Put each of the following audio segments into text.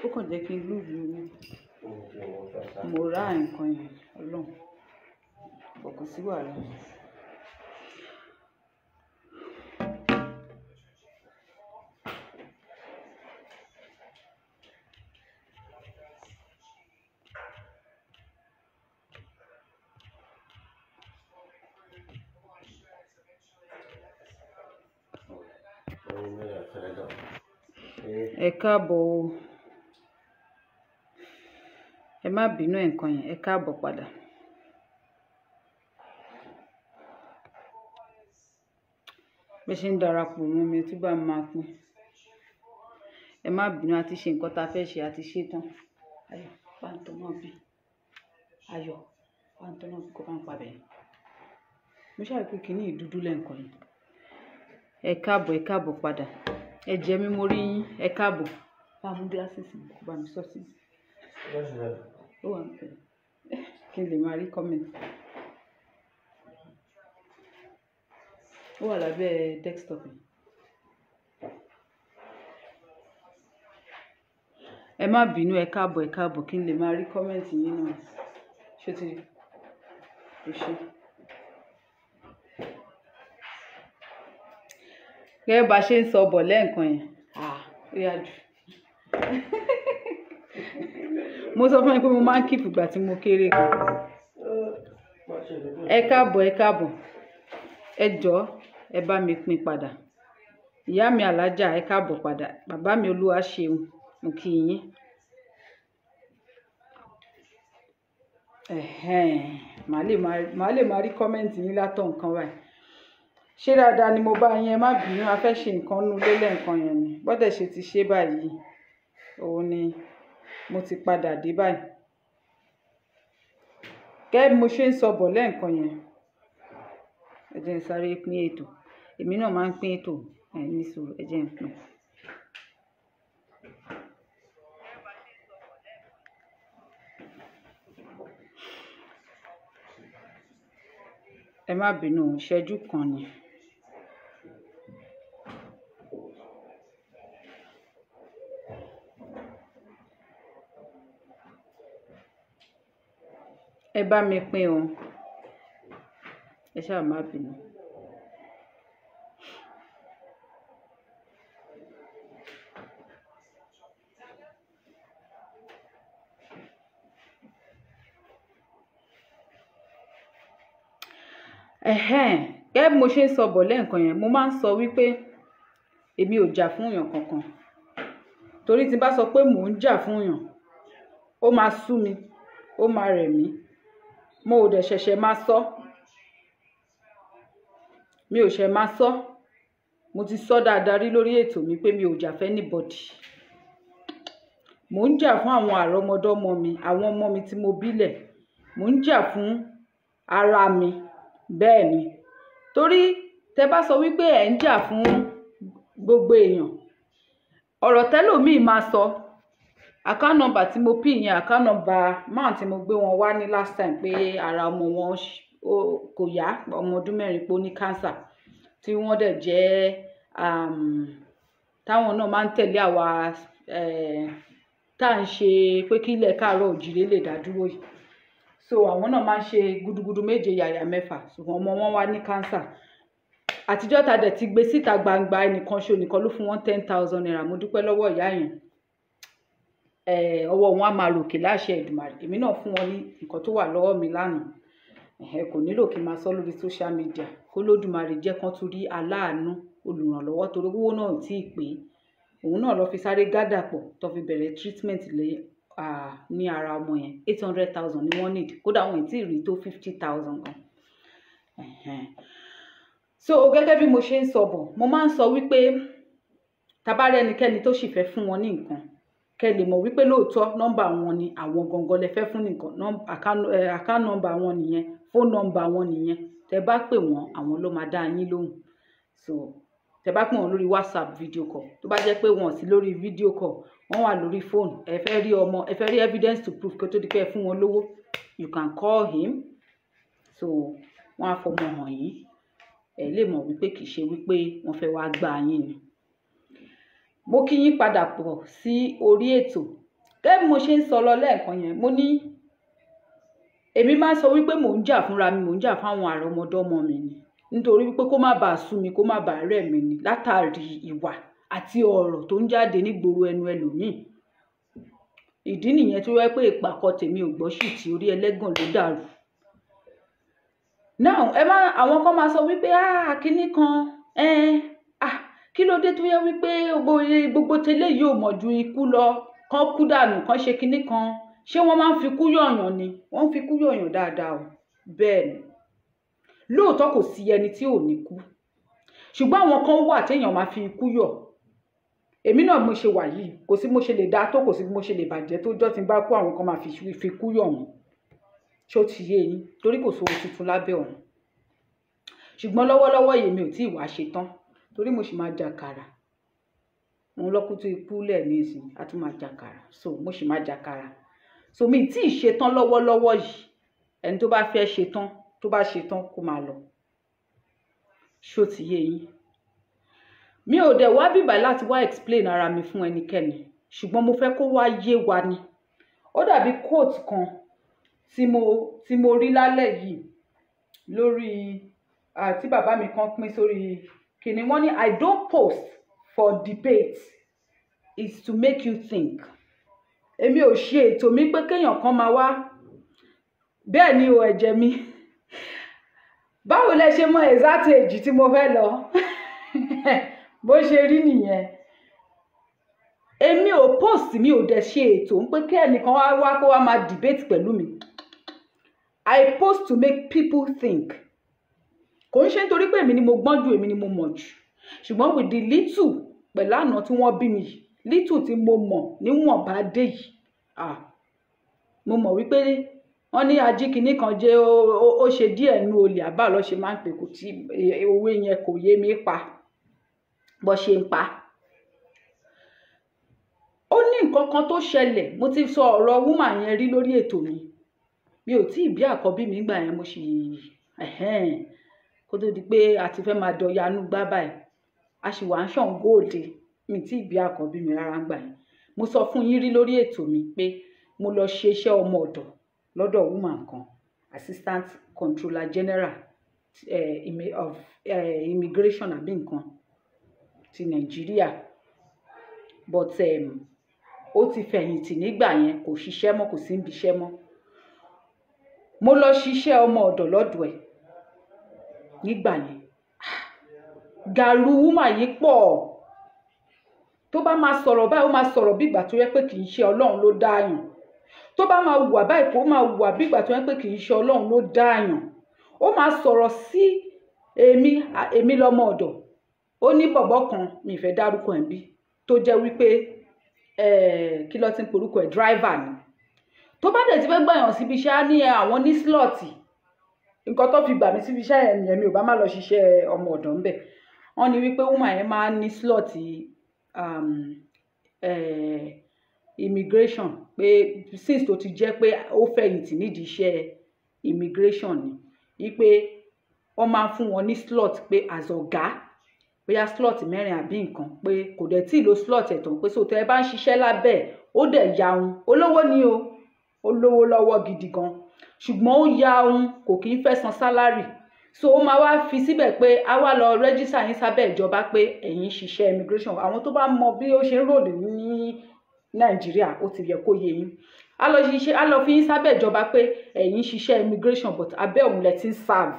ó kàn jẹ́ kí n lùlù ní mo rá nǹkan yẹn Ọlọ́run kò sí wàhálà. Ẹ káàbọ̀ o, ẹ má bínú nǹkan yẹn, ẹ káàbọ̀ padà. Bí ṣe ń darapọ̀ mọ́ mi tí bá máa pín, ẹ má bínú, àti ṣe nǹkan tá a fẹ́ ṣe àti ṣe tán. Ayọ̀ pàǹtọ́ náà bí Ayọ̀ pàǹtọ́ náà kó máa ń pa bẹ́ẹ̀. Mo ṣáà pé kí ní ìdúdú lẹ́ǹkan yìí. Ẹ káàbọ̀ padà. Ẹ jẹ́ mi mo rí yín, ẹ káàbọ̀. Bá mú glasses mi kó bá mi sọ sí. Ó wà níbẹ̀ kí n lè máa rí comment. Ó wà lábẹ́ desktop mi. Ẹ má bínú, ẹ káàbọ̀ kí n lè máa rí comment yín náà. Ṣé ti rí? Ó ṣe. Gẹ́gẹ́ bá ṣe ń sọ bọ̀ lẹ́ǹkan yẹn. Ó yá jù. Mo sọ fún ẹ pé mo máa ń keep ìgbà tí mo kéré gan. Ẹ káàbọ̀. Ẹ jọ̀ọ́ ẹ bá mi pín padà. Ìyá mi Alájà ẹ káàbọ̀ padà. Bàbá mi Olúwaṣeun mo kí yín. Màá lè máa rí comment yín látọ̀ nǹkan báyìí. Ṣé dáadáa ni mo bá yín, ẹ má bínú, a fẹ́ ṣe nǹkan nú lélẹ̀ nǹkan yẹn ni. Bọ́dẹ̀ ṣe ti ṣe báyìí. Òun ni mo ti padà dé báyìí. Gẹ́gẹ́ bí mo ṣe ń sọ bọ̀ lẹ́ǹkan yẹn. Ẹ jẹ́ n sáré pín ètò. Èmi náà máa ń pín ètò. Ní sùúrù ẹ jẹ́ n pín. Ẹ má bínú, ìṣẹ́jú kan ni. Ẹ bá mi pín o. Ẹ ṣáà má bínú. Gẹ́gẹ́ bí mo ṣe ń sọ bọ̀ lẹ́ǹkan yẹn, mo máa ń sọ wípé èmi ò jà fún èèyàn kankan. Torí tí n bá sọ pé mò ń jà fún èèyàn, ó máa sú mi, ó máa rẹ̀ mí. Mo ò dẹ̀ ṣẹ̀ṣẹ̀ máa sọ. Mi ò ṣẹ̀ máa sọ. Mo ti sọ dáadáa rí lórí ètò mi pé mi ò jà fún anybody. Mò ń jà fún àwọn àrọ́mọdọ́mọ mi, àwọn ọmọ mi tí mo bílẹ̀. Mò ń jà fún ara mi. Bẹ́ẹ̀ ni. Torí tẹ bá sọ wípé ẹ̀ ń jà fún gbogbo èèyàn, ọ̀rọ̀ tẹ́lòmíì máa sọ. Account number tí mo pín yẹn, account number man tí mo gbé wọn wá ní last time pé ara ọmọ wọn kò yá, ọmọ ọdún 4 pé ó ní cancer. Tí wọ́n dẹ̀ jẹ́ táwọn náà máa ń tẹ̀lé àwa tá à ń ṣe pé kí ilẹ̀ káàárọ̀ òjìrè lè dá dúró yìí. So àwọn náà máa ń ṣe gudugudu méje yàyà mẹ́fà. Ṣùgbọ́n ọmọ wọn wá ní cancer. Àtijọ́ ta dẹ̀ ti gbé síta gbangba ẹnìkan ló fún wọn 10,000 naira. Mo dúpẹ́ lọ́wọ́ ìyá yẹn. Ọwọ́ wọn á máa ròkè láṣẹ Èdùmàrè. Èmi náà fún wọn ní nǹkan tó wà lọ́wọ́ mi lánàá. Kò nílò kí n máa sọ lórí social media. Kó lódùmarè jẹ́ kán tún rí aláàánú olùrànlọ́wọ́ torí owó náà ò tí ì pé. Òun náà lọ fi sáré gádà pọ̀ tó fi bẹ̀rẹ̀ treatment ní ara ọmọ yẹn. 800,000 ni wọ́n need. Kódà wọn ì tí ì rí tó 50,000 gan. So gẹ́gẹ́ bí mo ṣe ń sọ bọ̀, mo máa ń sọ wípé tá bá rí ẹnikẹ́ni tó sì fẹ́ fún wọn ní nǹkan, kẹ́ lè mọ̀ wípé lóòótọ́ nọ́mbà wọn ni àwọn gangan lẹ fẹ́ fún nìkan. Account number wọn nìyẹn, phone number wọn nìyẹn. Tẹ bá pè wọ́n, àwọn ló máa dá yín lóhùn. So tẹ bá pè wọ́n lórí WhatsApp video call, tó bá jẹ́ pé wọ́n sí lórí video call, wọ́n wà lórí phone, ẹ fẹ́ rí ọmọ, ẹ fẹ́ rí evidence to prove kó tó di pé ẹ fún wọn lówó, you can call him. So wọ́n á fọmọ hàn yín. Ẹ lè mọ̀ wípé kì í ṣe wípé wọ́n fẹ́ wá gbá yín ni. Mo kí yín padà pọ̀ sí orí ètò. gẹ́gẹ́ bí mo ṣe ń sọ lọ lẹ́ẹ̀kan yẹn, mo ní èmi máa sọ wípé mò ń jà fúnra mi, mò ń jà fáwọn àrọ́mọdọ́mọ mi ni, nítorí wípé kó má bàa sú mi, kó má bàa rẹ̀ mí ni látàrí ìwà àti ọ̀rọ̀ tó ń jáde nígboro ẹnu ẹlòmíì. Ìdí nìyẹn tó yẹ pé ìpàkọ́ tèmi ò gbọ́ sì tí orí ẹlẹ́gàn ló dàrú. Now àwọn kan máa sọ wípé kíní kan kí ló dé tó yẹ wípé gbogbo tẹ́lẹ̀ yóò mọ̀ ju ikú lọ, kán kú dànù, kán ṣe kíní kan. Ṣé wọ́n máa ń fi kú yọ̀yàn ni? Wọ́n ń fi kú yọ̀yàn dáadáa o. Bẹ́ẹ̀ ni. Lóòótọ́ kò sí ẹni tí ò ní kú. Ṣùgbọ́n àwọn kan wà téèyàn máa fi ikú yọ̀. Èmi náà mo ṣe wà yìí, kò sí mo ṣe lè dá tó, kò sí mo ṣe lè bàjẹ́ tó, jọ́ tí n bá kú àwọn kan máa fi kú yọ̀ wọ́n. Ṣó ti yé yín? Torí kò sóhun tuntun lábẹ́ ọ̀run. Ṣùgbọ́n lọ́wọ́lọ́wọ́ yìí mi ò tí ì wá ṣe tán, torí mo sì máa jàkàrà. Òun lọ́kú tó ikú lẹ̀ ní ìsìn, a tún máa jàkàrà. So mo sì máa jàkàrà. So mi tí ì ṣe tán lọ́wọ́lọ́wọ́ yìí. Ẹni tó bá fẹ́ ṣe tán, tó bá ṣe tán kó máa lọ. Ṣó ti yé yín? Mi ò dẹ̀ wá bíbà láti wá explain ara mi fún ẹnikẹ́ni, ṣùgbọ́n mo fẹ́ kó wá yé wa ni. Ó dàbí quote kan tí mo rí lálẹ́ yìí lórí tí bàbá mi kan pín sórí kíni. Wọ́n ní I don't post for debate, is to make you think. Èmi ò ṣe ètò mi pé kéèyàn kan máa wá. Bẹ́ẹ̀ ni o ẹ̀jẹ̀ mi. Báwo lẹ ṣe mọ exact age tí mo fẹ́ lọ? Bó ṣe rí nìyẹn. Èmi ò post, mi ò dẹ̀ ṣe ètò pé kí ẹnìkan wá kó wá máa debate pẹ̀lú mi. I post to make people think. Kò ń ṣe nítorí pé èmi ni mo gbọ́n jù, èmi ni mo mọ̀ jù. Ṣùgbọ́n with the little pẹ̀lú àná tí wọ́n bí mi yìí, little tí mo mọ̀ níwọ̀n bá dé yìí. Mo mọ̀ wípé wọ́n ní ajíkiní kan jẹ́ ó ṣe díẹ̀ nú olè àbá lọ́ ṣe máa ń pè, kò tí òwe yẹn kò yé mi pa bó ṣe ń pa. Ó ní nǹkan kan tó ṣẹlẹ̀, mo ti sọ ọ̀rọ̀ woman yẹn rí lórí ètò mi. Mi ò tí ì bí àkọ́bí mi gbà yẹn, mo sì kó tó di pé a ti fẹ́ máa dọ̀yanú gbá báyìí. A sì wà ń ṣàn góòdè. Mi tí ì bí àkọ́bí mi rárá gbà yẹn. Mo sọ fún yín rí lórí ètò mi pé mo lọ ṣe iṣẹ́ ọmọ ọ̀dọ̀ lọ́dọ̀ woman kan, Assistant Controller General of Immigration àbí nǹkan ti Nàìjíríà. But ó ti fẹ̀yìntì nígbà yẹn, kò ṣiṣẹ́ mọ́, kò sí níbi iṣẹ́ mọ́. Mo lọ ṣiṣẹ́ ọmọ ọ̀dọ̀ lọ́dọ̀ ẹ̀ nígbà yẹn. Gàrú woman yìí pọ̀. Tó bá máa sọ̀rọ̀ báyìí, ó máa sọ̀rọ̀ bí ìgbà tó yẹ pé kì í ṣe Ọlọ́run ló dá yàn. Tó bá máa hùwà báyìí kó máa hùwà bí ìgbà tó yẹ pé kì í ṣe Ọlọ́run ló dá yàn. Ó máa sọ̀rọ̀ sí èmi lọ́mọ ọ̀dọ̀. Ó ní bọ̀bọ́ kan, mi ì fẹ́ dárúkọ ẹ̀ bí, tó jẹ́ wípé kí ló ti ń porúkọ ẹ̀, driver ni. Tó bá dẹ̀ ti fẹ́ gbàyàn síbi iṣẹ́, á ní àwọn ní slọ́ọ̀tì. Nǹkan tó fi gbà mí síbi iṣẹ́ yẹn nìyẹn, mi ò bá má lọ ṣiṣẹ́ ọmọ ọ̀dọ̀ ńbẹ̀. Wọ́n ní wípé woman yẹn máa ń ní slọ́ọ̀tì immigration, pé since tó ti jẹ́ pé ó fẹ̀yìntì nídìí iṣẹ́ immigration ni, wípé wọ́n máa ń fún wọn ní slot pé as ọ̀gá, bóyá slot 4 àbí nǹkan, pé kò dẹ̀ tí ì lo slot ẹ̀ tán, pé so tẹ́ ẹ bá ń ṣiṣẹ́ lábẹ́ ó dẹ̀ yaun. Olówó ni o, ó lówó lọ́wọ́ gidi gan, ṣùgbọ́n ó yaun, kò kì í fẹ́ san sálárì. So ó máa wá fi síbẹ̀ pé a wá lọ rẹ́jísà yín sábẹ́ ìjọba pé ẹ̀yin ṣiṣẹ́ immigration. Àwọn tó bá mọ bí ó ṣe ń ròlù ní Nàìjíríà, ó ti yẹ kó yé yín. A lọ fi yín sábẹ́ ìjọba pé ẹ̀yin ṣiṣẹ́ immigration, but abẹ́ òun lẹ ti ń serve.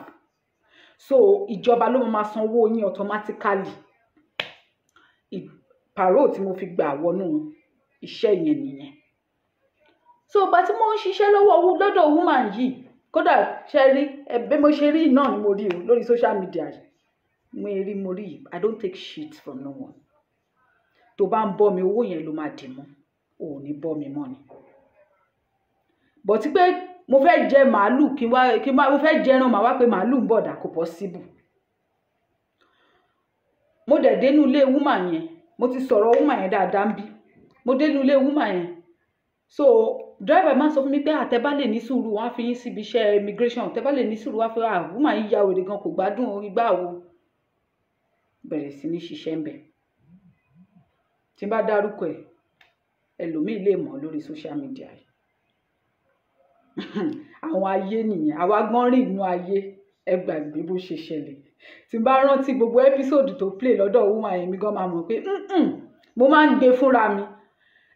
So ìjọba ló máa san owó yín automatically. Parole tí mo fi gbà wọnú iṣẹ́ yẹn nìyẹn. So bá tí mo ń ṣiṣẹ́ lọ́dọ̀ woman yìí, kódà ṣe rí ẹbí mo ṣe rí náà ni mo rí o lórí social media yìí. Mo rí I don't take shit from no one. Tó bá ń bọ́ mi, owó yẹn ló máa dì mọ́, ò ní bọ́ mi mọ́ ni. But pé mo fẹ́ jẹ màálù mo fẹ́ jẹran màá wá pé màálù ń bọ̀dà, kò possible. Mo dẹ̀ dénú ilé woman yẹn, mo ti sọ̀rọ̀ woman yẹn dáadáa ń bí. Mo dénú ilé woman yẹn. So driver máa sọ fún mi pé tẹ́ bá lè ní sùúrù, wọ́n á fi yín síbi iṣẹ́ immigration. Tẹ́ bá lè ní sùúrù, wọ́n á fi woman yìí ya wèrè gan, kò gbádùn ìgbà wo. Bẹ̀rẹ̀ sí ní ṣiṣẹ́ ń bẹ̀. Tí n bá dárúkọ ẹ̀, ẹlòmíì lè mọ̀ lórí social media yìí. Àwọn ayé nìyẹn, àwa gan rìn inú ayé, ẹ gbàgbé bó ṣe ṣẹlẹ̀. Tí n bá rántí gbogbo episode tó play lọ́dọ̀ woman yẹn, mi gan máa mọ̀ pé mo máa ń gbé fúnra mi.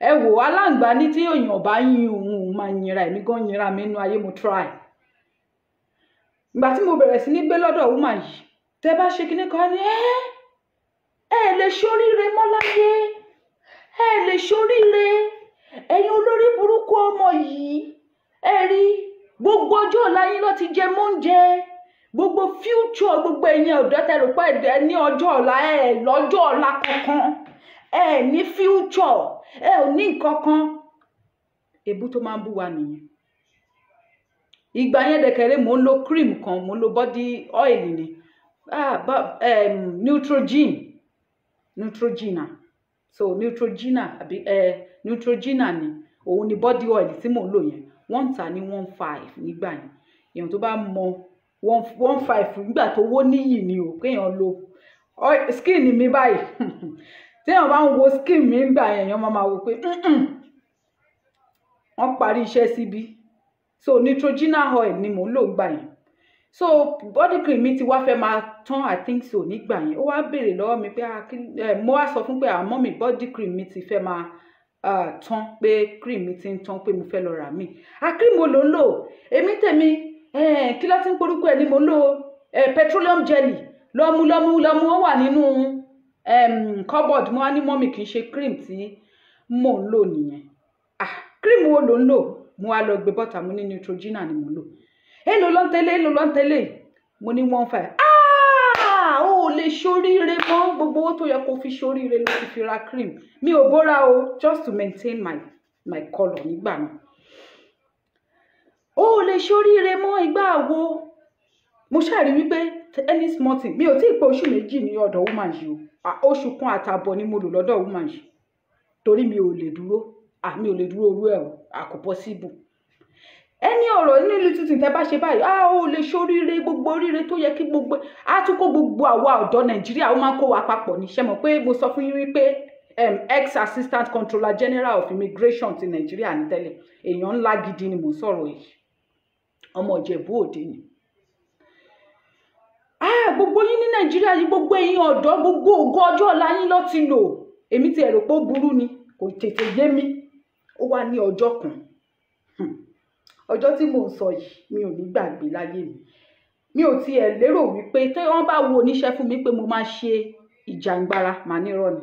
Ẹ wò aláǹgbá ní tí èèyàn bá yin òun máa yinra, èmi gan yinra mi nínú ayé, mo try. Ìgbà tí mo bẹ̀rẹ̀ sí ní gbé lọ́dọ̀ woman yìí, tẹ́ bá ṣe kíní kan ní ẹ lè ṣoríire mọ́ láyé, ẹ lè ṣoríire, ẹ̀yin olórí burúkú ọmọ yìí, ẹ rí gbogbo ọjọ́ ọ̀la yín ló ti jẹ mọ́únjẹ, gbogbo future gbogbo ẹ̀yin ọ̀dọ́ tẹ́ rò pé ẹ ní ọjọ́ ọ̀la, ẹ lọ́jọ́ ọ̀la kankan, ẹ ní future, ẹ ò ní nǹkan kan. Èébú tó máa ń bú wa nìyẹn. Ìgbà yẹn dẹ̀kẹ̀rẹ́ mò ń lo cream kan, mò ń lo body oil ni Neutrogena. So Neutrogena àbí Neutrogena ni òun ni body oil tí mò ń lò yẹn. Wọ́n tà ní 15 nígbà yẹn. Èèyàn tó bá mọ 15 nígbà tó wó níyì ni o, kéèyàn lo skin mi báyìí. Téèyàn bá ń wo skin mi nígbà yẹn, èèyàn máa wò pé wọ́n parí iṣẹ́ síbí. So Neutrogena oil ni mò ń lò nígbà yẹn. So body cream mi ti wá fẹ́ máa tán, I think so, nígbà yẹn. Ó wá béèrè lọ́wọ́ mi pé mo wá sọ fún pé mọ́mì body cream mi ti fẹ́ máa tán, pé cream mi ti ń tán, pé mo fẹ́ lọ rà mí. Cream wo ló ń lò? Èmi tèmi kí ló ti ń porúkọ ẹ̀ ni mo ń lò petroleum jelly. Lọ́mú ó wà nínú cupboard. Mo wá ní mọ́mì kì í ṣe cream tí mò ń lò nìyẹn. Cream wo ló ń lò? Mo wá lọ gbé bọ́tà, mo ní Neutrogena ni mo lò. Èló ló ń tẹ́lẹ̀? Mo ní 15. Ó lè ṣoríire mọ́, gbogbo owó tó yẹ kó fi ṣoríire ló ti fi ra cream. Mi ò bóra o, just to maintain my color nígbà náà. Ó lè ṣoríire mọ́ ìgbà wo. Mo ṣàrí wípé any small thing, mi ò tí ì pé oṣù méjì ní ọ̀dọ̀ woman yìí o. Oṣù kan àtàbọ̀ ni mo lò lọ́dọ̀ woman yìí. Torí mi ò lè dúró. Mi ò lè dúró orú ẹ̀ o, kò possible. Ẹni ọ̀rọ̀ nínú ìlú tuntun tẹ́ bá ṣe báyìí, ó lè ṣoríire, gbogbo oríire tó yẹ kí gbogbo tún kó gbogbo àwa ọ̀dọ́ Nàìjíríà, ó máa ń kó wa papọ̀ ní. Ṣé mọ̀ pé mo sọ fún yín wípé ex-assistant controller general of immigration ti Nàìjíríà ní tẹ́lẹ̀, èèyàn ńlá gidi ni mò ń sọ̀rọ̀ yìí, ọmọ Ìjẹ̀bú Òde ni. Gbogbo yín ní Nàìjíríà yìí, gbogbo ẹ̀yin ọ̀dọ́, gbogbo ògo ọjọ́ ọ̀la yín ló ti lò. Èmi ti rò pé ó burú ni, kò tètè yé mi. Ó wá ní ọjọ́ kan, ọjọ́ tí mò ń sọ yìí mi ò ní gbàgbé láyé mi. Mi ò tiẹ̀ lérò wípé tí wọ́n bá wo oníṣẹ́ fún mi pé mo máa ṣe ìjàngbara, màá nírọ́ ni.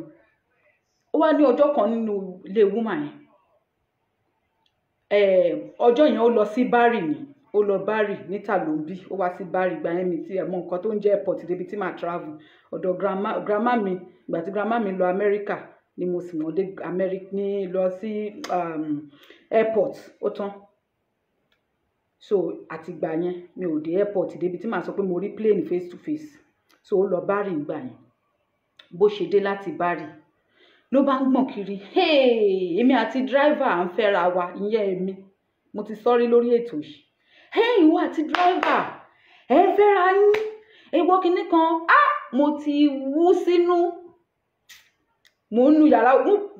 Ó wá ní ọjọ́ kan nínú ilé woman yẹn. Ọjọ́ yẹn ó lọ sí Bari ni, ó lọ Bari níta ló ń bí, ó wá sí Bari. Ìgbà yẹn mi tí ẹ̀ mọ nǹkan tó ń jẹ́ airport débi tí màá travel. Ọ̀dọ̀ grandma mi, ìgbà tí grandma mi lọ Amẹ́ríkà ni mo sì mọ̀ dé Amẹ́ríkà ní lọ sí airport, ó tán. So àtìgbà yẹn mi ò dé airport débi tí màá sọ pé mo rí plane face to face. So ó lọ Bari ìgbà yẹn. Bó ṣe dé láti Bari ló bá ń gbọ̀n kiri. Èmi àti driver à ń fẹ́ra wa, ìyẹn èmi. Mo ti sọ́rí lórí ètò yìí. Ìwọ àti driver ẹ fẹ́ra yín, ìwọ kìíní kan. Mo ti wú sínú. Mo ń nu yàrá.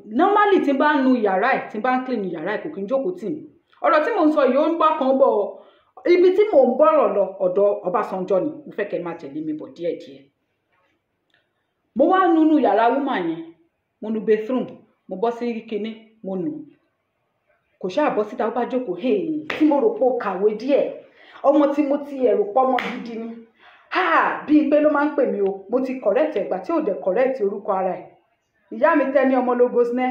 Normally tí n bá nu yàrá ẹ̀, tí n bá ń clean yàrá ẹ̀, kò kí n jókòó tì mí. Ọ̀rọ̀ tí mò ń sọ yìí ó ń bá kan bọ̀. Ibi tí mò ń bọ̀rọ̀ lọ ọ̀dọ̀ Ọbásanjọ́ ni. Mo fẹ́ kẹ́ máa tẹ̀lé mi bọ̀ díẹ̀díẹ̀. Mo wá nu yàrá woman yẹn. Mo nu bathroom. Mo bọ́ sí kíní, mo nù. Kò ṣáà bọ́ síta, ó bá jókòó. Tí mo rò pé ó kàwé díẹ̀. Ọmọ tí mo ti ẹ̀rù pọ̀ ọmọ gidi ni. Bíi pé ló máa ń pè mí o. Mo ti correct ẹ̀gbà tí ò dẹ̀ correct orúkọ ara ẹ̀. Ìyá mi tẹ́ ní ọmọ logos nẹ́.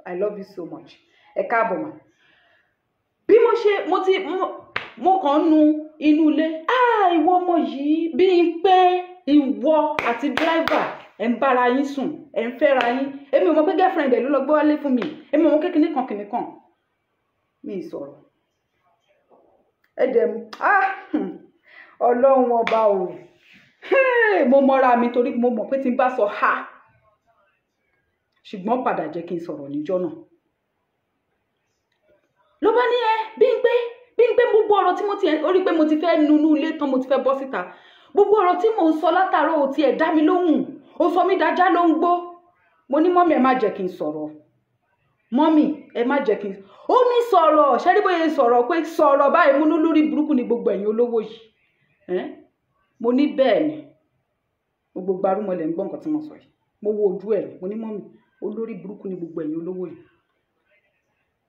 I love you so much. Ẹ káàbọ̀ mà. Bí mo kàn nu inú ilé. Ìwọ ọmọ yìí, bíi pé ìwọ àti driver ẹ̀ ń bára yín sùn, ẹ̀ ń fẹ́ra yín. Èmi ò mọ̀ pé girlfriend ẹ̀ ló lọ gbé wálé fún mi. Èmi ò mọ̀ pé kíní kan. Mi sọ̀rọ̀. Ọlọ́run ọba o. Mo mọ́ra mi torí mo mọ̀ pé tí n bá sọ ṣùgbọ́n padà jẹ́ kí n sọ̀rọ̀ níjọ́ náà. Ló bá ní bí n pé gbogbo ọ̀rọ̀ tí mo ti orí pé mo ti fẹ́ nunú ilé tán, mo ti fẹ́ bọ́ síta. Gbogbo ọ̀rọ̀ tí mò ń sọ látàárọ̀ ò tiẹ̀ dá mi lóhùn. Ó sọ mí dájá ló ń gbó. Mo ní mọ́mì ẹ má jẹ́ kí n sọ̀rọ̀. mọ́mì ẹ má jẹ́ kí n ó ní sọ̀rọ̀ ṣẹ́rí bóyá sọ̀rọ̀ pé sọ̀rọ̀ báyìí mo ní lórí burúkú ni gbogbo ẹ̀yin olówó yìí mo ní bẹ́ẹ̀ ni gbogbo gbarúmọlẹ̀ ń gbọ́ nǹkan tí mo sọ yìí mo wo ojú ẹ̀ mo ní mọ́mì olórí burúkú ni gbogbo ẹ̀yin olówó yìí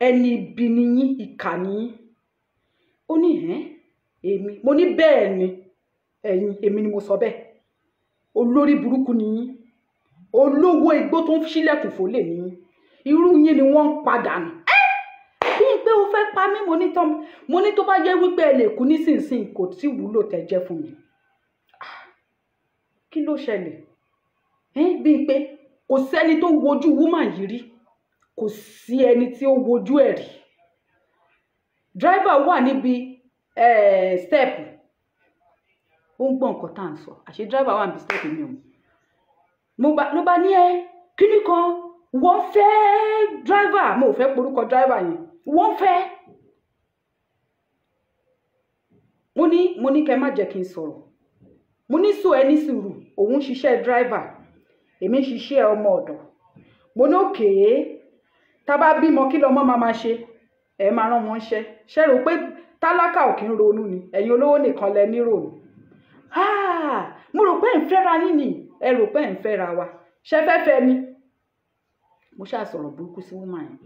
ẹni ibi ni yín ìkà ni yín ó ní èmi mo ní bẹ́ẹ̀ ni èmi ni mo sọ bẹ́ẹ̀ olórí burúkú ni yín olówó igbó tó ń ṣílẹ̀kùn fólè ni yín irú yín ni wọ́n ń padà nù bí pé o fẹ́ pa mí mo ní tó bá jẹ́ wípé ẹ lè kú nísinsìnyí kò tí wúlò tẹ́ jẹ́ fún mi kí ló ṣẹlẹ̀ bí pé kò sẹ́ni tó wojú woman yìí rí kò sí ẹni tí ó wojú ẹ̀ rí driver wà níbi step ó ń gbọ́ nǹkan tá à ń sọ àṣé driver wà níbi step mi ò ló bá ní kíní kan wọ́n fẹ́ driver mo ò fẹ́ porúkọ driver yẹn wọ́n fẹ́ mo ní kẹ́ má jẹ́ kí n sọ̀rọ̀ mo ní sọ ẹni sùúrù òun ṣiṣẹ́ driver èmi ṣiṣẹ́ ọmọ ọ̀dọ̀ mo ní òkè tá bá bímọ kí lọmọ máa ṣe ẹ máa rán wọn ṣe rò pé tálákà ò kí ń ronú ni ẹ̀yin olówó nìkan lẹ ní ronú mo rò pé ń fẹ́ra yín ni ẹ rò pé ń fẹ́ra wa ṣe fẹ́fẹ́ ni mo ṣáà sọ̀rọ̀ burúkú sí woman yẹn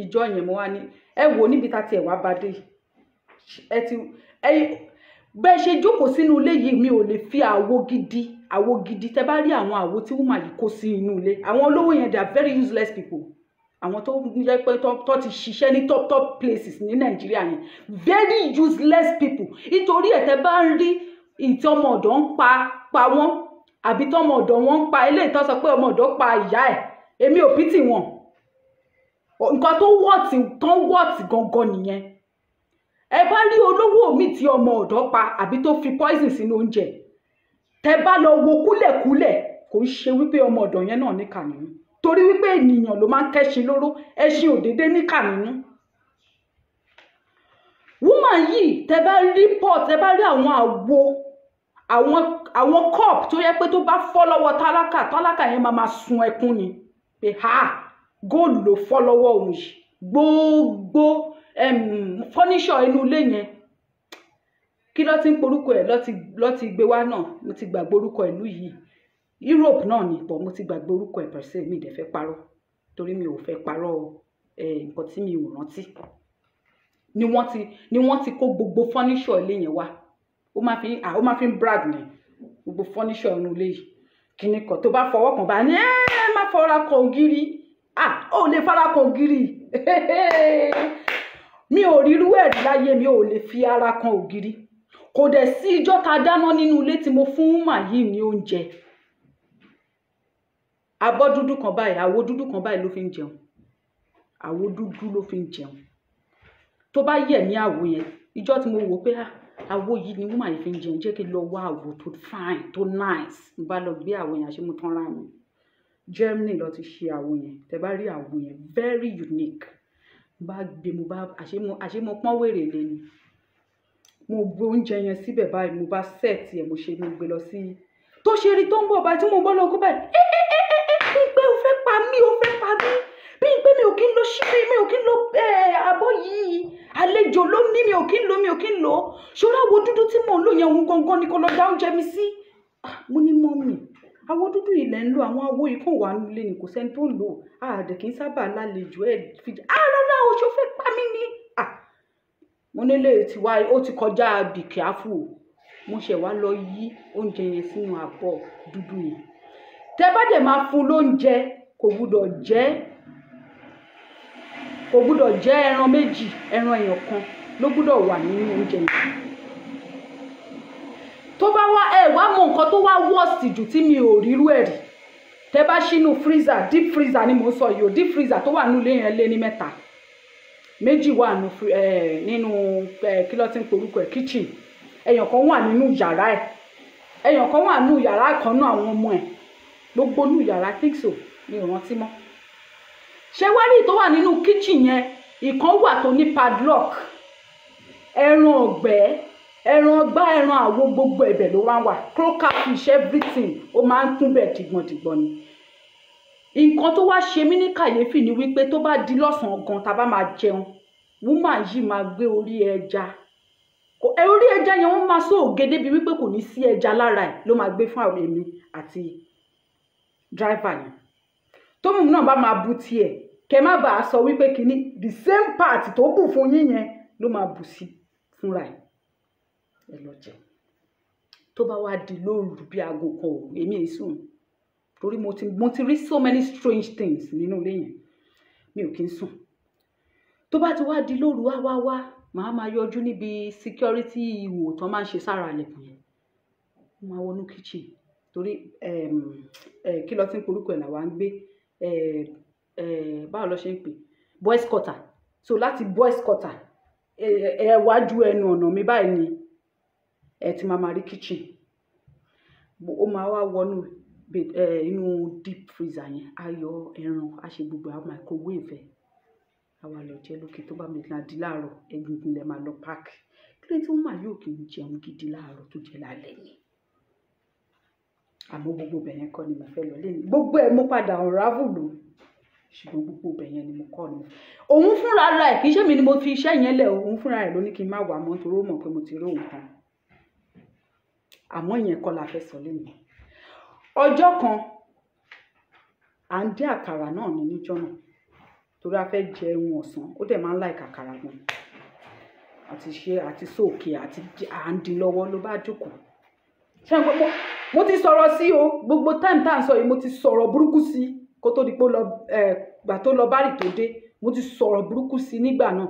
ìjọ yẹn mo wá ní ẹ wò níbi tá tiẹ̀ wá bá dé bẹ́ẹ̀ ṣe jókòó sínú ilé yìí mi ò lè fi àwo gidi tẹ́ bá rí àwọn àwo tí woman yìí kó sí inú ilé àwọn olówó yẹn they are very useless people àwọn tó jẹ́ pé tó ti ṣiṣẹ́ ní top places ní Nàìjíríà yẹn very useless people nítorí ẹ̀ tẹ́ bá ń rí ìtí ọmọ ọ̀dọ́ ń pa wọ́n àbí tọ́mọ ọ̀dọ́ wọn ń pa eléyìí tó sọ pé ọmọ ọ̀dọ́ pa ìyá ẹ̀ èmi ò pítì wọn nǹkan tó wọ́ọ̀tì gangan nìyẹn ẹ bá rí olówó mi tí ọmọ ọ̀dọ́ pa àbí tó fi poison sínú oúnjẹ tẹ́ bá lọ wo kúlẹ̀kúlẹ̀ kò ń ṣe wípé ọmọ ọ̀dọ́ yẹn náà níkà nínú torí wípé ènìyàn ló máa ń kẹ́ṣin lóró ẹṣin òdédé níkà nínú woman yìí tẹ́ bá rí pot tẹ́ bá rí àwọn cup tó yẹ pé tó bá fọ́ lọ́wọ́ tálákà yẹn máa sun ẹkún ni pé góòlù ló fọ́ lọ́wọ́ òun yìí gbogbo fọ́níṣọ̀ inú ilé yẹn kí ló ti ń porúkọ ẹ̀ lọ́ ti gbé wá náà mo ti gbàgbé orúkọ ìlú yìí Europe náà ni pọ̀ mo ti gbàgbé orúkọ ẹ̀ pẹ̀sẹ̀ mi dẹ̀ fẹ́ parọ́ torí mi ò fẹ́ parọ́ nǹkan tí mi ò rántí ni wọ́n ti kó gbogbo fọ́níṣọ̀ ilé yẹn wá ó máa fi ń brag ní gbogbo fọ́níṣọ̀ inú ilé yìí kíní kan tó bá fọwọ́ kan bá ní má fọra kan ògiri ó lè fara kan ògiri mi ò rí irú ẹ̀rí láyé mi ò lè fi ara kan ògiri kò dẹ̀ sí ijọ́ ta dáná nínú ilé tí mo fún mà yìí ní oúnjẹ abọ́ dúdú kan báyìí àwo dúdú kan báyìí ló fi ń jẹun àwo dúdú ló fi ń jẹun tó bá yẹ̀ ní àwo yẹn ijọ́ tí mo wò pé àwo yìí ni woman yìí fi ń jẹun jẹ́ kí n lọ wá àwo tó fine tó nice mo bá lọ gbé àwo yẹn àṣé mo tán ra mi Germany lọ ti ṣe àwo yẹn tẹ́ bá rí àwo yẹn very unique bá gbé mo bá àṣé mo pọ́n wèrè lé ni mo gbé oúnjẹ yẹn síbẹ̀ báyìí mo bá sẹ́ẹ̀tì ẹ̀ mo ṣe mo gbé lọ sí tó ṣe rí tó ń bọ̀ báyìí tí mo bọ́ lọ kó báyìí bí pé o fẹ́ pa mí bí pé mi ò kí ń lo ṣíbí mi ò kí ń lo abọ́ yìí àlejò ló ní mi ò kí ń lo ṣọ́ra wo dúdú tí mò ń lò yẹn òun gangan ni kò lọ dá oúnjẹ mi sí mo ní mọ́mì àwo dúdú ilẹ̀ ń lo àwọn àwo ikú wà nílé ni kò sẹ́ni tó ń lò àdè kì í sábà lálejò ẹ̀ fi rárá oṣù fẹ́ pa mí ní mo nílé tiwa ó ti kọjá be careful mo ṣẹ̀ wá lọ yí oúnjẹ yẹn sínú àbọ̀ dúdú yẹn tẹ́ bá dẹ̀ máa fún lóúnjẹ kò gbúdọ̀ jẹ́ ẹran méjì ẹran èèyàn kan ló gbúdọ̀ wà nínú oúnjẹ yẹn tó bá wá wá mọ nǹkan tó wá worst jù tí mi ò rírú ẹ̀ rí tẹ́ bá ṣínú freezer deep freezer ni mo sọ yìí o deep freezer tó wà nínú ilé yẹn lé ní 3 méjì wà nínú kí ló ti ń porúkọ ẹ̀ kitchen èèyàn kan wà nínú yàrá ẹ̀ èèyàn kan wà nínú yàrá kan náà àwọn ọmọ ẹ̀ gbogbo nínú yàrá think so mi ò rántí mọ́ ṣé wá rí tó wà nínú kitchen yẹn ìkan wà tó ní padlock ẹran ọ̀gbẹ́ ẹran ọgbà ẹran àwo gbogbo ẹ̀bẹ̀ ló wá wà croaker fish everything ó máa ń tún bẹ̀ dìgbọ̀ndìgbọ̀n ni nǹkan tó wá ṣe mí ní kàyéfì ni wípé tó bá di lọ́sàn-án gan tá bá máa jẹun woman yìí máa gbé orí ẹja orí ẹja yẹn wọ́n máa sóògé débi wípé kò ní sí ẹja lára ẹ̀ ló máa gbé fún àwọn èmi àti driver yẹn tó mú náà bá máa bu tiẹ̀ kẹ má bàa sọ wípé kíní the same part tó bù fún yín yẹn ló máa bù sí fúnra ẹ lọ jẹ tó bá wá di lóru bí aago kan òru èmi èyí sùn torí mo ti rí so many strange things nínú ilé yẹn mi ò kí ń sùn tó bá ti wá di lóru wá màá máa yọjú níbi security ìwò tán máa ń ṣe sára àlẹ̀kùn yẹn mo máa wọnú kitchen torí kí ló ti ń porúkọ ẹ̀ làwa ń gbé báwo ló ṣe ń pè boys quarter so láti boys quarter wájú ẹnu ọ̀nà mi báyìí ni ti máa rí kitchen ó máa wá wọnú inú deep freezer yẹn á yọ ẹran á ṣe gbogbo àwọn microwave ẹ̀ àwa lọ jẹ lókè tó bá mi náà di láàárọ̀ egungun lẹ máa lọ páàkì kí ló tí wọ́n máa yóò kí n jẹun gidi láàárọ̀ tó jẹ lálẹ́ yìí àmọ́ gbogbo bẹ̀yẹn kọ́ ni mo fẹ́ lọ lẹ́yìn gbogbo ẹ̀ mo padà unravel lò ṣùgbọ́n gbogbo bẹ̀yẹn ni mo kọ́ ni òun fúnra rẹ̀ kì í ṣe mi ni mo fi iṣẹ́ yẹn lẹ̀ òun fúnra rẹ̀ ló ní kí n má wà mọ́ torí ó mọ̀ pé mo ti rí òun kan àmọ́ ìyẹn kọ́ la fẹ́ sọ lẹ́yìn ọjọ́ kan à ń dín àkàrà náà ní níjọ́ náà torí a fẹ́ jẹ ohun ọ̀sán ó dẹ̀ máa ń láìka àkàrà gan àti sóòkè àti à ń dín lọ́wọ́ ló bá jókòó ṣé mo ti sọ̀rọ̀ sí o gbogbo time tá à ń sọ yìí mo ti sọ̀rọ̀ burúkú sí kó tó di pé gbà tó lọ bárì tó dé mo ti sọ̀rọ̀ burúkú sí nígbà náà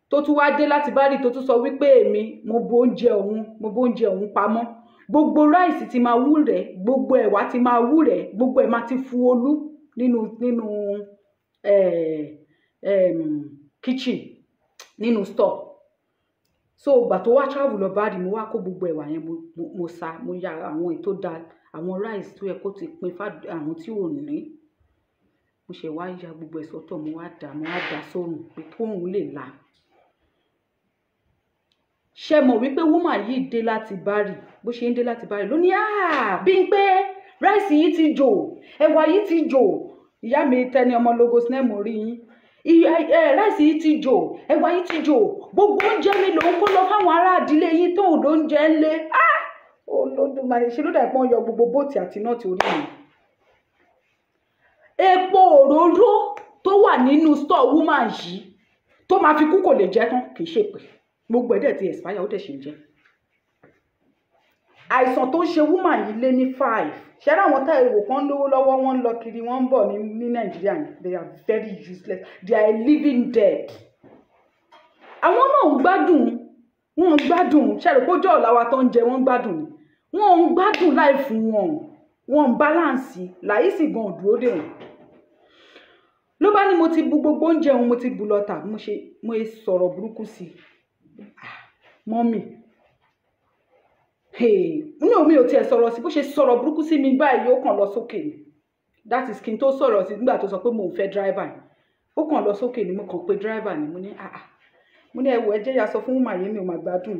tó tún wá dé láti bárì tó tún sọ wípé èmi mo bó oúnjẹ òun pamọ́ gbogbo ráìsì ti máa wú rẹ̀ gbogbo ẹ̀wà ti máa wú rẹ̀ gbogbo ẹ̀ máa ti fu olú nínú kitchen nínú store so ìgbà tó wá travel lọ bárì mo wá kó gbogbo ẹ̀wà yẹn mo ya àwọn ètò da àwọn rice tó yẹ kó ti pin àwọn tí ò ní mo ṣe wá ya gbogbo ẹ̀ sọ́tọ̀ mo wá dà sórùn pé kóòrùn lè la ṣe mọ̀ wípé woman yìí dé láti bárì bó ṣe ń dé láti bárì ló ní Bímpé rice yìí ti jò ẹ̀wà yìí ti jò ìyá mi tẹni ọmọ Lagos náà mo rí yín rice yìí ti jò ẹ̀wà yìí ti jò gbogbo oúnjẹ mi ló ń kó lọ fáwọn ará ìdílé yín tó ló ń jẹ ńlé Olódùmarè ṣe ló dà pọ́n yọ gbogbo bóòtì àti nọ́ọ̀tì orí mi epo òróró tó wà nínú store woman yìí tó máa fi kú kò lè jẹ tán kì í ṣe pé gbogbo ẹ̀dẹ̀ ti expire ó dẹ̀ ṣe ń jẹ́ àìsàn tó ń ṣe woman yìí lé ní 5 ṣẹ́rẹ́ àwọn tá èrò kan lówó lọ́wọ́ wọ́n ń lọ kiri wọ́n ń bọ̀ ní Nàìjíríà yìí they are very useless they are living dead àwọn náà ń gbádùn wọ́n ń gbádùn ṣẹ́rẹ́ kójọ́ ọ̀la wa tó ń jẹ wọ́n ń gbádùn wọ́n ń gbádùn láì fún wọn ń balance láìsí gan dúró dè wọ́n ló bá ní mo ti bu gbogbo oúnjẹ òun mo ti bu lọ́tà mo sọ̀rọ̀ burúkú sí mọ́mì mi ò tiẹ̀ sọ̀rọ̀ sí bó ṣe sọ̀rọ̀ burúkú sí mi báyìí ó kàn lọ sókè ni that is kí n tó sọ̀rọ̀ sí nígbà tó sọ pé mo ń fẹ́ driver ni ó kàn lọ sókè ni mo kàn pé driver ni mo ní ẹwọ ẹ jẹ́ ya sọ fún màyé mi ò máa gbádùn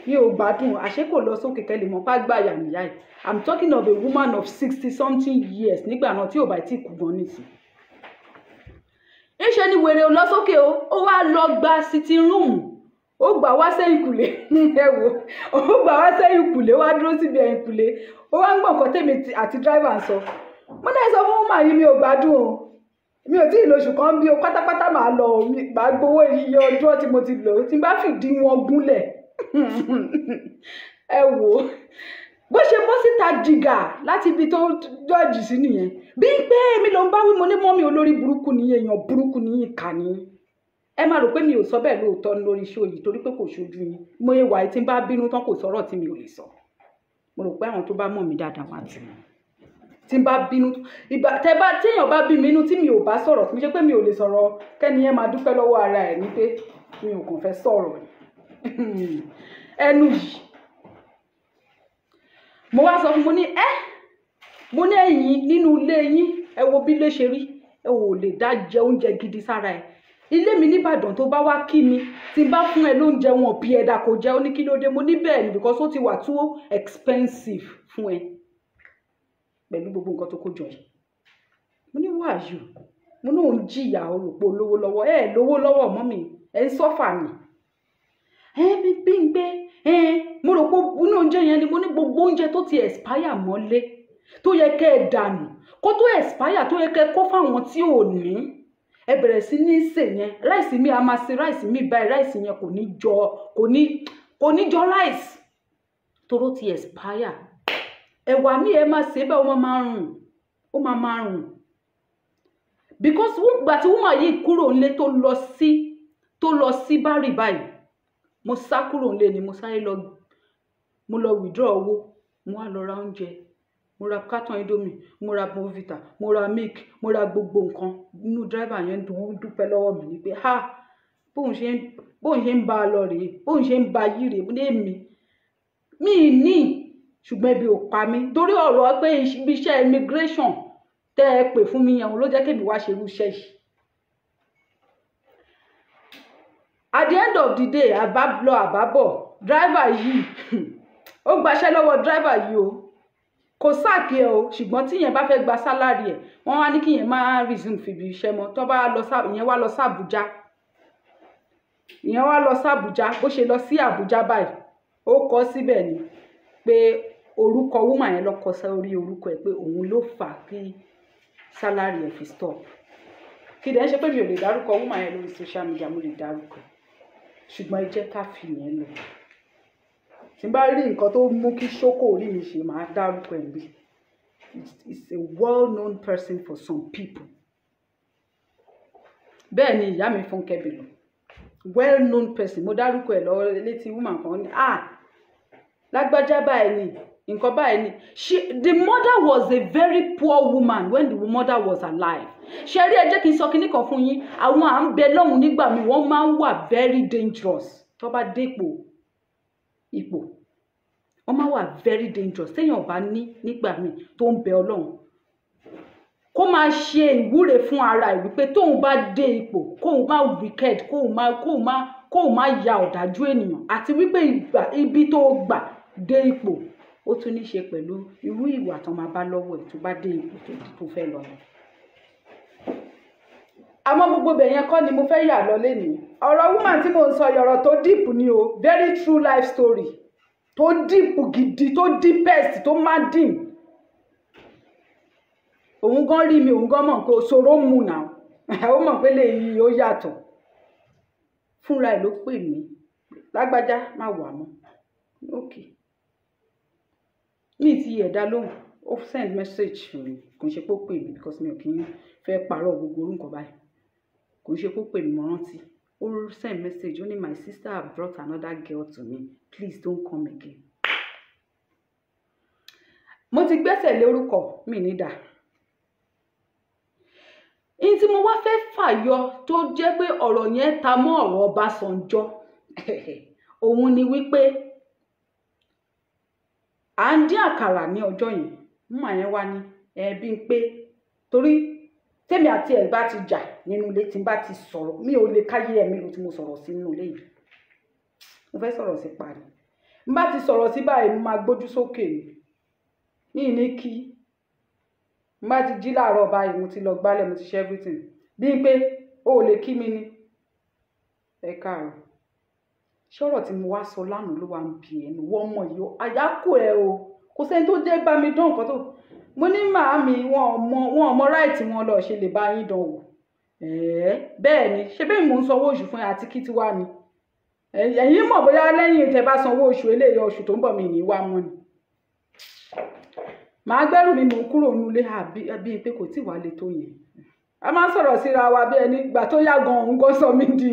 mi ò gbádùn àṣé kò lọ sókè kẹ́lẹ̀ mọ́ pá gbà yà nìyá yìí I'm talking of a woman of 60 something years nígbà náà tí ò bá tí kú gan nìsín ìṣe ni wèrè ò lọ sókè ó wá lọ gba sitting room ó gbà wá sẹ́yìn kùlé ẹ̀wò ó gbà wá sẹ́yìn kùlé wá dúró síbi ẹ̀yìn kùlé ó wá ń gbọ̀n nǹkan tèmi àti driver ń sọ mo náà sọ fún màá yìí mi ò gbádùn o mi ò tí ì lóṣù kan bí o pátápátá máa lọ máa gbowó iye ọjọ́ tí mo ti lò tí n bá fìdí wọn gúnlẹ̀ ẹ wò ó bó ṣe bọ́ síta jìgà láti ibi tó jọ́ọ̀jì sí nìyẹn Bímpé mi ló ń bá wí mo ní mọ́mí olórí burúkú ni èèyàn burúkú ni ìkà ni ẹ má rò pé mi ò sọ bẹ́ẹ̀ lóòótọ́ lórí iṣẹ́ òyì torí pé kò ṣojú yín mo yẹ wà tí n bá bínú tán kò sọ̀rọ̀ tí mi ò lè sọ mo rò pé àwọn tó bá mọ̀ mí dáadáa wá ti mọ̀ tí n bá bínú téèyàn bá bí mi inú tí mi ò bá sọ̀rọ̀ kì í ṣe pé mi ò lè sọ̀rọ̀ kẹ́ni yẹn máa dúpẹ́ lọ́wọ́ ara ẹ̀ ní pé mi ò kàn fẹ́ sọ̀rọ̀ ẹnu yìí mo wá sọ fún mo ní ẹ̀yin nínú ilé yín ẹ wo bí lè ṣe rí ẹ ò lè dá jẹ oúnjẹ gidi sára ẹ ilé mi nìbàdàn tó bá wá kí mi tí n bá fún ẹ lóúnjẹ wọn bí ẹ̀dà kò jẹ́ ó ní kí ló dé mo ní bẹ́ẹ̀ ni because ó ti wà too expensive fún ẹ pẹ̀lú gbogbo nǹkan tó kó jọ yìí mo ní who are you? Mo ní òun jìyà olùpọ̀ lówó lọ́wọ́ lówó lọ́wọ́ mọ́mì ẹ̀ ń sọ́fà ni. Mi Bímpé mo rò pé inú oúnjẹ yẹn ni mo ní gbogbo oúnjẹ tó ti expire mọ́lé tó yẹ kẹ́ ẹ dànù kó tó expire tó yẹ kẹ́ ẹ kó fáwọn tí ò ní ẹ bẹ̀rẹ̀ sí ní sè yẹn ráìsì mi a máa ṣe ráìsì mi báyìí ráìsì yẹn kò ní jọ ráìsì toró ti expire ẹ̀wà mi ẹ máa ṣe bẹ́ẹ̀ ó máa rùn because gbà tí woman yìí kúrò nílé tó lọ sí bárì báyìí mo sá kúrò nílé ni mo sáré mo lọ withdraw owó mo wá lọ ra oúnjẹ mo ra carton indomie mo ra bonvita mo ra milk mo ra gbogbo nǹkan inú driver yẹn dúpẹ́ lọ́wọ́ mi ni pé bóun ṣe ń bá a lọ rèé bóun ṣe ń bá a yí rèé mo ní mi ní ṣùgbọ́n ebi ò pa mí torí ọ̀rọ̀ pé ibi iṣẹ́ immigration tẹ́ ẹ pè fún mi yẹn ló jẹ́ kémi wá ṣe irú iṣẹ́ yìí. At the end of the day àbábọ̀ driver yìí ó gbaṣẹ́ lọ́wọ́ driver yìí o kò sáàkì ẹ o ṣùgbọ́n tí yẹn bá fẹ́ gba sálárì ẹ̀ wọ́n wá ní kí yẹn máa resume fìbí iṣẹ́ mọ́ tó bá ìyẹn wá lọ sí Àbújá bó ṣe lọ sí Àbújá báyìí ó kọ síbẹ̀ ni pé orúkọ woman yẹn lọ kọ sórí orúkọ ẹ̀ pé òun ló fà kí sálárì ẹ̀ fi stop kí dẹ̀ ń ṣe pé mi ò lè dárúkọ woman yẹn lórí social media mo lè dárúkọ ṣùgbọ́n ẹ jẹ́ ká fi yẹn lọ tí n bá rí nǹkan tó mú kí ṣókò orí mi ṣe máa dárúkọ ẹ̀ bí it's a well-known person for some people bẹ́ẹ̀ ni ìyá mi Fúnkẹ́ Bello well-known person mo dárúkọ ẹ̀ lọ létí woman kan ní lágbájá báyìí ni nǹkan báyìí ni the mother was a very poor woman when the mother was alive ṣe rí ẹ jẹ́ kí n sọ kinní kan fún yín àwọn à ń bẹ lọ́hùn nígbà míì wọ́n máa ń wà very dangerous tó bá dé ipò wọ́n máa wà very dangerous téèyàn bá nígbà míì tó ń bẹ Ọlọ́run kó máa ṣe ìwúre fún ara ẹ̀ wípé tóun bá dé ipò kóun má wicked kóun má ya ọ̀dájú ènìyàn àti wípé ibi tó gbà dé ipò ó tún ní ṣe pẹ̀lú irú ìwà tó máa bá lọ́wọ́ ẹ̀ tó bá dé ipò tó fẹ́ lọ. àmọ́ gbogbo bẹ̀yẹn kọ́ ni mo fẹ́ yà lọ lénìí ọ̀rọ̀ woman tí mo ń sọ ọ̀rọ̀ tó deep ni o very true life story tó deep gidi tó deepest tó má dìm òun gan rí mi òun gan mọ̀ pé òṣòro mu náà ó mọ̀ pé lè yí ó yàtọ̀ fúnra ẹ̀ ló pè mí lágbájá má wà mọ́ okay mi ti ẹ̀dá lóhùn ó send message fún mi kò ń ṣe pé ó pè mí because mi ò kí ń fẹ́ parọ́ gbogbo orúkọ báyìí kò ń ṣe pé ó pè mí mo rántí ó send message ó ní my sister have brought another girl to me please don't come again. mo ti gbẹ́sẹ̀ lé orúkọ mi nídà in tí mo wá fẹ́ fàyọ tó jẹ́ pé ọ̀rọ̀ yẹn ta mọ́ ọ̀rọ̀ Ọbásanjọ́ òun ni wípé à ń dín àkàrà ní ọjọ́ yìí mú àyẹn wá ní ẹbí pé torí tèmi àti ẹ̀ bá ti jà nínú ilé tí n bá ti sọ̀rọ̀ mi ò lè káyé ẹ̀mí ló tí mo sọ̀rọ̀ sí nínú ilé yìí mo fẹ́ sọ̀rọ̀ sí parí n bá ti sọ̀rọ̀ sí báyìí mo máa gbójú sókè mi ní kí n bá ti jí láàárọ̀ báyìí mo ti lọ gbálẹ̀ mo ti ṣe everything bí pé o ò lè kí mi ní ẹ káàárọ̀ ṣọ́rọ̀ tí mo wá sọ lánàá ló wá ń bi ẹnu wọ́n mọ̀ yìí àyákò ẹ o kò sẹ́ni tó jẹ́ bá mi dán nǹkan tó mo ní màámi wọn ọmọ ráìtì wọn lọ ṣe lè bá yín dán wò bẹ́ẹ̀ ni ṣé bẹ́ẹ̀ mò ń sanwó oṣù fún àti kí tí wá ni ẹ̀yin mọ̀ bóyá lẹ́yìn tẹ́ bá sanwó oṣù eléyìí oṣù tó ń bọ̀ mí ní wá mọ́ ni màá gbẹ́rù mi mò ń kúrò nílé àbí pé kò tí wàá le tó yẹn a máa ń sọ̀rọ̀ síra wa bí ẹni gbà tó yá gan òun gan sọ mí di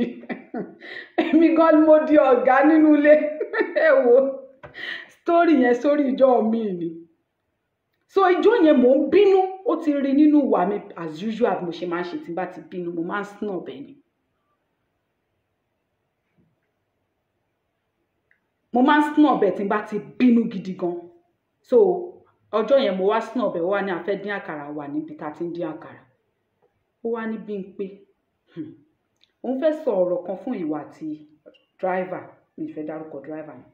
èmi gan mo di ọ̀gá nínú ilé ẹ wo sítórì yẹn sórí ìjọ mi ni so ìjọ yẹn mò ń bínú ó ti rí nínú ìwà mi as usual mo ṣe máa ń ṣe tí n bá ti bínú mo máa ń snob ẹ ni mo máa ń snob ẹ tí n bá ti bínú gidi gan so ọjọ́ yẹn mo wá snob ẹ ó wá ní a fẹ́ dín àkàrà wà níbi tá a ti ń dín àkàrà ó wá ní Bímpé òun fẹ́ sọ ọ̀rọ̀ kan fún ìwà àti driver mi fẹ́ dárúkọ driver yẹn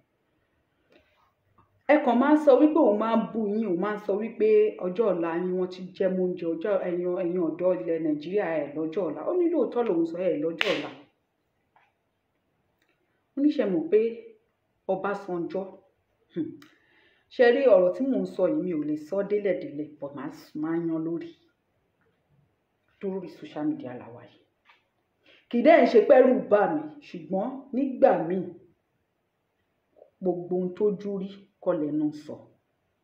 ẹ kàn máa ń sọ wípé òun máa ń bú yín, òun máa ń sọ wípé ọjọ́ ọ̀la yín wọ́n ti jẹ́ mọ́ oúnjẹ, ọjọ́ ẹ̀yin ọ̀dọ́ ilẹ̀ Nàìjíríà ẹ̀ lọ́jọ́ ọ̀la. Ó ní lóòótọ́ lòun sọ ẹ̀ lọ́jọ́ ọ̀la. Oníṣẹ́ mọ̀ pé Ọbásanjọ́, ṣe rí ọ̀rọ̀ tí mò ń sọ yìí mi ò lè sọ délẹ̀délẹ̀ but máa yan lórí social media làwa yìí. Kì í dẹ́ ń ṣe pẹ́rù bà mí, ṣùgbọ́n nígbà míì gbogbo ohun tójú rí kọ́ lẹ́nu sọ,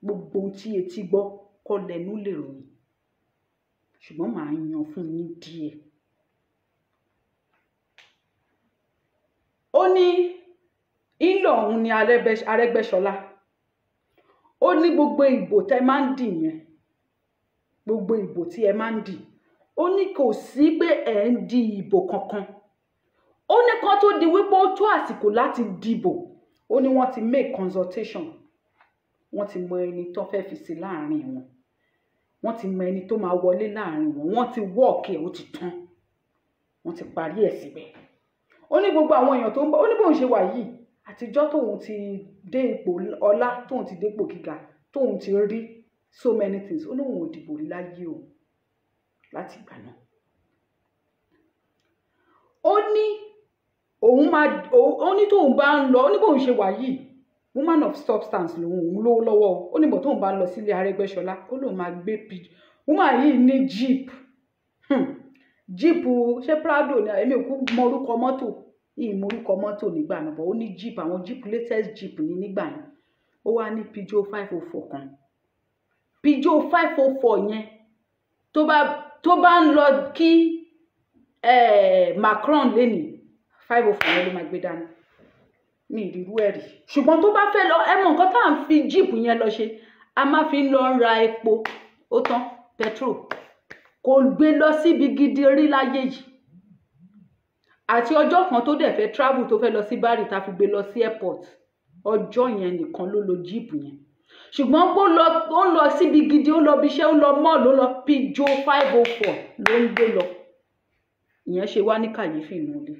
gbogbo ohun tí etí gbọ́ kọ́ lẹ́nu lè ròyìn, ṣùgbọ́n màá yan fún yín díẹ̀. Ó ní ìlọ òun ni Arẹ́gbẹ́ṣọlá. Ó ní gbogbo ìbò tẹ́ máa ń dì yẹn, gbogbo ìbò tí ẹ máa ń dì, ó ní kò sí pé ẹ̀ ń di ìbò kankan. Ó ní kan tó di wípé ó tó àsìkò láti dìbò, ó ní wọ́n ti make consultation, wọ́n ti mọ ẹni tó fẹ́ fi sí láàrin wọn, wọ́n ti mọ ẹni tó máa wọlé láàrin wọn, wọ́n ti work ẹ̀, ó ti tán, wọ́n ti parí ẹ̀ síbẹ̀. Ó ní gbogbo àwọn èèyàn tó ń bọ̀, ó ní bóun ṣe wà yìí, àtijọ́ tóun ti dé ipò ọlá, tóun ti dé ipò gíga, tóun ti rí so many things, ó ní òun ò dìbò rí láyé o láti ìgbà náà. Ó ní ó ní tóun bá ń lọ, ó ní bóun ṣe wà yìí, woman of substance lòun, òun lówó lọ́wọ́. Ó ní bọ̀ tóun bá lọ sílé Arẹ́gbẹ́ṣọlá, ó lóun máa gbé woman yìí ní jeep, jeep ṣé Prado ni, èmi ò kú mọ orúkọ mọ́tò, ìmọ̀ orúkọ mọ́tò nígbà náà, bọ̀ ó ní jeep, àwọn jeep latest jeep ní nígbà yẹn. Ó wá ní Peugeot 504 kan. Peugeot 504 yẹn tó bá ń lọ kí Macron lénìí, 504 yẹn ló máa gbé dání. Mi ìrírú ẹ̀rí. Ṣùgbọ́n tó bá fẹ́ lọ, ẹ mọ nǹkan tá à ń fi jeep yẹn lọ ṣe, a máa fi lọ ra epo, ó tán, petrol. Kò gbé lọ síbi gidi rí láyé yìí. Àti ọjọ́ kan tó dẹ̀ fẹ́ travel, tó fẹ́ lọ sí Bari, tá fi gbé lọ sí airport, ọjọ́ yẹn nìkan ló lo jeep yẹn. Ṣùgbọ́n ó lọ síbi gidi, ó lọ bíṣẹ́, ó lọ mall, ó lọ Peugeot 504 ló ń gbé lọ. Ìyẹn ṣe wá ní kàyéfì inú ilé.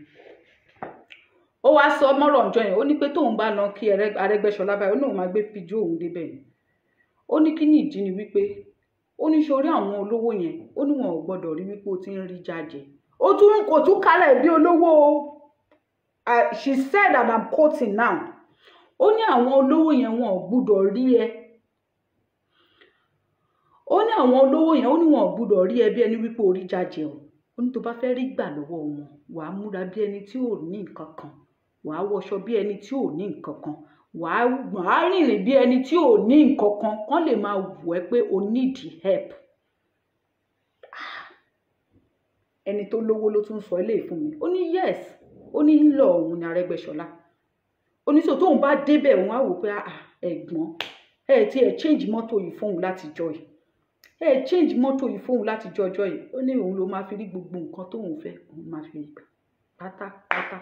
Ó wá sọ mọ́rọ̀ ọjọ́ yẹn, ó ní pé tóun bá lọ kí Arẹ́gbẹ́ṣọlá báyìí, ó ní òun máa gbé Peugeot òun débẹ̀ ni. Ó ní kí ni ìdí ni wípé, ó ní sórí àwọn olówó yẹn, ó ní wọn ò gbọdọ̀ rí wípé ó ti ń rí jáde. Kò tún kálẹ̀ bí olówó o. She said, and I'm quoting now, ó ní àwọn olówó yẹn wọn ò gbọdọ̀ rí ẹ. Ó ní àwọn olówó yẹn, ó ní wọn ò gbọdọ̀ rí ẹ bí ẹni wípé orí jáde o. Ó ní tó bá fẹ́ rí gbà lọ́wọ́ wọn, wàá múra bí ẹni tí ò ní nǹkan kan, wàá wọṣọ bí ẹni tí ò ní nǹkan kan, wàá rìnrìn bí ẹni tí ò ní nǹkan kan, kán lè máa wù ẹ́ pé o need help. Ẹni tó lówó ló tún sọ eléyìí fún mi. Ó ní yes, ó ní ìlọ òun ni Arẹ́gbẹ́ṣọlá. Ó ní so tóun bá débẹ̀, òun á wò pé ẹ̀gbọ́n ẹ change mọ́tò yìí fóun láti jọ yìí, change mọ́tò yìí fóun láti jọ ọjọ́ yìí. Ó ní òun ló máa fi rí gbogbo nǹkan tóun fẹ́, òun máa fi gbà pátápátá.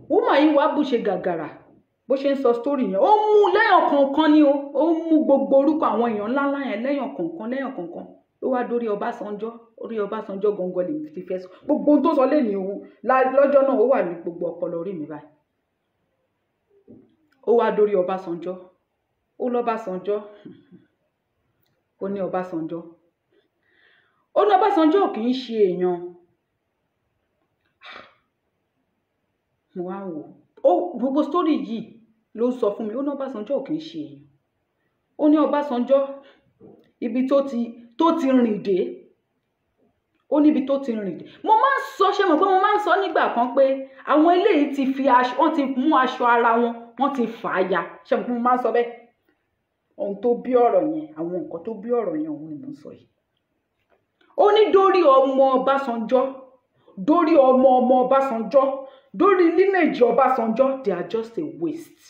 Woman yìí wá bù ṣe gàgàrà bó ṣe ń sọ story yẹn, ó mú lẹ́yàn kọ̀ọ̀kan ni ó mú gbogbo orúkọ àwọn èèyàn ńláńlá yẹn lẹ́yàn kọ̀ọ̀kan ló wá dórí Ọbásanjọ́. Orí Ọbásanjọ́ gangan lè ti fẹ́ sọ gbogbo ohun tó sọ lé ní òun lọ́jọ́ náà, ó wà ní gbogbo ọpọlọ orí mi báyìí. Ó wá dórí Ọbásanjọ́, ó lọ́básanjọ́, ó ní Ọbásanjọ́, ó ní Ọbásanjọ́ kì í ṣe èèyàn. Mo wá wò ó, gbogbo story yìí ló sọ fún mi. Ó ní Ọbásanjọ́ kì í ṣe èèyàn. Ó ní Ọbásanjọ́ ibi tó ti rìn dé, ó níbi tó ti rìn dé. Mo máa ń sọ, ṣé mo pé mo máa ń sọ nígbà kan pé àwọn eléyìí ti fi aṣọ, wọ́n ti mú aṣọ ara wọn, wọ́n ti fà á ya. Ṣé mo pé mo máa ń sọ bẹ́ẹ̀? Ohun tó bí ọ̀rọ̀ yẹn, àwọn nǹkan tó bí ọ̀rọ̀ yẹn, òun ni mo ń sọ yìí. Ó ní dórí ọmọ Ọbásanjọ́, dórí ọmọ Ọbásanjọ́, dórí lineage Ọbásanjọ́, they are just a waste.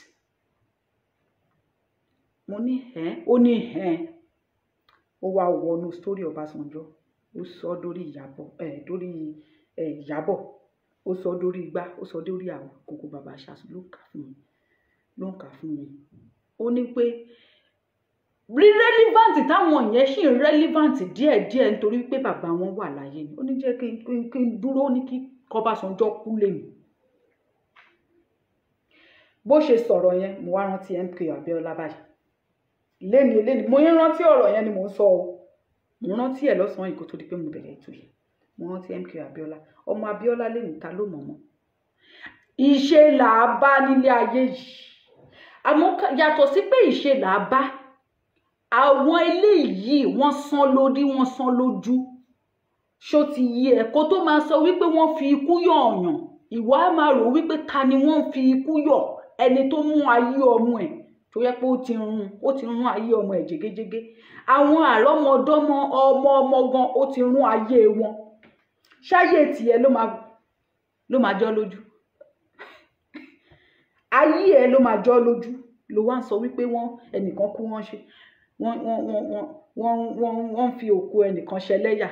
Mo ní ó ní ó wá wọnú story Ọbásanjọ́, ó sọ dórí Ìyábọ̀, ó sọ dórí igbá, ó sọ dórí àwọn Koko Baba Ṣàṣù, ló ń kà fún mi. Ó ní pé relevant táwọn yẹn ṣì ń relevant díẹ̀díẹ̀ nítorí pé bàbá wọn wà láyé ni. Ó ní jẹ́ kí n dúró ní kí Ọbásanjọ́ kú lẹ́yìn. bó ṣe sọ̀rọ̀ yẹn mo wá rántí MKO Abiola báyìí léni mo yẹn rántí ọ̀rọ̀ yẹn ni mo ń sọ o mo rántí ẹ̀ lọ́sàn-án yìí kó tó di pé mo bẹ̀rẹ̀ ètò yìí mo rántí MKO Abiola ọmọ Abiola léni ta ló mọ̀ mọ́ ìṣe là á bá nílé ayé yìí àmọ́ yàtọ̀ sí pé ìṣe là á bá àwọn eléyìí wọ́n sán lórí wọ́n sán lójú ṣó ti yí ẹ kó tó máa sọ wípé wọ́n fi ikú yọ̀ ọ̀yàn ìwà á máa rò wípé ta ni wọ́n fi ikú yọ̀ ẹni tó mú ayé ọmọ ẹ̀ tó yẹ pé ó ti rún ayé ọmọ ẹ̀ jégéjégé àwọn àrọ́mọdọ́mọ ọmọ gan ó ti rún ayé wọn ṣáyé tiẹ̀ ló máa jọ́ lójú ayé ẹ̀ ló máa jọ́ lójú ló wá ń sọ wípé ẹnìkan kú wọ́n fi òkú ẹnìkan ṣẹlẹ́yà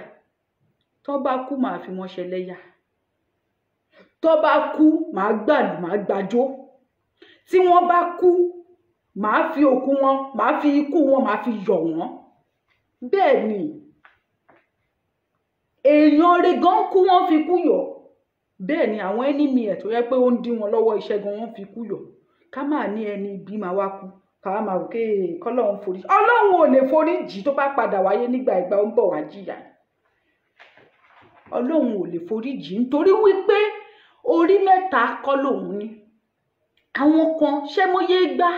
tó bá kú màá fi wọ́n ṣẹlẹ́yà tó bá kú màá gbàlù màá gbàjó tí wọ́n bá kú màá fi òkú wọn màá fi ikú wọn màá fi yọ̀ wọ́n bẹ́ẹ̀ ni èèyàn rẹ̀ gan kú wọ́n fi kú yọ̀ bẹ́ẹ̀ ni àwọn ẹnìmí ẹ̀ tó yẹ pé ó ń dí wọn lọ́wọ́ iṣẹ́ gan wọ́n fi kú yọ̀ ká máa ní ẹni ibi máa wá kú ká máa rò pé kọ́lọ́run forí ọlọ́run ò lè forí jì tó bá padà wáyé nígbà ìgbà ó ń bọ̀ wá jìyà ọlọ́run ò lè forí jì nítorí wípé orí mẹ́ta kọ́ lòun ní àwọn kan ṣé mo yé gbá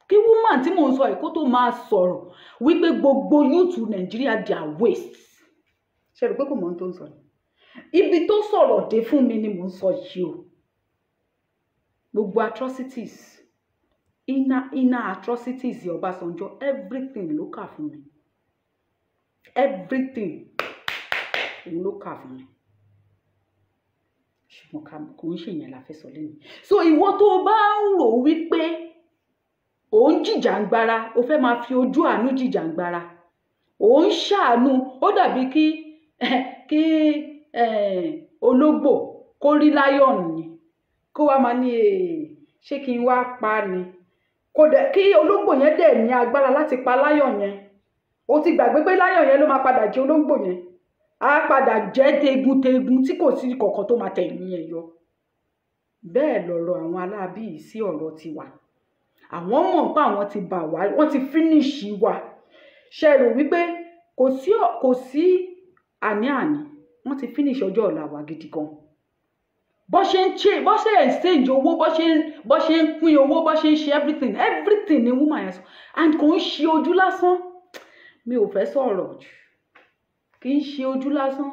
kí woman tí mò ń sọ èkó tó máa sọ̀rọ̀ wípé gbogbo youth Nàìjíríà they are waste ṣe rò pé kò mọ̀ ohun tó ń sọ ni ibi tó sọ̀rọ̀ dé fún mi ni mò ń sọ yìí o gbogbo atrocities inner atrocities Ọbásanjọ́ everything ló kà fún mi everything òun ló kà fún mi ṣùgbọ́n kò ń ṣèyàn la fẹ́ sọ lẹ́nu so ìwọ tó bá ń rò wípé ò ń jìjàngbara o fẹ́ máa fi ojú àánú jìjàngbara ò ń ṣàánú ó dàbí kí ológbò kó rí láyọ̀nù ni kó wá máa ní ṣé kí n wá pa ni kò dẹ̀ kí ológbò yẹn dẹ̀ ní agbára láti pa láyọ̀n yẹn o ti gbàgbé pé láyọ̀n yẹn ló máa padà jẹ ológbò yẹn á padà jẹ́ tegun tí kò sí kọ̀ọ̀kan tó máa tẹ̀yìn yẹn yọ bẹ́ẹ̀ lọ̀rọ̀ àwọn aláàbí yìí sí ọ̀rọ̀ tiwa àwọn mọ̀ pé àwọn ti bà wá wọ́n ti fínísì wa ṣe rò wípé kò sí àní-àní wọ́n ti fínísì ọjọ́ ọ̀la wa gidi gan bó ṣe exchange owó bó ṣe ń pín owó bó ṣe ń ṣe everything ni woman yẹn sọ and kò ń ṣe ojú lásán mi ò fẹ́ sọ̀rọ̀ jù kì í ṣe ojú lásán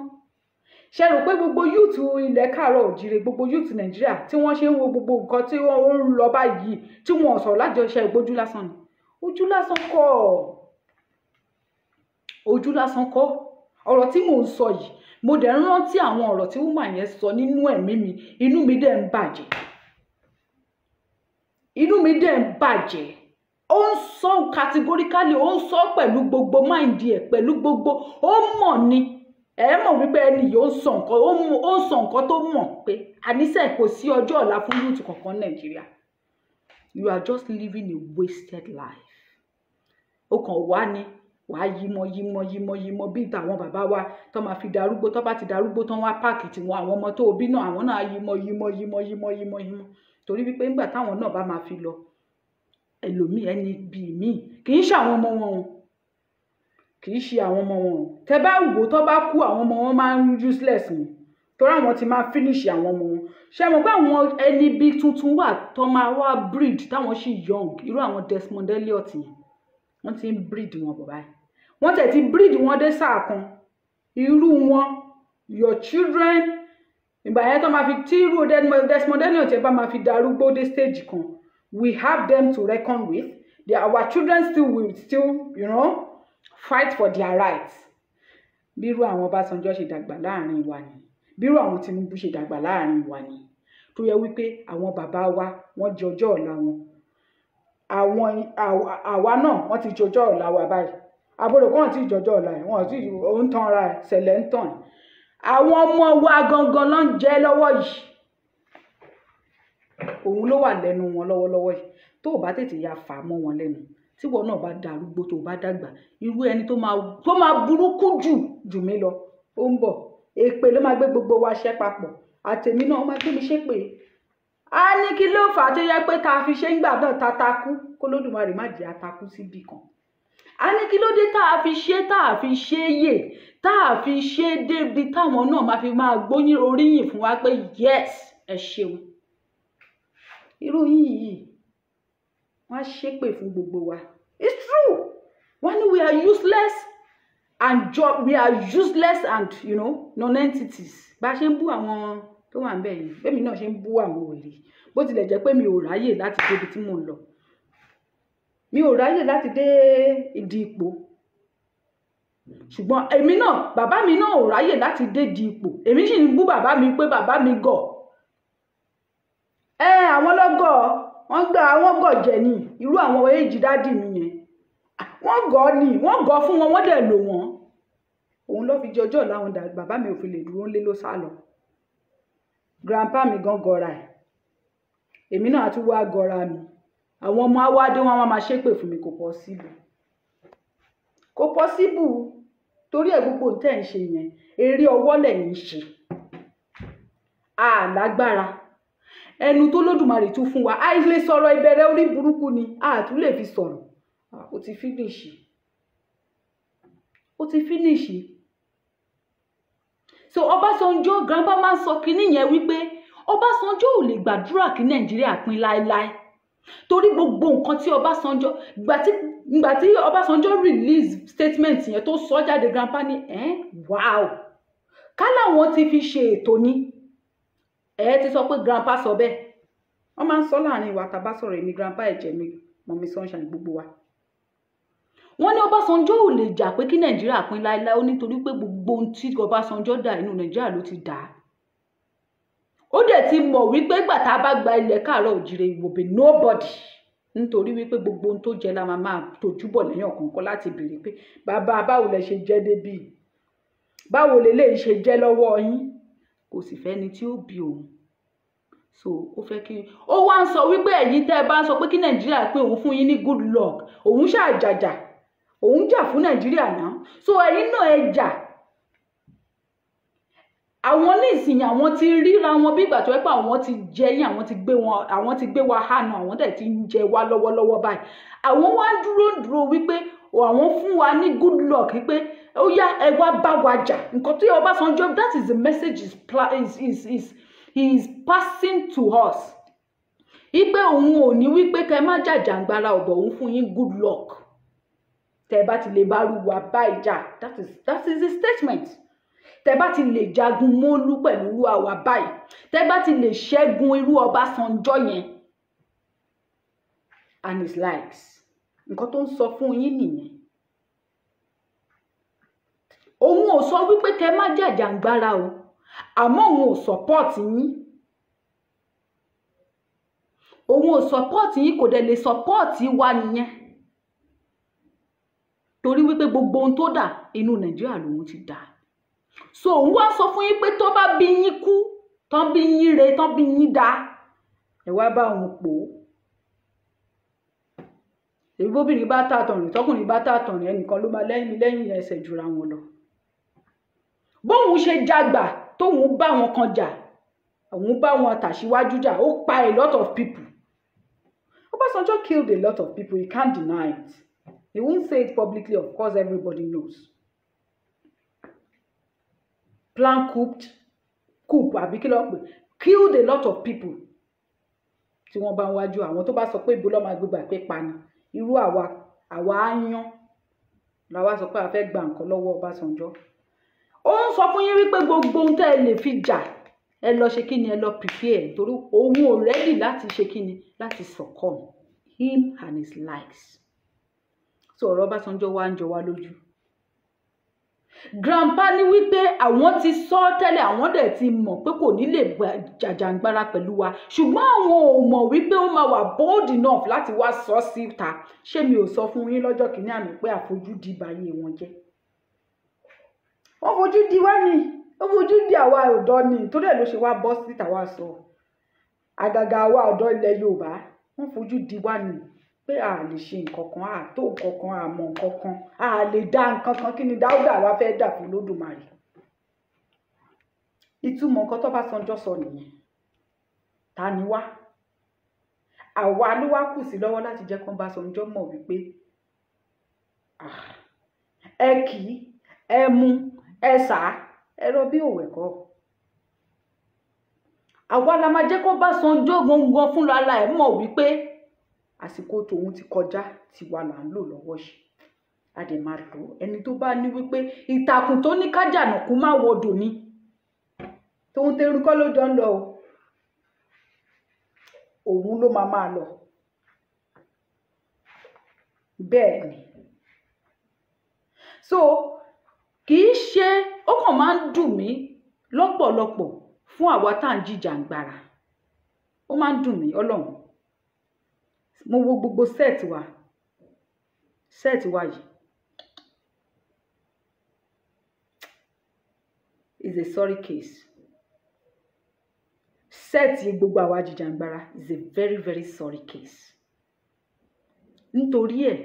ṣe rò pé gbogbo yúùtù ilẹ̀ káàárọ̀ òjìrè gbogbo yúùtù Nàìjíríà tí wọ́n ṣe ń wo gbogbo nǹkan tí wọ́n ń lọ báyìí tí wọ́n sọ̀rọ̀ láti ọṣẹ ìgbójú lásán ni ojú lásán kọ́ ọ̀rọ̀ tí mò ń sọ yìí mo dẹ̀ ń rántí àwọn ọ̀rọ̀ tí woman yẹn sọ nínú ẹ̀mí mi inú mi dẹ̀ ń bàjẹ́ ó ń sọ categorically ó ń sọ pẹ̀lú gbogbo mind ẹ̀ pẹ̀lú gbogbo ó mọ̀ ni ẹ mọ̀ wípé ẹni yìí ó ń sọ nǹkan tó mọ̀ pé àníṣe kò sí ọjọ́ ọ̀la fún youth kankan Nàìjíríà you are just living a wasted life ó kàn wá ní wàá yímọ bí tàwọn bàbá wa tó máa fi darúgbó tó bá ti darúgbó tán wá páàkì tiwọn àwọn ọmọ tó bí náà àwọn náà yímọ torí wípé nígbà táwọn náà bá máa fi lọ ẹlòmíì ẹni bíi míì kì í ṣe àwọn ọmọ wọn tẹ bá wò tó bá kú àwọn ọmọ wọn máa ń useless ni torí àwọn ti máa finish àwọn ọmọ wọn ṣe mọ̀ pé àwọn ẹni bíi tuntun wà tó máa wá breed táwọn ṣì young irú àwọn Desmond Elliot yẹn wọ́n ti ń breed wọn bọ̀ báyìí wọ́n tẹ̀ ti breed wọn dé sáà kan irú wọn your children ìgbà yẹn tó máa fi tí irú Desmond Elliot yẹn bá máa fi darúgbó dé stage kan we have them to reckon with our children will still fight for their rights bírú àwọn Ọbásanjọ́ ṣe dàgbà láàrin wa ni bírú àwọn Tinubu ṣe dàgbà láàrin wa ni tó yẹ wípé àwọn bàbá wa wọ́n jẹ ọjọ́ ọ̀la wọn àwa náà wọ́n ti jọjọ́ ọ̀la wa báyìí àbúrò kan ti jọjọ́ ọ̀la ẹ̀ wọ́n ti ń tan ra ẹ̀ ṣẹlẹ̀ ń tàn àwọn ọmọ wa gangan ló ń jẹ lọ́wọ́ yìí òun ló wà lẹ́nu wọn lọ́wọ́lọ́wọ́ yìí tó o bá tètè ya fà mọ́ wọn lẹ́nu tí wọn náà bá darúgbó tó o bá dàgbà irú ẹni tó máa burúkú jù mí lọ ó ń bọ̀ èpè ló máa gbé gbogbo wa ṣẹ́ papọ̀ àtèmi náà ó máa gbé mi ṣépè a ní kí ló fà á tó yẹ pé tá fi ṣe ń gbà náà tatakú kó lódùmarè má jẹ́ atakú síbì kan. A ní kí ló dé tá fi ṣe yè tá fi ṣe débi táwọn náà máa fi máa gbóyìn oríyìn fún wa pé yes ẹ ṣeun. Irú yìí wọ́n á ṣépè fún gbogbo wa. It's true. Wọ́n ní we are useless and you know non-entities. Bá ṣe ń bú àwọn tó wà ńbẹ̀ yìí bẹ́ẹ̀ mi náà ṣe ń bú àwọn wèrè bó tilẹ̀ jẹ́ pé mi ò ráyè láti débi tí mò ń lọ. Mi ò ráyè láti dé ìdí ipò ṣùgbọ́n èmi náà bàbá mi náà ò ráyè láti dé ìdí ipò. Èmi sì ń bú bàbá mi pé bàbá mi gọ̀. Àwọn lọ́gọ̀ wọ́n gọ̀ jẹ̀ ní irú àwọn èjì dádì mi yẹn. Wọ́n gọ̀ fún wọn wọ́n dẹ̀ lò wọ́n. Òun ló fi jọjọ́ láwọn dà bàbá mi ò fi lè dúró ńlé ló sá lọ. Grandpa mi gan gọra ẹ̀. Èmi náà tún wá gọra mi. Àwọn ọmọ awádé wọn máa ṣépè fún mi kò possible. Kò possible torí ẹ̀ gbogbo tẹ́ ń ṣe yẹn eré ọwọ́ lẹ́yìn ṣe. Lágbára. Ẹnu tó lódùmarè tún fún wa àìlè sọ̀rọ̀ ìbẹ̀rẹ̀ orí burúkú ni tún lè fi sọ̀rọ̀. Ó ti finish. So Ọbásanjọ́ grandpa máa sọ kinní yẹn wípé Ọbásanjọ́ ò lè gbàdúrà kí Nàìjíríà pín láéláé torí gbogbo nǹkan tí Ọbásanjọ́ ìgbà tí Ọbásanjọ́ release statement yẹn tó sọ jáde grandpa ní wow ká láwọn ti fi ṣe ètò ni ti sọ pé grandpa sọ bẹ́ẹ̀. Wọ́n máa ń sọ láàrin ìwà tàbá sọ̀rọ̀ èmi grandpa ẹ̀jẹ̀ mi mọ̀mí sunshine gbogbo wa. Wọ́n ní Ọbásanjọ́ ò lè jà pé kí Nàìjíríà pín láéláé ó nítorí pé gbogbo ohun tí Ọbásanjọ́ dà inú Nàìjíríà ló ti dà. Ó dẹ̀ ti mọ̀ wípé ìgbà tá bá gba ilẹ̀ káàárọ̀ òjìrè will be nobody nítorí wípé gbogbo ohun tó jẹ la máa tójúbọ̀ lẹ́yìn ọ̀kọ̀ọ̀kan láti béèrè pé bàbá báwo lẹ ṣe jẹ́ débí báwo lè ṣe jẹ́ lọ́wọ́ yín kò sì fẹ́ ni tí ó bí òun. So ó fẹ́ kí ó wá ń sọ wípé ẹ̀yin tẹ́ bá ń sọ pé kí Nàìjíríà pé òun fún yín ní good luck òun ṣàjàjà òun jà fún Nàìjíríà náà. So ẹ̀yin náà ẹ jà. Àwọn ní ìsìn àwọn ti ríra wọn bí ìgbà tó pé àwọn ti jẹ yín àwọn ti gbé wa hànú àwọn dẹ̀ ti ń jẹ wá lọ́wọ́lọ́wọ́ báyìí. Àwọn wá dúró wípé àwọn fún wa ní good luck wípé ó yá ẹ wá bá wa jà. Nǹkan tí Ọbásanjọ́ that is the message he is passing to us. Wípé òun ò ní wípé kẹ́ má jàjàngbara ọ̀bọ̀ òun fún yín good luck. Tẹ́ bá ti lè bá rú wa bá ìjà that is the statement. Tẹ́ bá ti lè jagun mólú pẹ̀lú irú àwa báyìí tẹ́ bá ti lè ṣẹ́gun irú Ọbásanjọ́ yẹn and his likes nǹkan tó ń sọ fún yín nìyẹn. Òun ò sọ wípé kẹ́ má jàjàngbara o àmọ́ òun ò support yín. Òun ò support yín kò dẹ̀ lè support wa nìyẹn torí wípé gbogbo ohun tó dà inú Nàìjíríà lòun ti dà. So òun wá sọ fún yín pé tó bá bí yín kú tán bí yín re tán bí yín dá ẹ wá bá òun pò. Èyí bóbìnrin bá tààtàn rìn tọkùnrin bá tààtàn rìn ẹnìkan ló máa lẹ́yìn ẹsẹ̀ jura wọn lọ. Bóun ṣe jagbà tóun bá wọn kan jà òun bá wọn tàṣíwájú jà ó pa a lot of people. Ọbásanjọ́ killed a lot of people. He can't deny it. He won't say it publicly, of course everybody knows. Plan coup àbí kí ló pè killed a lot of people. Tí wọ́n bá ń wájú àwọn tó bá sọ pé ibo ló máa gbégbà pé pa ni irú àwa áyán làwa sọ pé a fẹ́ gba nǹkan lọ́wọ́ Ọbásanjọ́. Ó ń sọ fún yín wípé gbogbo ohun tẹ́ ẹ lè fi jà ẹ lọ ṣe kíni ẹ lọ prepare torí òun ò ready láti ṣe kíni láti succumb him and his likes. So ọ̀rọ̀ Ọbásanjọ́ wá ń jọ wá lójú. Grandpa ní wípé àwọn ti sọ tẹ́lẹ̀ àwọn dẹ̀ ti mọ̀ pé kò ní lè jàjàngbara pẹ̀lú wa ṣùgbọ́n àwọn ò mọ̀ wípé ó máa wà bold enough láti wá sọ síta. Ṣé mi ò sọ fún yín lọ́jọ́ kìíní àná pé àfojúdi báyé wọn jẹ́? Wọ́n fojú di wá ni ó fojú di àwa ọ̀dọ́ ni torí ẹ̀ ló ṣe wá bọ́ síta wá sọ àgàgà àwa ọ̀dọ́ ilẹ̀ Yorùbá wọ́n fojú di wá ni pé a lè ṣe nǹkan kan a tó nǹkan kan a mọ̀ nǹkan kan a lè dá nǹkan kan kí ni Dáúdà wá fẹ́ dà fún Olódùmarè. Ìtumọ̀ nǹkan tó Ọbásanjọ́ sọ nìyẹn. ta ni wá àwa ló wá kù sí lọ́wọ́ láti jẹ́ kó Ọbásanjọ́ mọ̀ wípé ẹ kì í ẹ mu ẹ sà ẹ rọ bí òwe kọ́ àwa la máa jẹ́ kó Ọbásanjọ́ gangan fúnra ẹ̀ mọ̀ wípé àsìkò tòun ti kọjá tiwa là ń lò lọ́wọ́ yìí a dẹ̀ máa lò ẹni tó bá ní wípé ìtàkùn tó ní kájànàkú má wọdò ni tóun tẹrù kọ́ ló jọ ń lọ òun ló máa lọ bẹ́ẹ̀ ni so kì í ṣe ó kàn máa ń dùn mí lọ́pọ̀lọpọ̀ fún àwa tá à ń jìjàǹgbara ó máa ń dùn mí Ọlọ́run mo wo gbogbo set wa yìí is a sorry case set gbogbo àwa jìjàǹgbara is a very very sorry case nítorí ẹ̀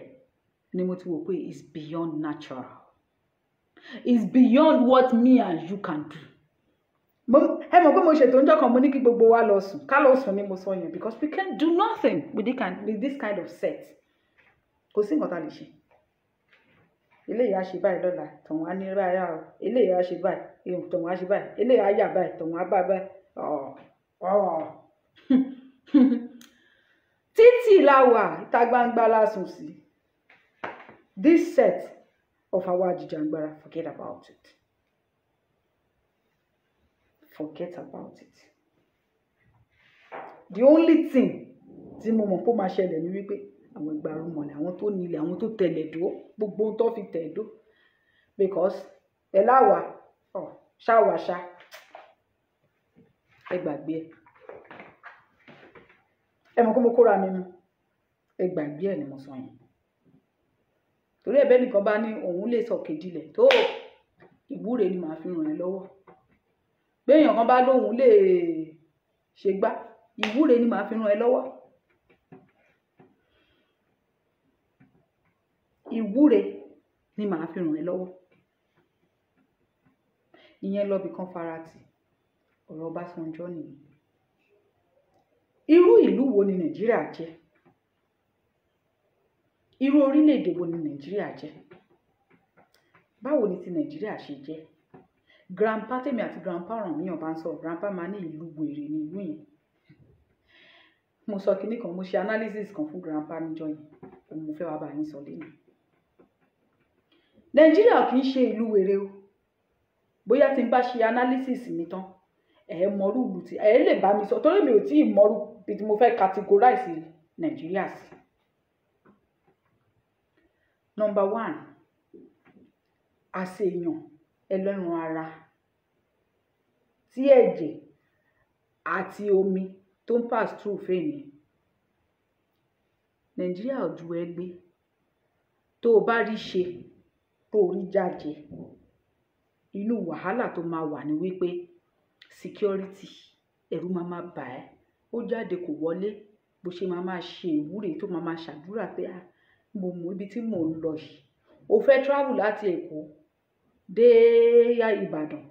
ni mo ti wò pé it's beyond natural it's beyond what me and you can do ẹ mọ̀ pé mo ṣètò ọjọ́ kan mo ní kí gbogbo wa lọ sùn ká lọ sùn ni mo sọ yẹn because we can't do nothing with this kind of set kò sí nǹkan tá a lè ṣe eléyìí á ṣe báyìí lọ́la tọ̀hún á ní báyìí á eléyìí á ṣe báyìí tọ̀hún á ṣe báyìí eléyìí á yà báyìí tọ̀hún á bá báyìí títì la wà ìta gbangba la sùn sí this set of our jìjàǹgbara forget about it. Forget about it. The only thing tí mo mọ̀ pé ó máa ṣẹlẹ̀ ni wípé àwọn ìgbàrúmọ̀lẹ̀ àwọn tó nílẹ̀ àwọn tó tẹ̀lẹ̀ dó gbogbo ohun tó fi tẹ̀ dó because ẹ̀ láwà ṣáwàṣá ẹ gbàgbé ẹ mọ̀ pé mo kóra mi mu ẹ gbàgbé ẹ ni mo sọ yẹn torí ẹ̀bẹ̀ nìkan bá ní òun lè sọ kejìlẹ̀ tó ìwúre ni màá fi ràn ẹ́ lọ́wọ́ béèyàn kan bá lóhun lè ṣe gbá ìwúre ni màá fi ràn ẹ́ lọ́wọ́ ìwúre ni màá fi ràn ẹ́ lọ́wọ́ ìyẹn lọ bìkan farati ọ̀rọ̀ Ọbásanjọ́ nìyí irú ìlú wo ni Nàìjíríà jẹ́ irú orílẹ̀-èdè wo ni Nàìjíríà jẹ́ báwo ni ti Nàìjíríà ṣe jẹ́ grandpa tèmi àti grandpa ràn míyàn bá ń sọ grandpa máa ní ìlú wèrè ní ìlú yẹn mo sọ kinní kan mo ṣe analysis kan fún grandpa níjọ́ yẹn òun mo fẹ́ wá bá yín sọ lẹ́nu Nàìjíríà kì í ṣe ìlú wèrè o bóyá tí n bá ṣe analysis mi tán mọrú ìlú tí lè bá mi sọ torí mi ò tí ì mọrú bí mo fẹ́ categorize Nàìjíríà sí. Number 1 àṣeyàn ẹlẹ́ran ara tí ẹ̀jẹ̀ àti omi tó ń pass through fèèyàn Nàìjíríà ò ju ẹgbẹ́ tó o bá rí ṣe tó o rí jáde inú wàhálà tó máa wà ní wípé security ẹ̀rù máa bà ẹ́ ó jáde kò wọlé bó ṣe máa ṣe ìwúre tó máa ṣàdúrà pé mo mọ ibi tí mò ń lọ yìí o fẹ́ travel láti Èkó dé Ìbàdàn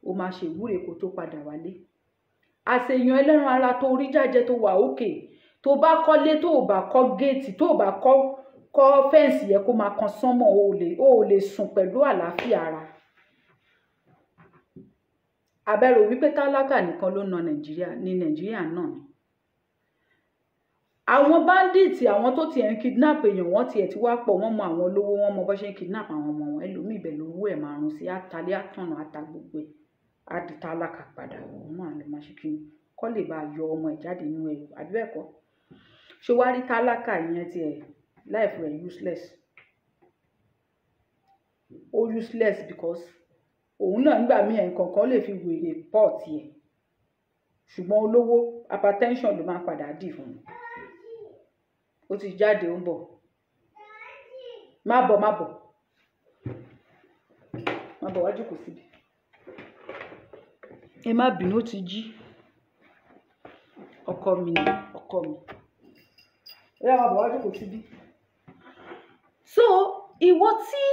o máa ṣe ìwúre kó tó padà wálé àṣeyàn ẹlẹ́ran ara tó rí jáde tó wà òkè tó bá kọ́lé tó bá kọ́ géètì tó bá kọ́ fẹ́ǹsì yẹ kó máa kan sánmọ̀ o lè sùn pẹ̀lú àlàáfíà ara abẹ́rò wípé tálákà nìkan ló na Nàìjíríà ní Nàìjíríà náà ni àwọn bandits àwọn tó tiẹ̀ ń kidnap èèyàn wọ́n tiẹ̀ ti wá pọ̀ wọ́n mọ àwọn olówó wọ́n mọ bó ṣe ń kidnap àwọn ọmọ wọn ẹlòmíì ibẹ̀ lówó ẹ̀ máa rún sí àtàlẹ́ àtọ̀nà àta gbogbo ẹ̀ á di tálákà padà òun náà lè máa ṣe kí ni kọ́ lè bá yọ ọmọ ẹ̀ jáde nínú ẹ̀rù àbí bẹ́ẹ̀ kọ́ ṣé wá rí tálákà ìyẹn tiẹ̀ life rẹ̀ useless ó useless because òun náà nígbà míì nǹkan kan lè fi wèrè pọ̀ tiẹ̀ ṣùgbọ́n olówó hypertension ló máa padà dì fún un ó ti jáde ó ń bọ̀ má bọ̀ wá jókòó síbi ẹ má bínú ó ti jí ọkọ mi ẹ má bọ̀ wá jókòó síbi so ìwọ tí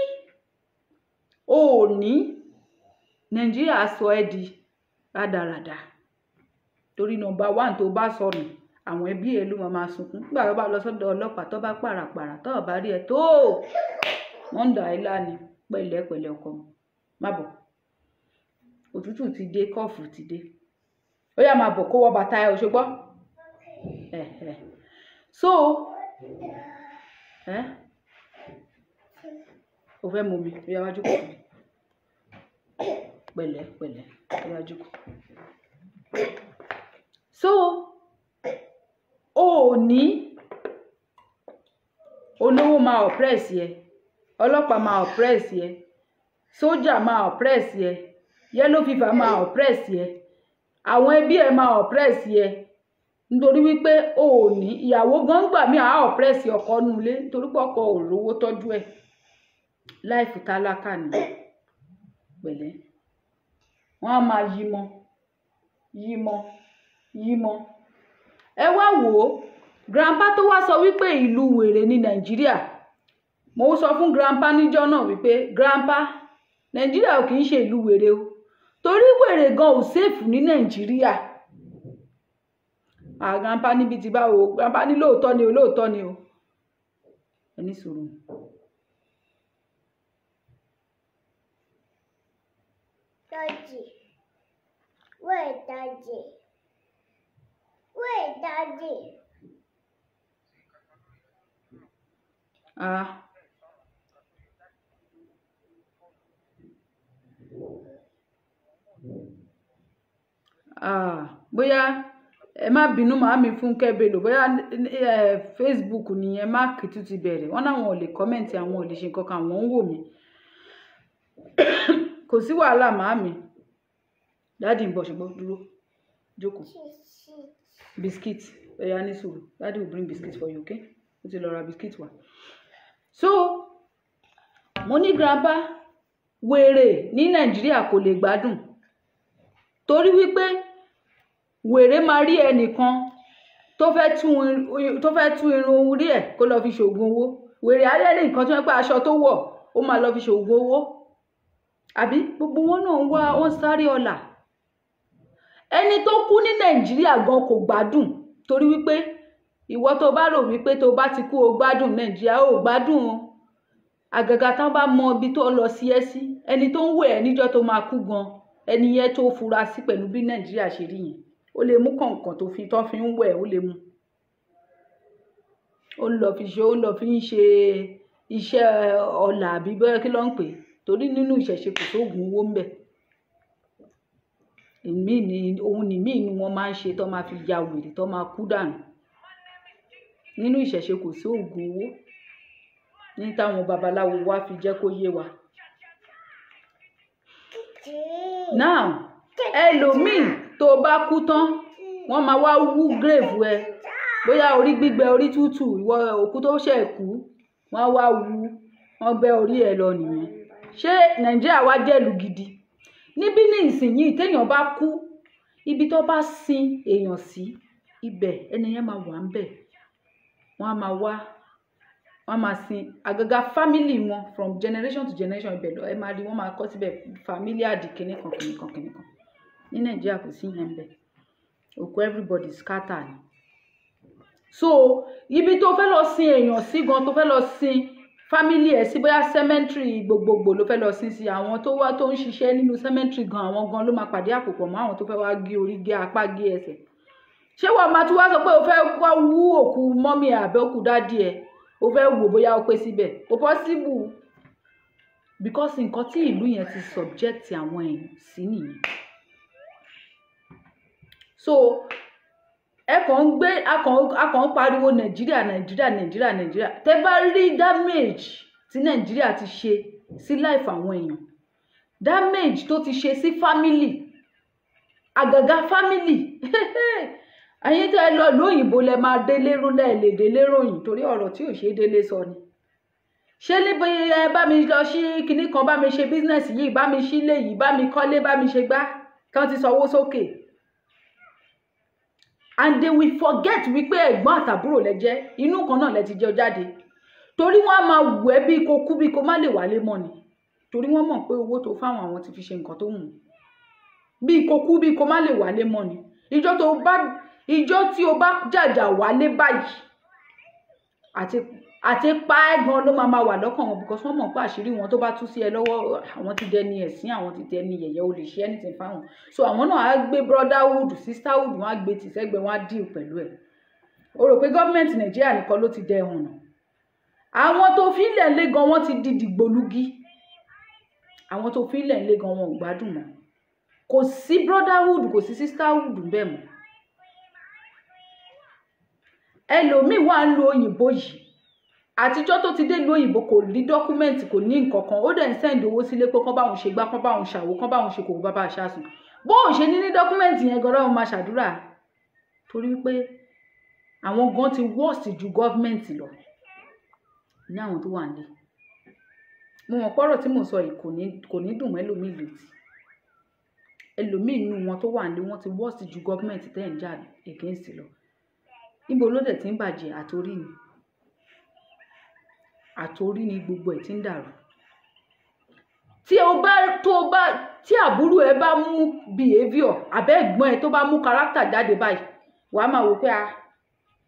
o ò ní Nàìjíríà sọ ẹ́ di rádaràda torí number 1 tó bá sọnù àwọn ẹbí ẹ ló máa sunkún nígbà tó bá lọ sọ́dọ̀ ọlọ́pàá tó bá pàràpàrà tó bá rí ẹ tó wọ́n ń dà ẹ́ láni pẹ̀lẹ́pẹ̀lẹ́ ọkọ mi má bọ̀ òtútù ti dé kọ́ọ̀fù ti dé ó yá máa bọ̀ kó wọ bàtà ẹ òṣogbọ́ so o fẹ́ mú mi ó yá wájú kò pẹ̀lẹ́pẹ̀lẹ́ ó yá wájú kò so o ní olówó máa oppress yẹ ọlọ́pàá máa oppress yẹ sójà máa oppress yẹ yellow fever máa oppress yẹ àwọn ẹbí ẹ máa oppress yẹ nítorí wípé o ní ìyàwó gan gbà mí àá oppress ọkọ nulẹ̀ nítorí pé ọkọ ò rówó tọ́jú ẹ̀ láìfù tálákà ní pẹ̀lẹ́ wọ́n á máa yí mọ́ ẹ wá wò ó grandpa tó wá sọ wípé ìlú wèrè ní Nàìjíríà mo sọ fún grandpa níjọ́ náà wípé grandpa Nàìjíríà ò kì í ṣe ìlú wèrè o torí wèrè gan ò safe ní Nàìjíríà grandpa níbi tí báwo grandpa ní lóòótọ́ ni o ẹni sùúrù. Daddy. Wait, Daddy. Wait, Daddy. Bóyá ẹ má bínú màámi Fúnkẹ́ Bello bóyá Facebook ni ẹ má kìtú ti bẹ̀rẹ̀ wọ́n náà wọn ò lè kọ́mẹ̀ntì àwọn ò lè ṣe nǹkan kan àwọn ń wò mí kò sí wàhálà màámi dáàdì ń bọ̀ ṣùgbọ́n dúró jókòó biscuit ẹ̀yà ní sùúrù dáàdì will bring biscuit for you okay ó ti lọ ra biscuit wá. So mo ní grandpa wèrè ní Nàìjíríà kò lè gbádùn torí wípé wèrè máa rí ẹnìkan tó fẹ́ tún irun orí ẹ̀ kó lọ fi ṣògùn owó wèrè alẹ́ ní nǹkan tó ń pẹ́ aṣọ tó wọ̀ ó máa lọ fi ṣògùn owó àbí gbogbo wọn náà wá wọn sáré ọlà ẹni tó kú ní Nàìjíríà gan kò gbádùn torí wípé ìwọ tó bá rò wípé tó bá ti kú o gbádùn Nàìjíríà ó gbádùn o àgàgà tán bá mọ ibi tó lọ sí ẹ sí ẹni tó ń wẹ̀ ẹ́ níjọ́ tó máa kú gan ẹni yẹn tó fura sí pẹ̀lú bí Nàìjíríà ṣe rí yẹn ó lè mú kọ̀ǹkọ̀ǹ tó fi ń wẹ̀ ó lè mú ó lọ fi ń ṣe iṣẹ́ ọlà àbí bẹ́ẹ̀ kí ló ń pè torí nínú ìṣẹ̀ṣe kò sóògùn owó ń bẹ̀ òun ni míì ni wọ́n máa ń ṣe tó máa fi ya wèrè tó máa kú dànù nínú ìṣẹ̀ṣe kò sí oògùn owó ní táwọn babaláwo wá fi jẹ́ kó yé wa. Now ẹlòmíì tó bá kú tán wọ́n máa wá wú grave ẹ bóyá orí gbígbẹ orí tútù ìwọ òkú tó ṣẹ̀ kú wọ́n wá wú wọ́n bẹ́ orí ẹ lọ nìyẹn ṣé Nàìjíríà wá jẹ́lù gidi níbí ní ìsinyìí téèyàn bá kú ibi tó bá sin èèyàn sí ibẹ̀ ẹni yẹn máa wà ń bẹ̀ wọ́n á máa sin àgàgà family wọn from generation to generation ibẹ̀ lọ ẹ máa rí wọ́n máa kọ́ síbẹ̀ family àdì kìnìkan ní Nàìjíríà kò sí yẹn bẹ̀ òkú everybody scatter ni so ibi tó fẹ́ lọ sin èèyàn sí gan tó fẹ́ lọ sin family ẹ̀ sí bóyá cemetery gbogbogbò ló fẹ́ lọ sin sí àwọn tó wá tó ń ṣiṣẹ́ nínú cemetery gan àwọn gan ló máa pàdé àpòpọ̀ mọ́ àwọn tó fẹ́ wá gé orí gé apá gé ẹsẹ̀ ṣé wàá máa tún wá sọ pé o fẹ́ wá wú òkú mọ́mí àbẹ́ òkú dádì ẹ̀ o fẹ́ wò bóyá o pé síbẹ̀ o possible because nǹkan tí ìlú yẹn ti subject àwọn èèyàn sí nìyẹn so akàn ń pariwo Nàìjíríà tẹ́ bá rí damage tí Nàìjíríà ti ṣe sí life àwọn èèyàn damage tó ti ṣe sí family àgàgà family ayé tẹ́ ẹ lọ lóyìnbó lẹ máa délé ròyìn torí ọ̀rọ̀ tí ò ṣe é délé sọ ni ṣé níbi ẹ bá mi lọ sí kinní kan bá mi ṣe business yìí bá mi sílé yìí bá mi kọ́lé bá mi ṣe gbá kí wọ́n ti sanwó sókè and they will forget wípé ẹ̀gbọ́n àtàbúrò lẹ jẹ́ inú kan náà lẹ ti jẹ jáde torí wọ́n á máa wù ẹ́ bí kò kú bí kò má lè wálé mọ́ ni torí wọ́n mọ̀ pé owó tó fáwọn àwọn ti fi ṣe nǹkan tó wù bí kò kú bí kò má lè wálé mọ́ ni ìjọ tí o bá jàjà wálé báyìí àti pa ẹ̀gbọ́n ló máa wà lọ́kàn wọn because wọ́n mọ̀ pé àṣírí wọn tó bá tú sí ẹ lọ́wọ́ àwọn ti dẹni ẹ̀sín, àwọn ti dẹni yẹ̀yẹ́, o lè ṣe anything fáwọn. So àwọn náà á gbé brotherhood sisterhood, wọn á gbé tìṣẹ́gbẹ́, wọn á deal pẹ̀lú ẹ̀. O rò pé gọ́ọ̀mẹ̀ntì Nàìjíríà nìkan ló ti dẹ ọ̀nà? Àwọn tó fi ń lẹ̀ lé gan wọ́n ti di dìgbòlugi. Àwọn tó fi ń lẹ̀ lé gan wọn ò gbádùn mọ́. Kò sí brotherhood, kò sí sisterhood bẹ́ẹ̀ mọ́. Ẹlòmíì wà ń lo òyìnbó yìí, àtijọ́ tó ti dé ìlú òyìnbó kò rí dọ́kúmẹ́ǹtì, kò ní nǹkan kan, ó dẹ̀ ń sẹ́ǹdì owó sílé pé kán báwọn ṣe gbá, kán báwọn ṣàwó, kán báwọn ṣe kò bàbá àṣàsùn. Bó ò ṣe ní dọ́kúmẹ́ǹtì yẹn gan-an máa ṣàdúrà, torí wípé àwọn gan ti worst ju gọ́ọ̀mẹ̀ntì lọ ní àwọn tó wà nílé. Mo mọ̀ pọ́rọ̀ tí mò ń sọ yìí kò ní dùn mọ́ ẹlòmíì létí. Ẹlòmíì nínú wọn tó wà nílé wọ́n ti worst ju gọ́ọ̀mẹ̀ntì tẹ́ ń jà against lọ. Níbo ló dẹ̀ ti ń bàjẹ́? Àtorí ni gbogbo ẹ̀ ti ń dàrú. Tí àbúrò ẹ bá mú behavior àbẹ́ ẹ̀gbọ́n ẹ tó bá mú character jáde báyìí, wàá máa wò pé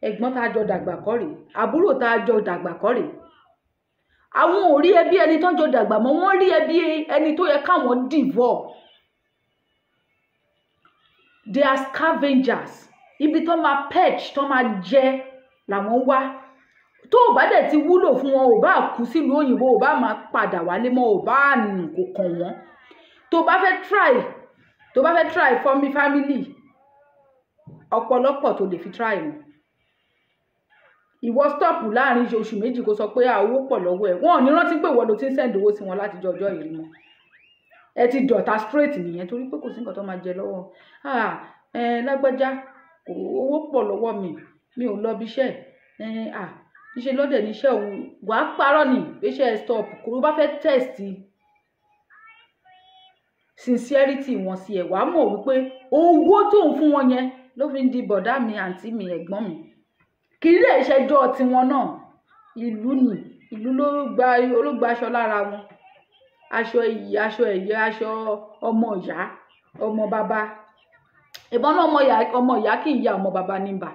ẹ̀gbọ́n tá a jọ dàgbà kọ́ rèé, àbúrò tá a jọ dàgbà kọ́ rèé. Àwọn ò rí ẹbí ẹni tó ń jọ dàgbà mọ́, wọ́n rí ẹbí ẹni tó yẹ káwọn devour. They are scavengers. Ibi tó máa perch, tó máa jẹ làwọn wá. Tó o bá dẹ̀ ti wúlò fún wọn, ò bá kú sílùú òyìnbó, ò bá máa padà wálé mọ́, ò bá nù kò kàn wọ́n. Tó bá fẹ́ try family, ọ̀pọ̀lọpọ̀ tó lè fi try wọn. Ìwọ stop láàrin oṣù méjì kó sọ pé owó pọ̀ lọ́wọ́ ẹ̀. Wọ́n ò ní rántí pé ìwọ ló ti ń send owó sí wọn láti ọjọ́ ìrí wọn. Ẹ ti dọ̀tá straight nìyẹn, torí pé kò sí nǹkan tó máa jẹ lọ́wọ́. Lágbájá owó pọ̀ lọ́wọ́ mi ò lọ bí iṣẹ́. Níṣe lọ́dẹ̀ níṣẹ́ òun wàá parọ́ ní iṣẹ́ stop. Kò bá fẹ́ test sincerity wọn sí ẹ̀, wàá mọ̀ wípé owó tó ń fún wọn yẹn ló fi ń di bọ̀dá mi, àǹtí mi, ẹ̀gbọ́n mi. Kì í lè ṣẹjọ́ tiwọn náà. Ìlú ló gba aṣọ lára wọn. Aṣọ iyì, aṣọ ẹ̀yẹ, aṣọ ọmọ ìyá, ọmọ bàbá. Ìbọn náà ọmọ ìyá kì í ya ọmọ bàbá níbà.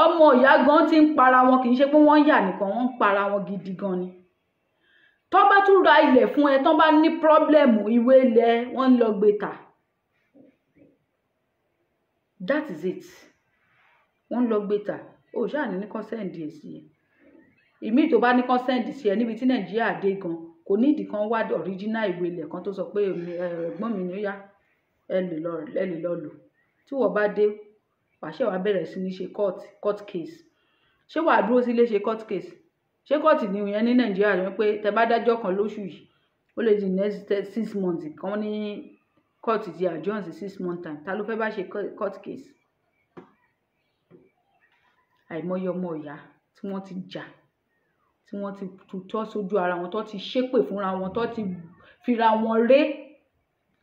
Ọmọ ìyá gan ti ń para wọn, kì í ṣe pé wọ́n yà nìkan, wọ́n ń para wọn gidi gan ni. Tó bá tún ra ilẹ̀ fún ẹ, tó bá ní pọ́blẹ́mù ìwé ilẹ̀, wọ́n ń lọ gbé tà. That is it. Wọ́n ń lọ gbé tà. O ṣáà ní kọ́nsẹ́ǹdì ẹ̀ sí ẹ. Ìmí tó bá ní kọ́nsẹ́ǹdì sí ẹ níbi tí Nàìjíríà dé gan, kò ní ìdí kan wá original ìwé ilẹ̀ kan tó sọ pé ẹ̀gbọ́n mi ni ó yá ẹ lè lọ lò. Tí wọ́n bá dé, wàṣẹ wàá bẹ̀rẹ̀ sí ní ṣe court case. Ṣé wàá dúró sílé ṣe court case? Ṣé court ni ìyẹn ní Nàìjíríà ni pé tẹ bá dájọ́ kan lóṣù yìí, ó lè di next 6 months kan ní court ti adjourn sí 6 months time. Ta ló fẹ́ bá ṣe court case? Àìmọye ọmọ ìyá tí wọ́n ti jà, tí wọ́n ti tutọ́ sójú ara wọn, tó ti ṣépè fúnra wọn, tó ti fira wọn ré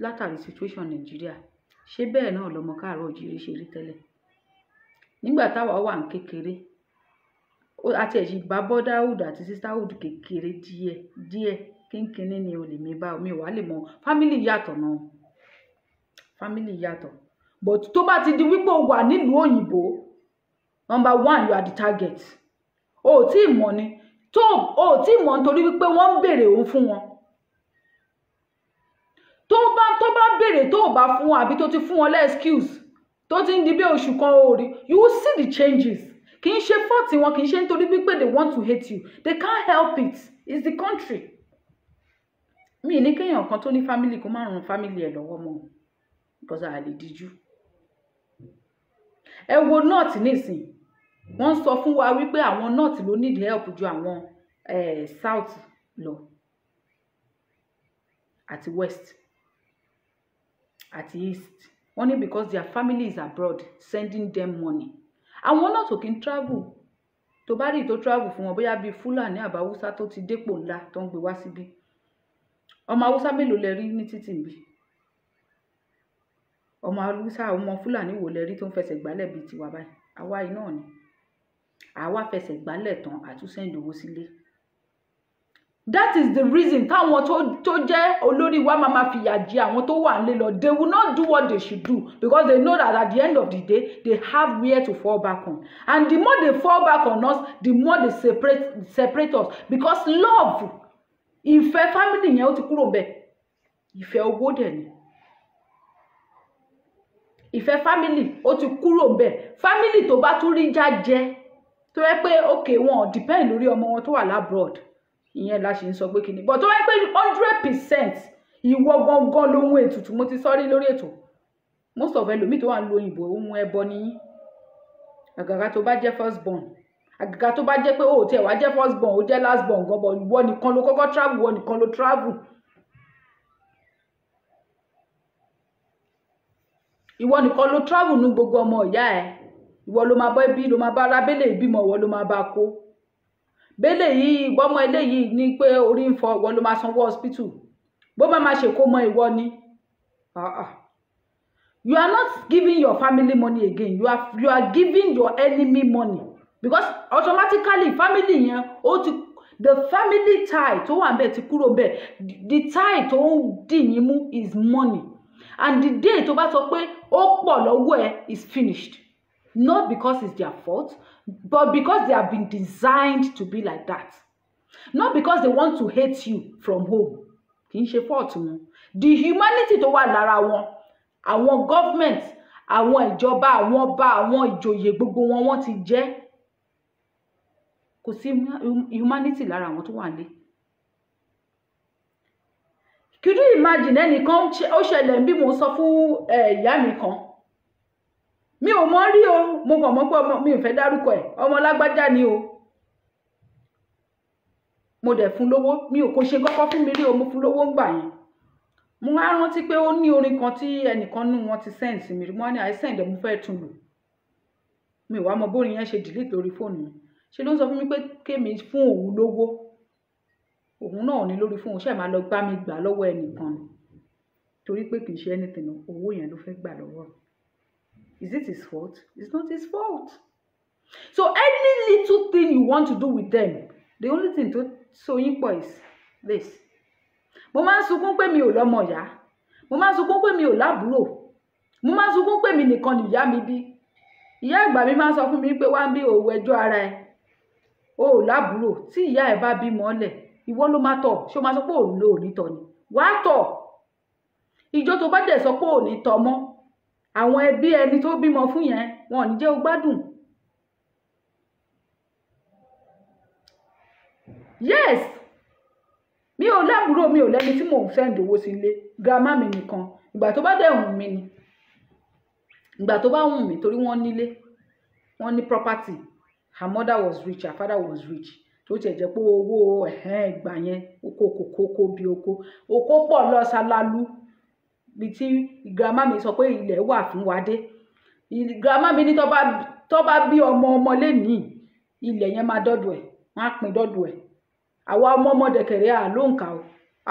látàrí situation Nàìjíríà. Ṣé bẹ́ẹ̀ náà lọmọ káàárọ̀ oòjíire ṣe rí tẹ́lẹ̀? Nígbà táwa wà ní kékeré, àti ẹ̀sìn bá brotherhood àti sisterhood kékeré díẹ̀ kínkínní ni olè mi wà lè mọ. Family yàtọ̀ náà. Family yàtọ̀. But tó bá ti di wípé o wà nílùú òyìnbó, number 1, you are the target. O ò tí ì mọ̀ ni. O ò tí ì mọ̀ nítorí wípé wọ́n ń béèrè òun fún wọn. Tó bá béèrè tó bá fún wọn, àbí tó ti fún wọn excuse, tó ti ń di bí oṣù kan orí, you will see the changes. Kì í ṣe fault wọn, kì í ṣe nítorí wípé they want to hate you. They can't help it. It's the country. Mi ní kéèyàn kan tó ní family kó má ràn family ẹ̀ lọ́wọ́ mọ́, because a lè díjú. Ẹ wo north nísìn, wọ́n sọ fún wa wípé àwọn north ló need help ju àwọn south lọ, àti west, àti east. Wọ́n ní because their family is abroad sending them money. Àwọn náà tó kí n travel. Tó bá rí tó travel fún wọn, bóyá bíi Fúlàní àbá Haúsá tó ti dépò ńlá tó ń gbé wá síbí. Ọmọ Haúsá mélòó lẹ rí ní títì níbí? Ọmọ Haúsá, ọmọ Fúlàní wo lẹ rí tó ń fẹsẹ̀ gbálẹ̀ bíi tiwa báyìí? Àwa yìí náà ni. Àwa fẹsẹ̀ gbálẹ̀ tán àtún send owó sílé. That is the reason táwọn tó jẹ́ olórí wa máa fìyà jẹ àwọn tó wà nílé lọ. They will not do what they should do because they know that at the end of the day they have where to fall back on, and the more they fall back on us, the more they separate us, because love, ìfẹ́ family yẹn ó ti kúrò ńbẹ̀. Ìfẹ́ owó dẹ̀ ni. Ìfẹ́ family ó ti kúrò ńbẹ̀. Family tó bá tún rí jájẹ tó yẹ pé okay wọn depend lórí ọmọ wọn tó wà labroad, ìyẹn la ṣe ń sọ pé kíni, but tó yẹ pé 100% ìwọ gangan lohun ètùtù. Mo ti sọrí lórí ètò, most of ẹlòmíì tó wà ń lo òyìnbó ohun ẹbọ ni. Àgàgà tó bá jẹ́ first born, àgàgà tó bá jẹ́ pé ó tiẹ̀ wá jẹ́ first born, ó jẹ́ last born gan, but ìwọ nìkan ló kọ́kọ́ travel, ìwọ nìkan ló travel. Ìwọ nìkan ló travel ní gbogbo ọmọ ìyá ẹ̀. Ìwọ ló máa bọ́ ẹbí, ló máa bá ara bẹ́lẹ̀ ìbímọ, ìwọ ló máa bá kó. Bẹ́lẹ̀ yìí gbọ́mọ eléyìí ní pé orí ń fọ́, ìwọ ló máa sanwó hospital. Bó bá máa ṣe kó mọ ìwọ ni. You are not giving your family money again. You are giving your enemy money, because automatically family yẹn the family tie tó wà ńbẹ̀ ti kúrò ńbẹ̀. The tie tó ń dì yín mú is money, and the day tó bá sọ pé ó pọ̀ lọ́wọ́ ẹ is finished. Not because it's their fault, but because they have been designed to be like that. Not because they want to hate you from home. Kì í ṣe fault wọn. The humanity tó wà lára wọn, àwọn government, àwọn ìjọba, àwọn ọba, àwọn ìjòyè gbogbo wọn ti jẹ́. Kò sí humanity lára àwọn tó wà nílé. Could you imagine ẹnìkan ó ṣẹlẹ̀ bí mo sọ fún ìyá mi kan. Mi ò mọ̀ rí o, mo kàn mọ̀ pé ọmọ mi ò fẹ́ dárúkọ ẹ̀, ọmọ lágbájá ni o. Mo dẹ̀ fún lówó, mi ò kò ṣe kọ́kọ́ fún mi rí o, mo fún lówó ń gbà yẹn. Mo wá rántí pé ó ní orin kan tí ẹnìkan nú wọn ti send sí mi rí, mo ní I send ẹ̀ mo fẹ́ tún lò. Mi ò wá mọ bórin yẹn ṣe delete lórí fóònù mi. Ṣé ló ń sọ fún mi pé kémi fún òun lówó. Òun náà ní lórí fóònù, ṣe máa lọ gbá mi gbà lọ́wọ́ ẹnìkan ni. Torí pé kì í ṣe anything, owó yẹn ló fẹ́ gbà lọ́wọ́. Is it his fault? It's not his fault. So any little thing you want to do with them, the only thing to so yín pọ̀ is this. Mo máa ń sunkún pé mi ò lọ́mọ ìyá. Mo máa ń sunkún pé mi ò lábúrò. Mo máa ń sunkún pé mi nìkan ni ìyá mi bí. Ìyá àgbà mi máa ń sọ fún mi pé wá ń bí òwò ẹjọ́ ara ẹ̀. O ò lábúrò. Tí ìyá ẹ̀ bá bímọ lẹ̀, ìwọ ló máa tọ̀. Ṣé o máa sọ pé òun ló ò ní tọ̀ ni? Wàá tọ̀. Ìjọ tó bá dẹ̀ sọ pé ò ní tọ̀ mọ́, àwọn ẹbí ẹni tó bímọ fún yẹn wọn ò ní jẹ́ ó gbádùn. Yes, mi ò lábúrò, mi ò lẹ́ni tí mò ń send owó sí ilé. Grandma mi nìkan. Ìgbà tó bá dẹ̀ wùn mí ni. Ìgbà tó bá wùn mí torí wọ́n nílé, wọ́n ní property. Her mother was rich, her father was rich. Tó tiẹ̀ jẹ́ pé owó ìgbà yẹn oko bí oko pọ̀ lọ ṣalalu. Bí tí grandma mi sọ pé ilẹ̀ wà fún wa dé. Grandma mi ní tó bá bí ọmọ lénìí, ilẹ̀ yẹn máa dọ́dọ̀ ẹ̀, wọ́n á pín dọ́dọ̀ ẹ̀. Àwa ọmọ dẹ̀kẹ̀rẹ̀ à ló ń kà ó.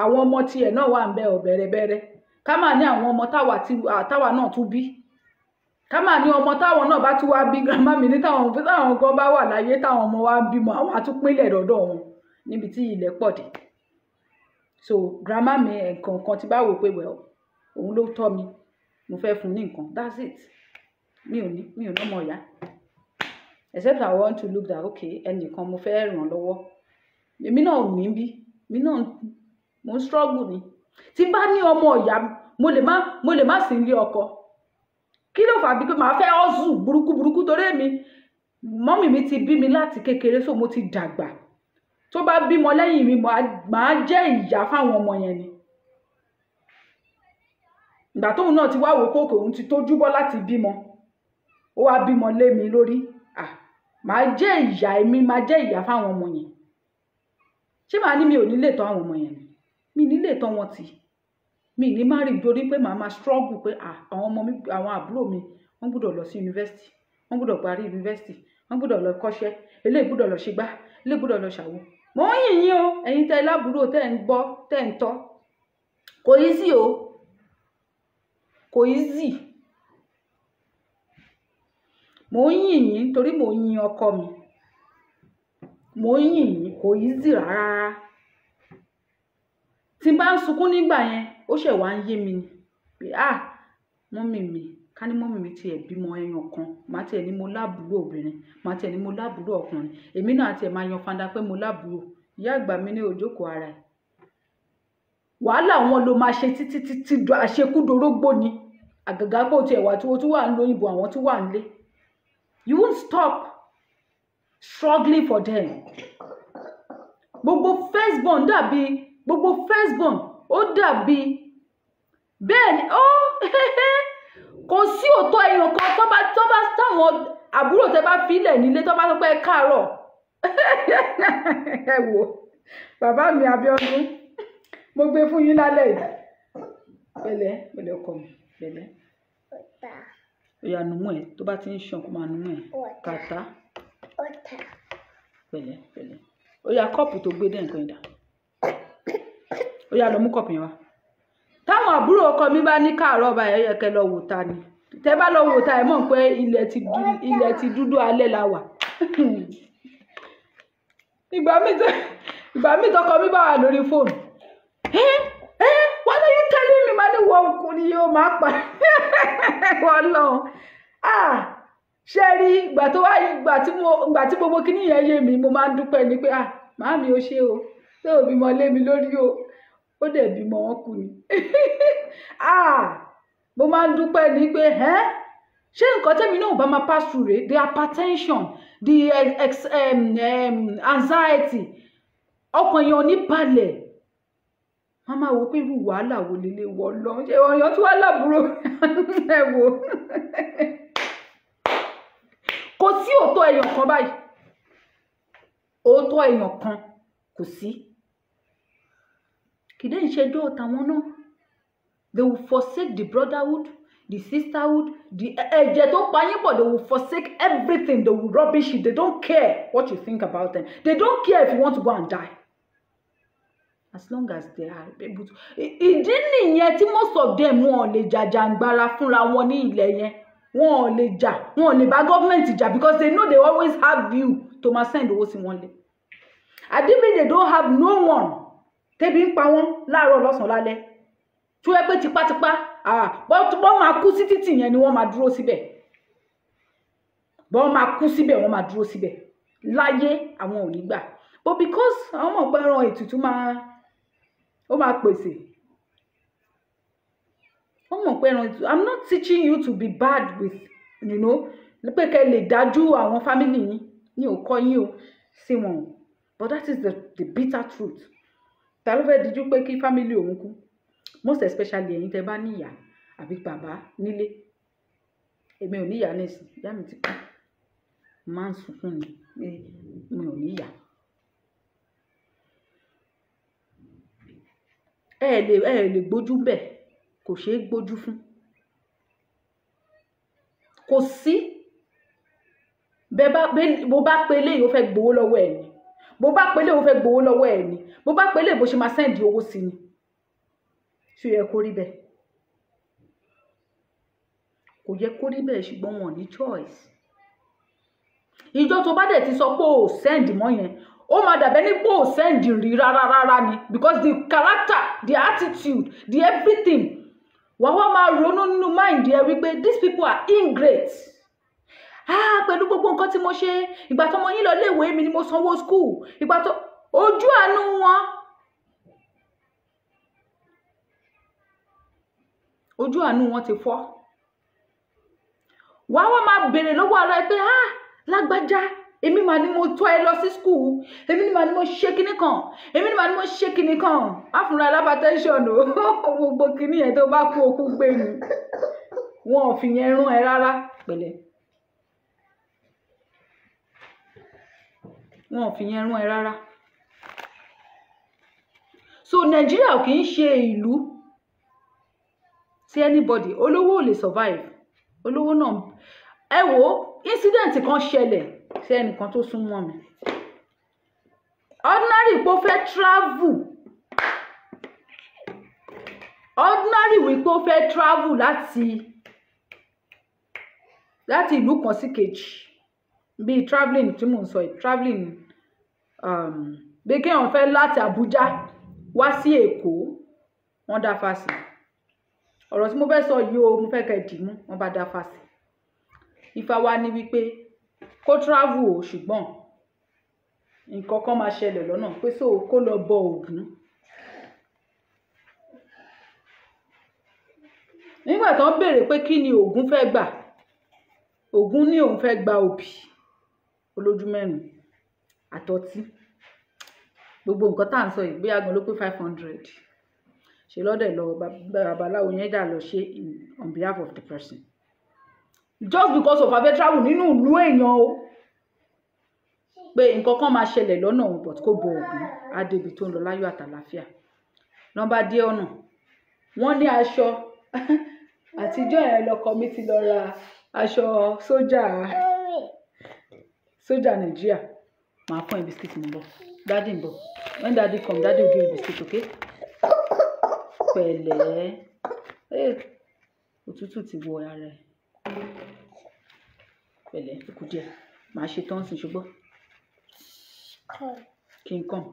Àwọn ọmọ tiẹ̀ náà wà ń bẹ ọ̀bẹ̀rẹ̀bẹ̀rẹ̀. Ká máa ní àwọn ọmọ táwa náà tún bí. Ká máa ní ọmọ táwọn náà bá tún wá bí. Grandma mi ní táwọn gan bá wà láyé táwọn ọmọ wa ń bímọ, àwọn á tún pínlẹ̀ dọ́dọ̀ wọn níbi tí ilẹ̀ pọ̀ dé. So grandma mi nǹkan tí bá wò pé òun ló tọ́ mi, mo fẹ́ fún ní nǹkan, that's it. Mi ò lọ́mọ ìyá. Except I want to look that okay, ẹnìkan mo fẹ́ ràn lọ́wọ́. Èmi náà ò ní bí, èmi náà mo ń struggle ni. Tí bá ní ọmọ ìyá, mo lè má sí ilé ọkọ. Kí ló fà bí pé màá fẹ́ hustle burúkú torí mọ́mì mi ti bí mi láti kékeré, so mo ti dàgbà. Tó bá bímọ lẹ́yìn mi, màá jẹ́ ìyá fáwọn ọmọ yẹn ni. Ìgbà tóun náà ti wá wò kókò òun ti tójú bọ́ láti bímọ. Ó wá bímọ lé mi lórí. Màá jẹ́ ìyá, èmi máa jẹ́ ìyá fáwọn ọmọ yẹn. Ṣé màá ní mi ò ní lè tọ́ àwọn ọmọ yẹn ni? Mi ní lè tọ́ wọn tì. Mi ní má rí torí pé màá máa struggle pé àwọn ọmọ mi, àwọn àbúrò mi, wọ́n gbọ́dọ̀ lọ sí yunifásitì, wọ́n gbọ́dọ̀ parí yunifásitì, wọ́n gbọ́dọ̀ lọ kọ́ṣẹ́, eléyìí gbọ́dọ̀ lọ ṣègbà, eléyìí gbọ́dọ̀ lọ ṣàwo. Mo ń yìn yín o, ẹ̀yin tẹ́ lábúrò tẹ́ ń gbọ́, tẹ́ ń tọ́. Kò easy o. Kò easy. Mo ń yìn yín torí mo ń yìn ọkọ mi. Mo ń yìn yín, kò easy rárá. tí n bá ń sunkún nígbà yẹn ó ṣẹ̀ wá ń yé mi ni pé mọ́mì mi ká ní mọ́mì mi tiẹ̀ bímọ ẹyàn kan màá tiẹ̀ ní mo lábúrò obìnrin màá tiẹ̀ ní mo lábúrò ọkùnrin èmi náà tiẹ̀ máa yan fanda pé mo lábúrò ìyá àgbà mi ní òjókòó ara ẹ̀ wàhálà wọn ló máa ṣe títí àṣekúdorógbó ni àgàgà pé ó tiẹ̀ wà tí wọ́n tún wà ń lóyìnbó àwọn tún wà ń lé you won't stop struggling for them gbogbo firstborn ó dàbí bẹ́ẹ̀ ni kò sí òótọ́ èèyàn kan tó bá táwọn àbúrò tẹ́ bá filẹ̀ nílé tó bá sọ pé ẹ káàárọ̀ ẹ wò bàbá mi Abíọ́dún mo gbé fún yín lálẹ́ yìí pẹ̀lẹ́ ọkọ mi pẹ̀lẹ́ ó yá numú ẹ tó bá ti ń ṣàn kó máa numú ẹ kàtá pẹ̀lẹ́ ó yá kọ́ọ̀pù tó gbé dé nǹkan ìdá ó yá lọ mú kọ́ọ̀pù yẹn wá táwọn àbúrò ọkọ mi bá ní káàárọ̀ ọba ẹ̀ yẹ kẹ́ lọ wò ta ni tẹ́ bá lọ wò ta ẹ̀ mọ̀ pé ilẹ̀ ti dúdú alẹ́ la wà ìgbà míì tọkọ mi bá wà lórí fóònù wọ́n ní yín tẹ́lẹ̀ mi máa ní wọ ọkùnrin yóò máa pa wọ́n lọ ṣe rí ìgbà tí gbogbo kíní yẹn yé mi mo máa ń dúpẹ́ ni pé màámi ó ṣe o tó ò bímọ lé mi lórí o ó dẹ̀ bímọ wọn kù ni mo máa ń dúpẹ́ ní pé ṣé nǹkan tẹ́mi náà bá máa pass through rẹ̀ the hypertension the anxiety ọkàn èèyàn ní balẹ̀ wọ́n máa wò pé irú wàhálà wo lélẹ̀ wọ́ lọ ṣe ọ̀yàn tí wọ́n lábúrò ẹ wò kò sí òótọ́ èèyàn kan báyìí òótọ́ èèyàn kan kò sí kìdé ìṣẹ́jọ́ tàwọn náà they will forsake the brotherhood the sisterhood the ẹ̀jẹ̀ tó pa yín pọ̀ they will forsake everything they will rubbish it they don't care what you think about them they don't care if you want to go and die as long as they are able to ìdí nìyẹn tí most of them wọn lè jàjàǹgbara fúnra wọn ní ilẹ̀ yẹn wọn lè jà wọn lè bá gọ́ọ̀mẹ̀ntì jà because they know they always have you to máa send owó sí wọn lé àdìbí they don't have no one tẹ́bí ń pa wọ́n láàárọ̀ lọ́sàn-án lálẹ́ tí wọ́n pé tipátipá bọ́n máa kú sí títì yẹn ni wọ́n máa dúró síbẹ̀ bọ́n máa kú síbẹ̀ wọ́n máa dúró síbẹ̀ láyé àwọn ò ní gbà but because àwọn ọmọ ọ̀pẹ ẹran ètùtù ó máa pèsè wọ́n mọ̀ pé ẹran ètùtù I'm not teaching you to be bad with pé kẹ́ lè dájú àwọn family yín ní ò kọ́ yín o sí wọn but that is the bitter truth ta ló fẹ́ díjú pé kí family òun kú most especially ẹ̀yin tẹ́ bá níyà àbí bàbá nílé èmi ò níyà nísìn ìyá mi ti kú máa ń sunkún ni mi ò níyà ẹ lè gbójú bẹ̀ kò ṣeé gbójú fún kò sí bó bá pe eléyìí ó fẹ́ gbowó lọ́wọ́ ẹ̀ ni bó bá pe eléyìí ó fẹ́ gbowó lọ́wọ́ ẹ̀ ni bó bá pe eléyìí bó ṣe máa sẹ́ǹdì owó sí ni ṣó yẹ kó rí bẹ́ẹ̀ kò yẹ kó rí bẹ́ẹ̀ ṣùgbọ́n wọn ní choice ìjọ tó bá dẹ̀ ti sọ pé ò sẹ́ǹdì mọ́ yẹn ó máa dàbẹ́ ní pé ò sẹ́ǹdì rí rárá ni because the character the attitude the everything wàá máa ronú nínú mind ẹ wípé these people are ingrate pẹ̀lú gbogbo nǹkan tí mo ṣe ìgbà tó mọ yín lọ léèwé mi ni mo sanwó school ìgbà tó ojú àánú wọn ti fọ́ wàá máa béèrè lọ́wọ́ ara ẹ pé lágbájá èmi mà ni mo tọ́ ẹ lọ sí school èmi ni mà ni mo ṣe kinní kan èmi ni mà ni mo ṣe kinní kan àfúnra hypertension o gbogbo kinní yẹn tó bá kú okú gbé ni wọn ò fi yẹn rún ẹ rárá pẹ̀lẹ́ wọn ò fi yẹn rún ẹ rárá so Nàìjíríà kì í ṣe ìlú tí anybody olówó ò lè survive olówó náà ẹ wò incident kan ṣẹlẹ̀ sí ẹnìkan tó súnmọ́ mi ordinary pé ó fẹ́ travel ordinary wípé ó fẹ́ travel láti ìlú kan sí kejì bíi travelling tí mò ń sọ yìí travelling bí kéèyàn fẹ́ láti Àbújá wá sí Èkó wọ́n dá fásì. Ọ̀rọ̀ tí mo fẹ́ sọ yìí o, mo fẹ́ kẹ́ dì mú, wọ́n bá dá fásì. Ifá wa ní wípé kó travel o, ṣùgbọ́n nǹkan kan máa ṣẹlẹ̀ lọ́nà pé so kó lọ bọ Ògún. Nígbà tó ń béèrè pé kí ni Ògún fẹ́ gbà, Ògún ní òun fẹ́ gba òbí olójú mẹ́rin àtọtí. Gbogbo nǹkan tá à ń sọ yìí bóyá gan ló pé 500. Ṣe lọ́dẹ̀ lọ babaláwo yẹn dà lọ ṣe on behalf of the person. Just because of abẹ́ travel nínú ìlú èèyàn o. Pé nǹkan kan máa ṣẹlẹ̀ lọ́nà òun but kó bọ Ògún á débi tó ń lọ láyọ̀ àtàlàáfíà. Nọ́mbà dé ọ̀nà. Wọ́n ní aṣọ àtijọ́ yẹn lọkọ mi ti lọ ra aṣọ sójà Nàìjíríà. Màá fún ẹ biscuit mo bọ̀. Daddy ń bọ̀. When daddy come, daddy will give you biscuit, okay? Pẹ̀lẹ́. Òtútù ti wọ ara ẹ̀. Pẹ̀lẹ́, ó kù díẹ̀. Màá ṣe tán sí ṣùgbọ́n. Kí n kàn.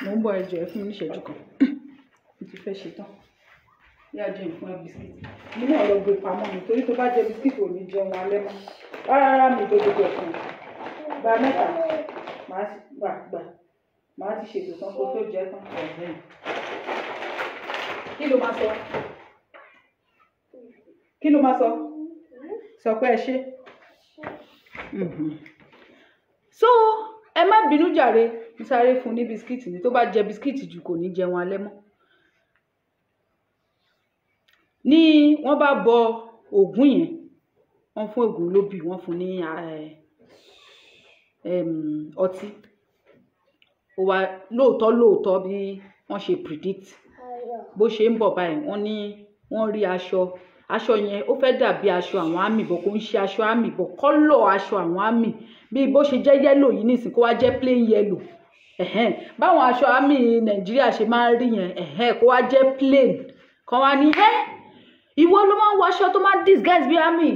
Mo ń bọ̀ ẹjọ́ ẹ fún mi ní ìṣẹ́jú kan. Mo ti fẹ́ ṣe tán. Yá jẹ́ fún ẹ biscuit. Mo náà lọ gbé pamọ́ mi torí tó bá jẹ biscuit ò ní jẹun alẹ́ mọ́. Rárá mi tó gbogbo ẹ̀fọn. Gba mẹ́ta. Màá ti ṣètò tán kó tó jẹ́ tán. Kí ló máa sọ? Kí ló máa sọ? Sọ pé ẹ ṣé. So ẹ má bínú jàre, mo sáré fún ní bisikíìtì ni tó bá jẹ bisikíìtì jù kò ní jẹun alẹ́ mọ́. Ní wọ́n bá bọ Ògún yẹn, wọ́n fún Ògún lóbì, wọ́n fún ní ọtí. Ó wá lóòótọ́ bí wọ́n ṣe predict bó ṣe ń bọ̀ báyìí wọ́n ní wọ́n rí aṣọ yẹn ó fẹ́ dàbí aṣọ àwọn àmì bọ̀ kò ń ṣe aṣọ àmì bọ̀ kọ́lọ̀ aṣọ àwọn àmì bí bó ṣe jẹ́ yẹ́lò yìí nìsín kó wá jẹ́ plain yẹ́lò báwọn aṣọ àmì Nàìjíríà ṣe máa ń rí yẹn kó wá jẹ́ plain kan wá ní ìwọ ló máa ń wọ aṣọ tó máa ń disguise bí àmì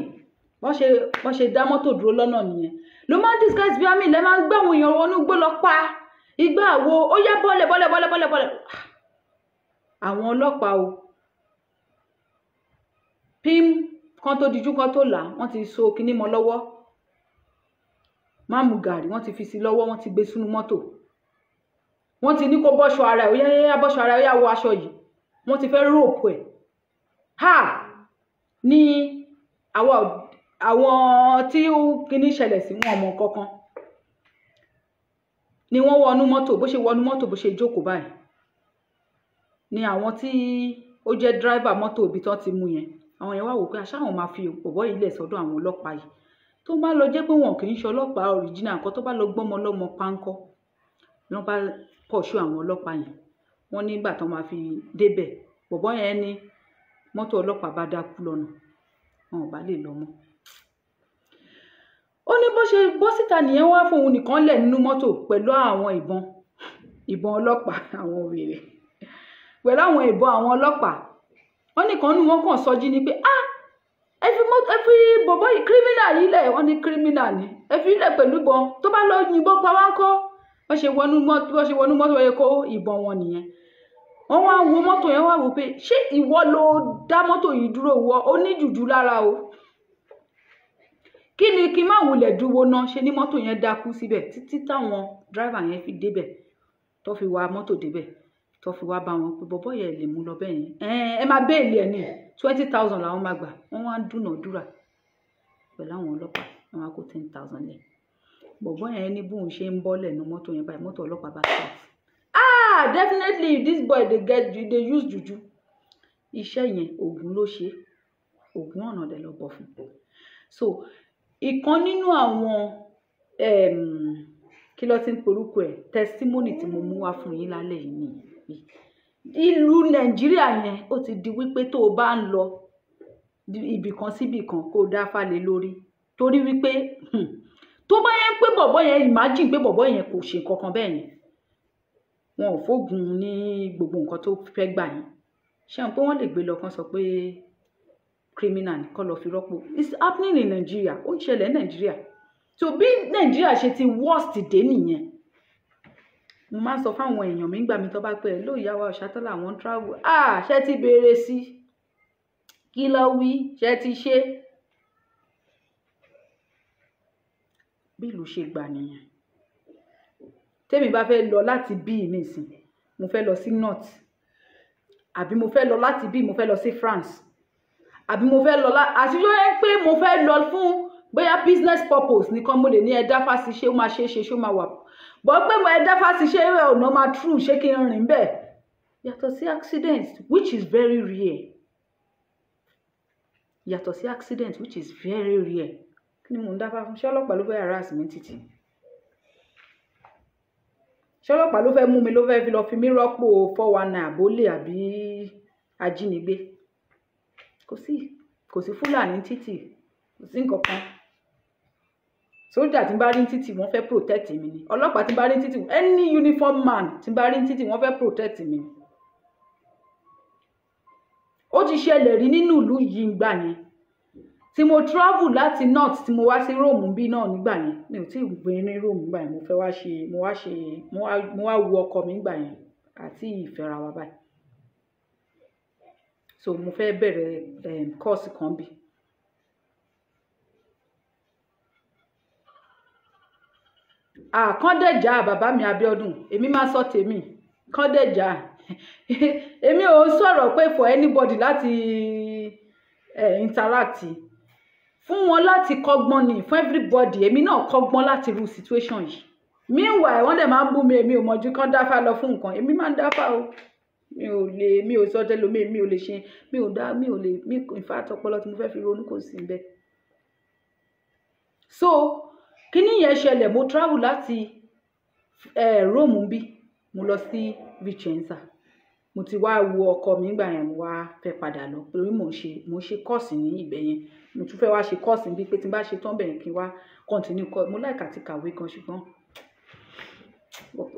wọ́n ṣe dá mọ́tò dúró lọ́nà nìyẹn ló máa ń disguise bí àmì lẹ́ máa ń gbé àwọn èèyàn wọnú gbó lọ pa igbá àwo ó yá bọ́lẹ̀ àwọn ọlọ́pàá o pim kan tó dijú kan tó là wọ́n ti so kinní mọ́ lọ́wọ́ má mu gàrí wọ́n ti fi sí lọ́wọ́ wọ́n ti gbé sínú mọ́tò wọ́n ti ní kó bọ́ṣọ ara ẹ̀ ó yá bọ́ṣọ ara ẹ̀ ó yá wọ aṣọ yìí wọ́n ti fẹ́ rọ́ọ̀pù ẹ̀ ní àwọn tí kinní ṣẹlẹ̀ sí wọn ọmọ kankan ni wọ́n wọnú mọ́tò bó ṣe wọnú mọ́tò bó ṣe jókòó báyìí ni àwọn tí ó jẹ́ driver mọ́tò ibi tán ti mú yẹn àwọn yẹn wá wò pé àṣà àwọn máa fi bọ̀bọ́ yìí lẹ̀ sọ́dọ̀ àwọn ọlọ́pàá yìí tó bá lọ jẹ́ pé wọn kì í ṣe ọlọ́pàá original nǹkan tó bá lọ gbọ́mọ lọ́mọ pánkọ́ wọ́n bá pọ̀ṣù àwọn ọlọ́pàá yẹn wọ́n nígbà tó máa fi débẹ̀ bọ̀bọ́ yẹn ní mọ́tò ọlọ́pàá bá dákú lọ́nà wọn ò bá lè lọ mọ́. Ó ní bó ṣe bọ́ síta nìyẹn wá fún òun nìkan lẹ̀ nínú mọ́tò pẹ̀lú àwọn ìbọn ọlọ́pàá àwọn wèrè pẹ̀lú àwọn ìbọn àwọn ọlọ́pàá wọ́n nìkan nù wọ́n kàn sọjí ni pé ẹ fi bọ̀bọ́ yìí kírímínà yìí lẹ̀ wọ́n ní kírímínà ni ẹ fi lẹ̀ pẹ̀lú ìbọn tó bá lọ yìnbọn pa wá ń kọ́ wọ́n ṣe wọnú mọ́tò yẹn kó ìbọn wọn nìyẹn wọ́n wá wo mọ́tò yẹn wá wò pé ṣé ìwọ ló dá mọ́tò yìí dúró wọ ó ní jùjú lára o kí ni kí n má wulẹ̀ dúró náà ṣe ní mọ́tò yẹn dákú síbẹ̀ títí táwọn dráìvà yẹn fi débẹ̀ tó fi wa mọ́tò débẹ̀ tó fi wá bá wọn pé bọ́bọ́ yẹn lè mú lọ bẹ́ẹ̀ yẹn ẹ máa béèlì ẹ̀ ní 20,000 làwọn máa gbà wọ́n wá ń dúnàádúrà pẹ̀lú àwọn ọlọ́pàá wọ́n wá kó 10,000 lẹ̀ bọ́bọ́ yẹn ní bóun ṣe ń bọ́lẹ̀ ní mọ́tò yẹn báyìí mọ́tò ọlọ́pàá bá start definitely this boy dey use juju iṣẹ́ yẹn Ògún ló ṣe Ògún ọ̀nà dẹ̀ lọ bọ̀ fún so ìkan nínú àwọn kí ló ti ń porúkọ ẹ̀ testimony tí mo mú wá fún yín lálẹ́ yìí nìyí ìlú Nàìjíríà yẹn ó ti di wípé tó o bá ń lọ ibì kan síbì kan kó o dá fálẹ̀ lórí torí wípé tó bá yẹn pé bọ̀bọ́ yẹn imagine pé bọ̀bọ́ yẹn kò ṣe kankan bẹ́ẹ̀ yẹn wọn ò fógun ní gbogbo nǹkan tó fẹ́ gbà yẹn ṣé àwọn pé wọ́n lè gbé lọ kán sọ pé criminal kọ́ lọ fi rọ́pò it's happening in Nigeria ó ń ṣẹlẹ̀ ní Nigeria so bí Nigeria ṣe ti worst dé nìyẹn mo máa ń sọ fáwọn èèyàn mi nígbà mi tó bá pẹ́ ló ìyá wa Ọ̀ṣátọ́lá àwọn travel ṣé ti béèrè sí kí ló wí ṣé ti ṣe bí ìlú ṣe gbà nìyẹn. Tèmi bá fẹ́ lọ láti bí nísìn mo fẹ́ lọ sí north àbí mo fẹ́ lọ láti bí mo fẹ́ lọ sí France àbí mo fẹ́ lọ àṣìṣe yẹn pé mo fẹ́ lọ fún bóyá business purpose nìkan mo lè ní ẹ̀dá fásitì ṣé ó máa ṣe é ṣe ṣé ó máa wà bọ́ pé mo ẹ̀dá fásitì ṣé ọ̀nà máa true ṣé kí n rìn bẹ́ẹ̀ yàtọ̀ sí accident which is very rare yàtọ̀ sí accident which is very rare kí ni mò ń dáfá fún ṣé ọlọ́pàá ló fẹ́ harass mi títì ṣé ọlọ́pàá ló fẹ́ mú mi ló fẹ́ fi lọ fi mí rọ́pò 419 àbólè àbí ajínigbé kò sí fúlàní títì kò sí nǹkan kan sójà tí n bá rí títì wọ́n fẹ́ protect mi ni ọlọ́pàá tí n bá rí títì any uniform man tí n bá rí títì wọ́n fẹ́ protect mi ni ó ti ṣẹlẹ̀ rí nínú ìlú yìí ńgbà yẹn tí mo travel láti north tí mo wá sí Rome bí náà nígbà yẹn mi ò tí ì gbé ní Rome nígbà yẹn mo wá wo ọkọ mi nígbà yẹn àti ìfẹ́ra wa báyìí so mo fẹ́ bẹ̀rẹ̀ course kan bí kọ́ndẹ̀jà bàbá mi Abíọ́dún èmi máa sọ tèmi kọ́ndẹ̀jà èmi ò sọ̀rọ̀ pé for anybody láti interact fún wọn láti kọ́gbọ́n ni fún everybody èmi náà kọ́gbọ́n láti ru situation yìí meanwhile wọ́n dẹ̀ máa ń bú mi èmi ò mọ̀jú kán dáfá lọ fún nǹkan èmi máa ń dáfá o mi ò sọ tẹ́lómi mi ò lè ṣe in fact ọpọlọ tí mo fẹ́ fi ronú kò sí níbẹ̀ so kíní yẹn ṣẹlẹ̀ mo travel láti Rome bí mo lọ sí Vicenza mo ti wá wo ọkọ mi nígbà yẹn mo wá fẹ́ padà lọ torí mo ń ṣe course ní ibẹ̀ yẹn mo tún fẹ́ wá ṣe course bí pé tí n bá ṣe tán bẹ̀rẹ̀ kí n wá continue course mo like àti kàwé gan ṣùgbọ́n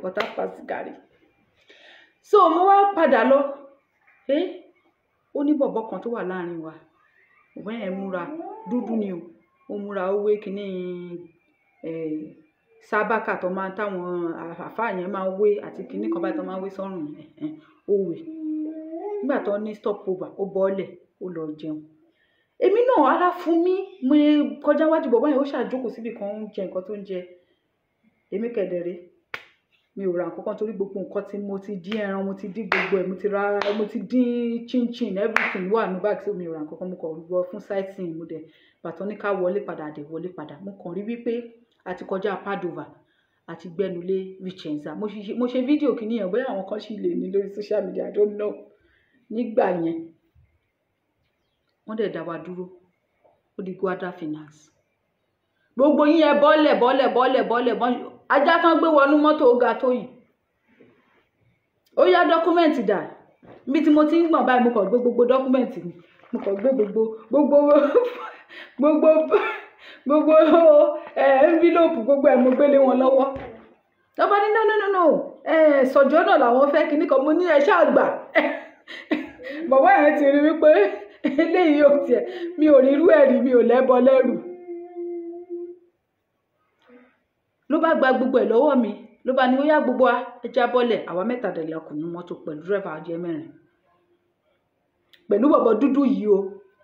water pass gàrí so mo wá padà lọ ó ní bọ̀bọ̀ kan tó wà láàrin wa bọ̀bọ̀ yẹn múra dúdú ni ó múra ó wé kíní sábàkà tó máa ń táwọn àfáà yẹn máa ń wé àti kíní kan báyìí tó máa ń wé sọ́rùn yẹn ó wé nígbà tó ní stop over ó bọ́ọ̀lẹ̀ ó lọ jẹun èmi náà ara fún mi mo kọjá wájú bọ̀bọ̀ yẹn ó ṣàjókòó síbi kan ń jẹ nǹkan tó ń jẹ èmi kẹ̀dẹ̀rẹ́ mi ò ra nǹkan kan torí gbogbo nǹkan tí mo ti dín ẹran mo ti dín gbogbo ẹ̀ mo ti dín chinchin everything wà ní báàgì tí mi ò ra nǹkan kan mo kàn lọ fún sightseeing mo dẹ̀ bàtọ́ ní ká wọlé padà mo kàn rí wípé a ti kọjá Padova àti gbẹnulé Vicenza mo ṣe fídíò kìíní yẹn bóyá àwọn kan sì lè ní lórí social media I don't know nígbà yẹn wọ́n dẹ̀ dá wa dúró ó di Guarda Finance gbogbo yín ẹ bọ́lẹ̀ ajá tán gbé wọnú mọ́tò ó ga tó yìí ó yá dọ́kúmẹ́ǹtì dà níbi tí mo ti ń gbọ̀n báyìí mo kàn gbé gbogbo dọ́kúmẹ́ǹtì mi mo kàn gbé gbogbo envelope gbogbo ẹ̀ mo gbélé wọn lọ́wọ́ lọ́ba ní no sọ̀jọ́ náà làwọn fẹ́ kíní kan mo ní ẹ ṣáà gbà bàbá yẹn ti rí wípé eléyìí ò tiẹ̀ mi ò rí irú ẹ̀rí mi ò lẹ́bọ lẹ́rù ló bá gba gbogbo ẹ̀ lọ́wọ́ mi ló bá ní ó yá gbogbo ẹja bọ́lẹ̀ àwa mẹ́ta dẹ̀ lọkùnrin mọ́tò pẹ̀lú dírẹ́fà jẹ́ mẹ́rin pẹ̀lú bọ̀bọ̀ dúdú yìí o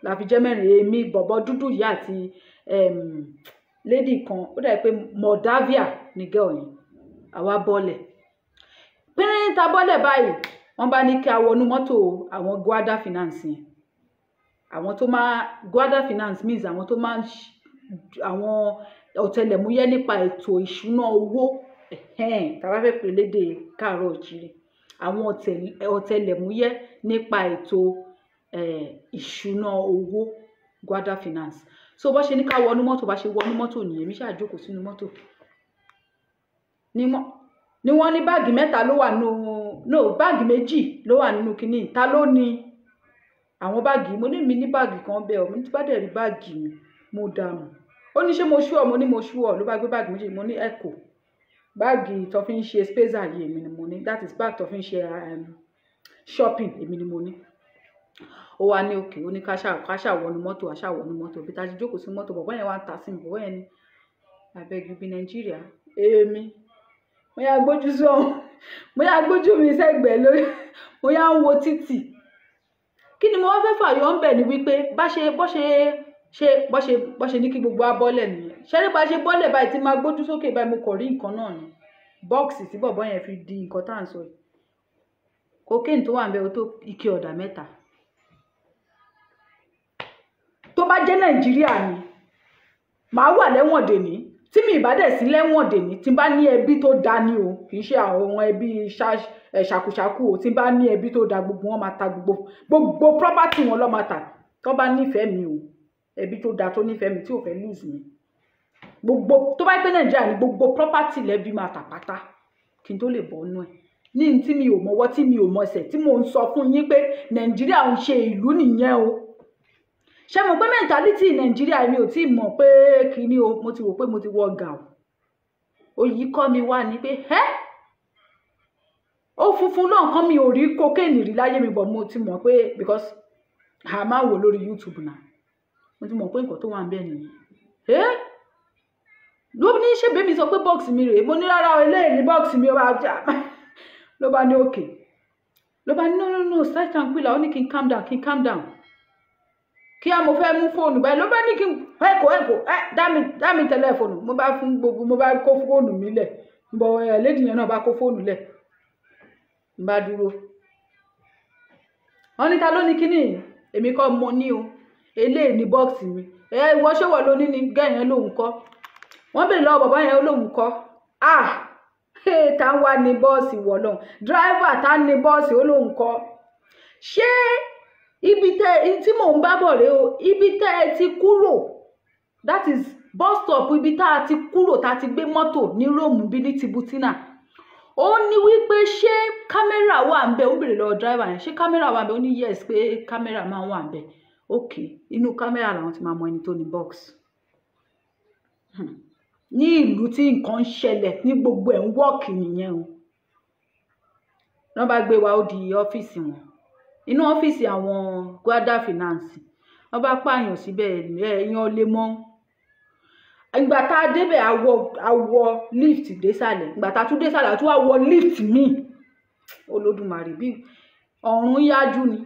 la fi jẹ́ mẹ́rin èmi bọ̀bọ̀ dúdú yìí àti lady kan ó dà pé Moldavia ní gẹ́ òyìn àwa bọ́lẹ̀ pínrín ta bọ́lẹ̀ báyìí wọ́n bá ní kí a wọnú mọ́tò àwọn Guarda Finance yẹn àwọn tó máa Guarda Finance means àwọn tó máa àwọn ọ̀tẹlẹ̀múyẹ́ nípa ètò ìṣúná owó tàbá fẹ́ pè lédè káàárọ̀ òjíire àwọn ọ̀tẹlẹ̀múyẹ́ nípa ètò ìṣúná owó Guarda Finance so bó ṣe ní ká wọnú mọ́tò bá ṣe wọnú mọ́tò nìyẹn mi ṣáà jókòó sínú mọ́tò ni wọ́n ní báàgì mẹ́ta ló wà no báàgì méjì ló wà nínú kinní ta ló ní àwọn báàgì mo ní mi ní báàgì kan bẹ́ẹ̀ ọ̀ mi ti bá dẹ̀ rí báàgì mi mo dànù ó ní ṣé mo ṣú ọ mo ní mo ṣú ọ ló bá gbé báàgì méjì mo ní echo báàgì tó fi ń ṣe spaza yìí èmi ni mo ní that is bag tó fi ń ṣe shopping èmi ni mo ní ó wá ní òkè ó ní ká ṣàwọnú mọ́tò bí ta ti jókòó sí mọ́tò bọ̀bọ́ yẹn wá ń ta sí mi bọ̀bọ́ yẹn ní abeg you be Nigeria èmi mo yá gbójú sọ́hún, mo yá gbójú mi sẹ́gbẹ̀ẹ́ lórí, mo yá ń wo títì. Kí ni mo wá fẹ́ fàyọ ń bẹ̀ ni wípé bó ṣe ní kí gbogbo wa bọ́lẹ̀ nìyẹn. Ṣẹ́rí bá ṣe bọ́lẹ̀ báyìí tí máa gbójú sókè báyìí mo kọ̀ rí nǹkan náà ni. Bọ́ọ̀sì tí bọ̀bọ́ yẹn fi di nǹkan tá à ń sọ yìí. Cocaine tó wà ń bẹ ó tó ike ọ̀dà 3. Tó bá jẹ́ Nàìjíríà ni, màá wà lẹ́wọ̀n dèní. Tí mi ìbá dẹ̀ sí lẹ́wọ̀n dèní, tí n bá ní ẹbí tó da ni o, kì í ṣe àwọn ẹbí ṣàkúṣàkú o. Tí n bá ní ẹbí tó da, gbogbo wọn máa ta gbogbo property wọn ló máa tà. Tó bá nífẹ̀ẹ́ mi o, ẹbí tó da tó nífẹ̀ẹ́ mi tí ò fẹ́ lose mi. Gbogbo tó bá pé Nàìjíríà ni gbogbo property lẹ́bí máa tà pátá kí n tó lè bọ́ nú ẹ̀. Ní tí mi ò mọwọ́ tí mi ò mọsẹ̀ tí mò ń sọ fún yín pé Nàìjíríà ń ṣe ìlú nìyẹn o. Ṣé mo pé mentality Nàìjíríà mi ò tí mọ̀ pé kíní o, mo ti wò pé mo ti wọ gà o. Òyì kọ́ mi wá ní pé ó funfun náà kan mi ò rí cocaine rí láyé mi, bọ̀ mo ti mọ̀ pé because a máa wò lórí YouTube náà. Mo ti mọ̀ pé nǹkan tó wà ń bẹ nìyẹn. Ló ní ṣe bẹ́ẹ̀ mi sọ pé box mi rèé, mo ní rárá eléyìí ní box mi wá jà. Ló bá ní okay. Ló bá ní no stay tranquil, ó ní kí n calm down. Kí a mo fẹ́ mú fóònù báyìí, ló bá ní kí n dá mi tẹlifóònù. Mo bá kó fóònù mi lẹ̀. Bọ̀ lady yẹn náà bá kó fóònù lẹ̀. N bá dúró. Wọ́n ní ta ló ní kíní? Èmi kọ́ mo ní o. Eléyìí ní box mi. Ìwọ ṣé wọ̀ ló ní ni gẹ́ yẹn lóhùn kọ́. Wọ́n bèèrè lọ́wọ́ bàbá yẹn lóhùn kọ́. Tá ń wá ní bọ́ọ̀sì wọ̀ lọ́hùn. Driver tá ní bọ́ọ̀sì ó lóhùn kọ́. Ṣé ibi tí mò ń bá bọ̀ rẹ o, ibi tẹ́ ẹ ti kúrò, that is bus stop, ibi tá a ti kúrò tá a ti gbé mọ́tò ní Rome bí ní Tibutina. Ó ní wípé ṣé kámẹ́rà wà ń bẹ? Ó bèèrè lọ́wọ́ driver yẹn, ṣé kámẹ́rà wà ń bẹ? Ó ní yes pé kámẹ́rà máa wà ń bẹ. Okay, inú kámẹ́rà làwọn ti máa mọ ẹni tó ní box. Ní ìlú tí nǹkan ń ṣẹlẹ̀ ní gbogbo ẹ̀ ń wọ́ọ̀kì nìyẹn o. Wọ́n bá gbé wa ó di ọ́fíìsì wọn. Inú ọ́fíìsì àwọn Guada Finance. Wọ́n bá pààyàn síbẹ̀ èèyàn lè mọ́. Ìgbà tá a débẹ̀ a wọ lift désàlẹ̀. Ìgbà tá a tún désàlẹ̀ a tún wá wọ lift míì. Olódùmarè bí ọ̀run yájú ni.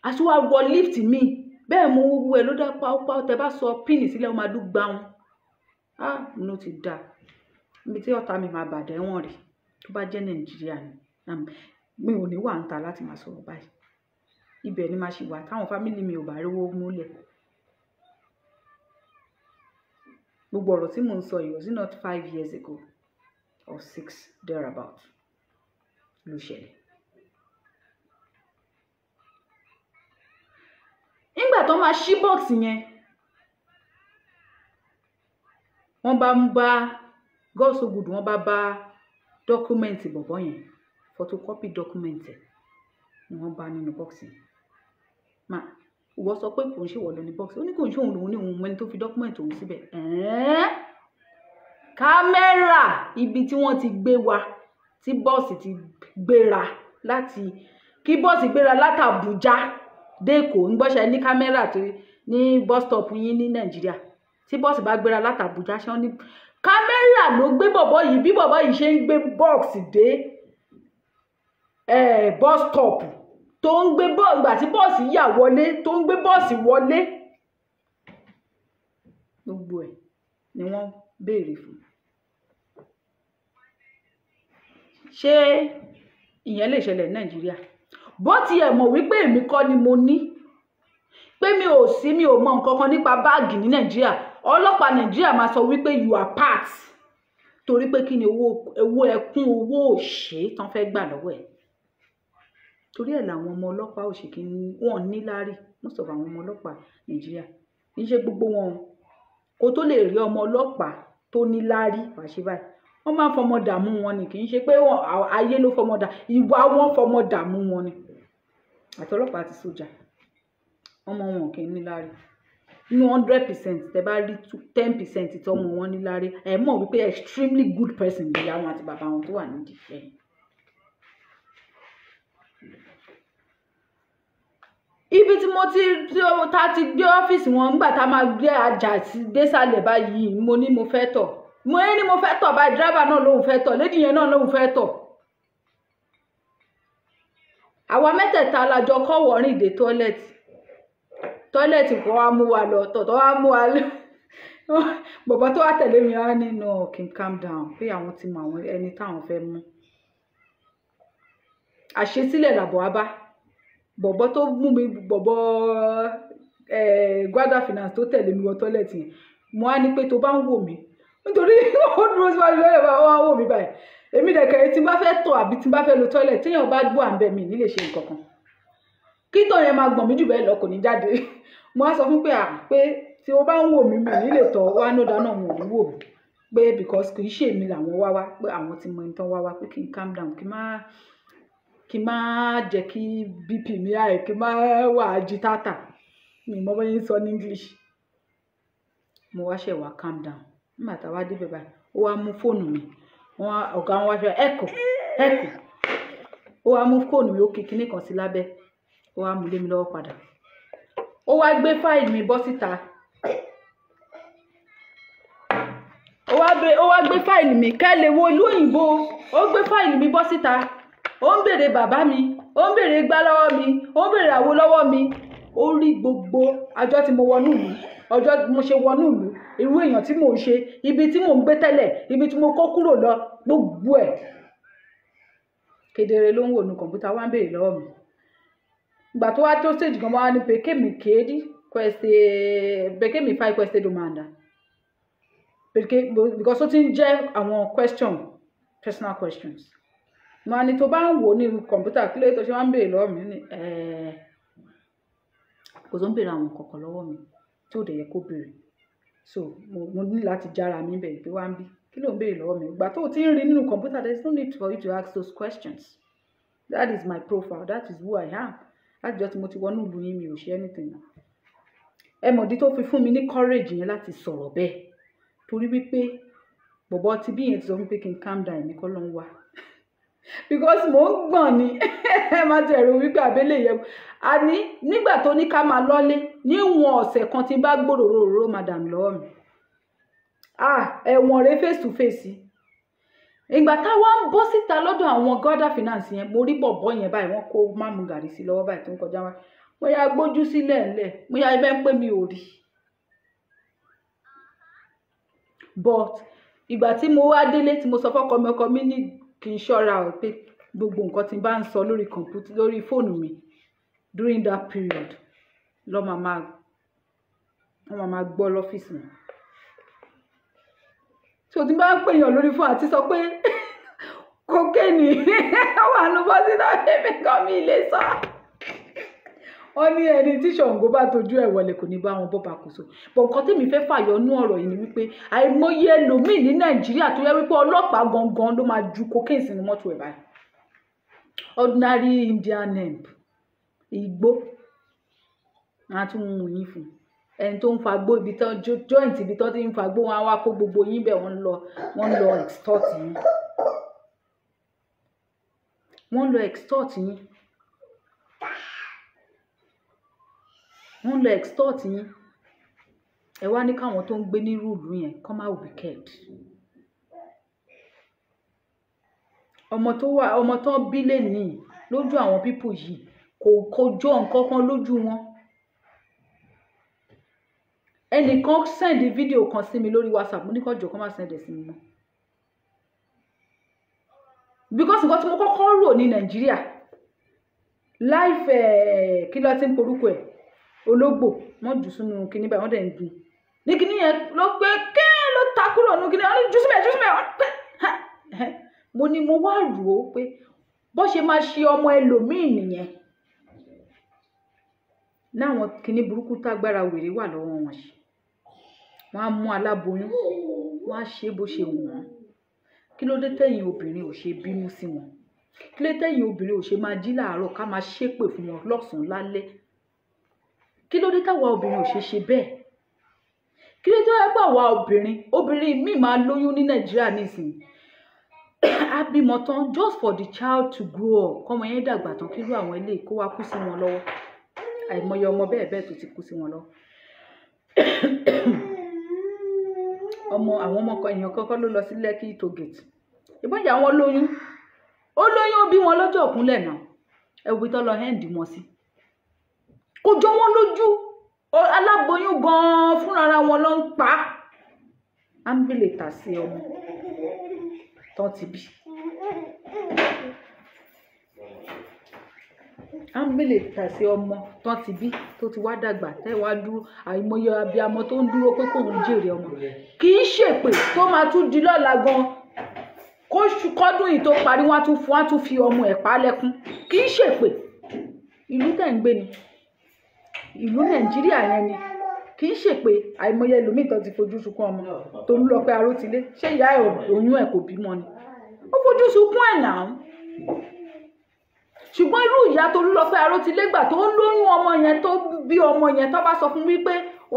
A tún wá wọ lift míì. Bẹ́ẹ̀ mo wúwo ẹ̀ ló dá páúpáú, tẹ bá sọ píìnì sílẹ̀ ó máa dún gbá wọn. Mo ti dà. Ibi tí ọ̀tá mi máa bàdẹ́ wọ̀n rè. Tó bá jẹ́ Nàìjíríà ni. Mi ò ní wà ń ta láti máa sọ̀rọ̀ báyìí. Ibẹ̀ ni máa ṣì wà táwọn fámílì mi ò bá rówó múlẹ̀. Gbogbo ọ̀rọ̀ tí mò ń sọ yìí was it not 5 years ago or 6 thereabout ló ṣẹlẹ̀. Nígbà tó máa ṣí bọ́ọ̀sì yẹn, wọ́n bá ń bá God so good, wọ́n bá dọ́kúmẹ̀ntì bọ̀bọ́ yẹn, photocopy dọ́kúmẹ̀ntì ni wọ́n bá nínú bọ́ọ̀sì. Ìwọ sọ pé kò ń ṣe wọ̀ lọ ní bọ́ọ̀sì. Ó ní kò ń ṣe òun lòun ní òun mẹ́ni tó fi dọ́kúmẹ̀ntì òun síbẹ̀. Kámẹ́rà ibi tí wọ́n ti gbé wa, tí bọ́ọ̀sì ti gbéra kí bọ́ọ̀sì gbéra láti Àbújá dé Èkó. ń gbọ́ṣẹ́ ní kámẹ́rà tó ní bus stop yín ní Nàìjíríà. Tí bọ́ọ̀sì bá gbéra láti Àbújá ṣé wọ́n ní kámẹ́rà ló gbé bọ̀bọ́ yìí, bí bọ̀bọ́ yìí ṣe ń gbé bọ́ọ̀sì dé bus stop tó ń gbé ìgbà tí bọ́ọ̀sì yà wọlé tó ń gbé bọ́ọ̀sì wọlé. Gbogbo ẹ̀ ni wọ́n béèrè fún. Ṣé ìyẹn lè ṣẹlẹ̀ ní Nàìjíríà? Bó ti ẹ̀ mọ̀ wípé èmi kọ́ ni mo ní, pé mi ò mọ nǹkan kan nípa báàgì ní Nàìjíríà. Ọlọ́pàá Nàìjíríà máa sọ wípé you are part, torí pé kí ni owó ẹkún owó òṣè tán fẹ́ gbà lọ́wọ́ ẹ̀. Torí ẹ̀ làwọn ọmọ ọlọ́pàá òṣèkí wọn ní láárí. Most of àwọn ọmọ ọlọ́pàá Nàìjíríà kì í ṣe gbogbo wọn. Kó tó lè rí ọmọ ọlọ́pàá tó ní láárí wá ṣe báyìí. Wọ́n máa ń fọmọ dààmú wọn ni, kì í ṣe pé ayé ló fọmọ dà, ìwà wọn fọmọ dààmú wọn ni. Àti ọlọ́pàá àti sójà. Ọmọ wọn kì í ní láárí. Nínú 100% tẹ bá rí 10% tí ọmọ wọn ní láárí, ẹ mọ̀ wípé extremely good person ni ìyá wọn àti bàbá wọn tó wà nídìí ẹ̀. Ibi tí ta ti gbé ọ́fíìsì wọn nígbà tá máa gbé àjà désàlẹ̀ báyìí, mo ní mo fẹ́ tọ̀. mo ní mo fẹ́ tọ̀ báyìí driver náà lóun fẹ́ tọ̀ lady yẹn náà lóun fẹ́ tọ̀ àwa mẹ́tẹ̀ẹ̀ta la jọ kọ́ wọ̀rìn dé tọ́lẹ̀tì kan wá mú wa lọ tọ̀tọ̀ wá mú wa lọ bọ̀bọ̀ tó wá tẹ̀lé mi wá ní no kí n calm down pé àwọn ti mọ àwọn ẹni táwọn fẹ́ mú àṣesílẹ̀ làbọ̀ wá bá bọ̀bọ̀ tó mú mi bọ̀bọ̀ Gwada Finance tó tẹ̀lé mi wọ tọ́lẹ̀tì yẹn mo á ní pé tó bá ń wò mí nítorí ó dúró síwájú lọ́yẹ̀ bá wọ́n wò mí báyìí èmi dẹ̀kẹ̀rẹ̀ tí n bá fẹ́ tọ̀ àbí tí n bá fẹ́ lo tọ́lẹ̀tì téèyàn bá gbọ́ à ń bẹ̀ mí nílé ṣe nǹkan kan kí tọ̀ yẹn máa gbọ̀n mí jù bẹ́ẹ̀ lọ kò ní jáde mo á sọ fún pé tí o bá ń wò mí mi nílé tọ̀ wá ní ọ̀dà náà wọn ò ní wò mí pé because kì í ṣe èmi làwọn wá wá pé àwọn ti mọ ẹni tán wá wá pé kí n calm down kí n má jẹ́ kí BP mi high kí n má wà agitata mi mọ bá yín sọ ní English mo wá ṣẹ̀ wá calm down nígbà tá a wá débẹ̀ báyìí ó wá mú fóònù mi ọ̀gá wọn wá ṣe ẹ̀kọ́ ó wá mú fóònù mi ó kí kinní kan sí lábẹ́ ó wá mú lé mi lọ́wọ́ padà ó wá gbé fáìlì mi bọ́ síta ó wá gbé fáìlì mi ká lè wo ìlú òyìnbó ó gbé fáìlì mi bọ́ síta ó ń béèrè bàbá mi ó ń béèrè gbá lọ́wọ́ mi ó ń béèrè àwo lọ́wọ́ mi ó rí gbogbo ọjọ́ tí mo wọnú ìlú ọjọ́ mo ṣe wọnú ìlú irú èèyàn tí mò ń ṣe ibi tí mò ń gbé tẹ́lẹ̀ ibi tí mo kó kúrò lọ gbogbo ẹ̀ kedere ló ń wò ní kọ̀ǹpútà wá ń béèrè lọ́wọ́ mi ìgbà tó wá tó stage gan wá ní perché mi fai queste domanda because ó ti ń jẹ́ àwọn personal questions mo ní tó bá ń wò ní kọ̀ǹpútà kí ló tó ṣe wá ń béèrè lọ́wọ́ mi ní kò tó ń béèrè àwọn kọ̀ọ̀kan lọ́wọ́ mi tí ò dẹ̀ yẹ kó béèrè so mo ní láti jára mi bẹ̀rẹ̀ pé wá ń bí kí ló ń béèrè lọ́wọ́ mi ìgbà tó o ti ń rí nínú kọ̀ǹpútà there is no need for you to ask those questions that is my profile that is who I am láti jọ́ tí mo ti wọnú ìlú yín mi ò ṣe anything ẹ mọ̀dí tó fi fún mi ní courage yẹn láti sọ̀rọ̀ bẹ́ẹ̀ torí wípé bọ̀bọ̀ ti bí yẹn ti sọ wípé kí n calm down èmi kọ́ ló ń wá because mò ń gbọ̀n ni ẹ má ti ẹ̀rọ wípé àbẹ́lẹ̀ yẹn a ní nígbà tó ní ká máa lọ́lé níwọ̀n ọ̀sẹ̀ kan tí bá gbòòrò madam lọ́wọ́ mi ẹ̀wọ̀n rẹ face to face ìgbà táwa ń bọ́ síta lọ́dọ̀ àwọn Gwada Finance yẹn mo rí bọ̀bọ̀ yẹn báyìí wọ́n kó máàmù gàrí sí lọ́wọ́ báyìí tó ń kọjá wá mo ya gbójú sílẹ̀ ńlẹ̀ mo ya ibẹ̀ ń pè mí ò rí but ìgbà tí mo wá délé tí mo sọ fọ́kọ mi ní kí n ṣọ́ra ọ̀ pé gbogbo nǹkan tí n bá ń sọ lórí kọ̀ǹpútà lórí fóònù mi during that period wọ́n máa gbọ́ lọ́fíìsì mi so tí n bá ń pèèyàn lórí fún àti sọ pé kokéènì wà ló bọ́ sínú ẹ̀mí kan mi lè sọ wọ́n ní ẹni tí Ṣàngó bá tojú ẹ̀ wọlé kò ní bá wọn bọ́ bàkóso bọ̀ nǹkan tèmi fẹ́ fàyọnú ọ̀rọ̀ yìí ni wípé àìmọye ẹlòmíì ní Nàìjíríà tó yẹ wípé ọlọ́pàá gangan ló máa ju cocaine sínú mọ́tò ẹ̀ báyìí ordinary Indian hemp igbó wọn tún mú yín fún ẹni tó ń fagbó ibi tán joint ibi tán ti ń fagbó wọn á wá kó gbogbo yín bẹ́ẹ̀ wọ́n lọ extort yín wọ́n lọ extort yín ẹ wá ní káwọn tó ń gbé ní rúùlù yẹn kọ́ máa wicked ọmọ tó bí lè ní lójú àwọn pípù yìí kò jọ nǹkan kan lójú wọn ẹnìkan sẹ́ndì fídíò kan sí mi lórí WhatsApp mo ní kó jọ kó má sẹ́ndì sí mi mọ́ because nǹkan tí mo kọ́kọ́ rò ní Nàìjíríà life kí ló ti ń porúkọ ẹ̀ ológbò wọ́n jù sínú kinní báyìí wọ́n dẹ̀ ń dùn ní kinní yẹn ló gbé kí ló ta kúrò ní kinní wọ́n ní jù síbẹ̀ mo ní mo wá rò ó pé bó ṣe máa ṣe ọmọ ẹlòmíì nìyẹn láwọn kinní burúkú tágbára wèrè wà lọ́wọ́ wọn ṣe wọ́n á mú aláboyún wọ́n á ṣe bó ṣe wù wọ́n kí ló dé tẹ̀yin obìnrin ò ṣe bínú sí wọn kí ló dé tẹ̀yin obìnrin ò ṣe máa jí láàárọ̀ ká máa ṣépè fún wọn lọ́sàn-án lálẹ́ kí ló dé táwa obìnrin ò ṣe bẹ́ẹ̀ kí ló dé tó yẹ pé àwa obìnrin míì máa lóyún ní Nàìjíríà nísìnyí á bímọ tán just for the child to grow up kọ́mọ yẹn dàgbà tán kí ló àwọn eléyìí kó wá kú sí wọn lọ́wọ́ àìmọye ọmọ bẹ́ẹ̀ tó ti kú sí wọn lọ́wọ́ àwọn ọmọ kan èèyàn kọ́kọ́ ló lọ sí Lekki Tollgate ìbọn ìyá wọn lóyún ó bí wọn lọ́jọ́ òkúnlẹ̀ náà ẹ̀wù tó lọ hẹ́ǹdì wọn sí kò jọ wọn lójú aláboyún gan-an fúnra wọn ló ń pa ámbílẹ̀tà sí ọmọ tó ti bí ámbílẹ̀tà sí ọmọ tó ti bí tó ti wá dàgbà tẹ́wàá dúró àìmọye abiyamọ tó ń dúró pé kóun jèrè ọmọ kì í ṣèpè tó máa tún di lọ́la gan-an kọ́dún yìí tó parí wọ́n á tún fi ọmọ ẹ̀ pa lẹ́kún kì í ṣèpè ìlú tẹ̀ ń gbé ni ìlú Nàìjíríà yẹn ni kì í ṣèpè àìmọye ẹlòmíì tó ti fojú sunkún ọmọ Tolúlọpẹ́ Arótilé ṣé ìyá ẹ̀ oyún ẹ̀ kò bímọ ni ó fojú sunkún ẹ̀ náà ṣùgbọ́n irú ìyá Tolúlọpẹ́ Arótilé gbà tó ń lóyún ọmọ yẹn tó bí ọmọ yẹn tó bá sọ fún wípé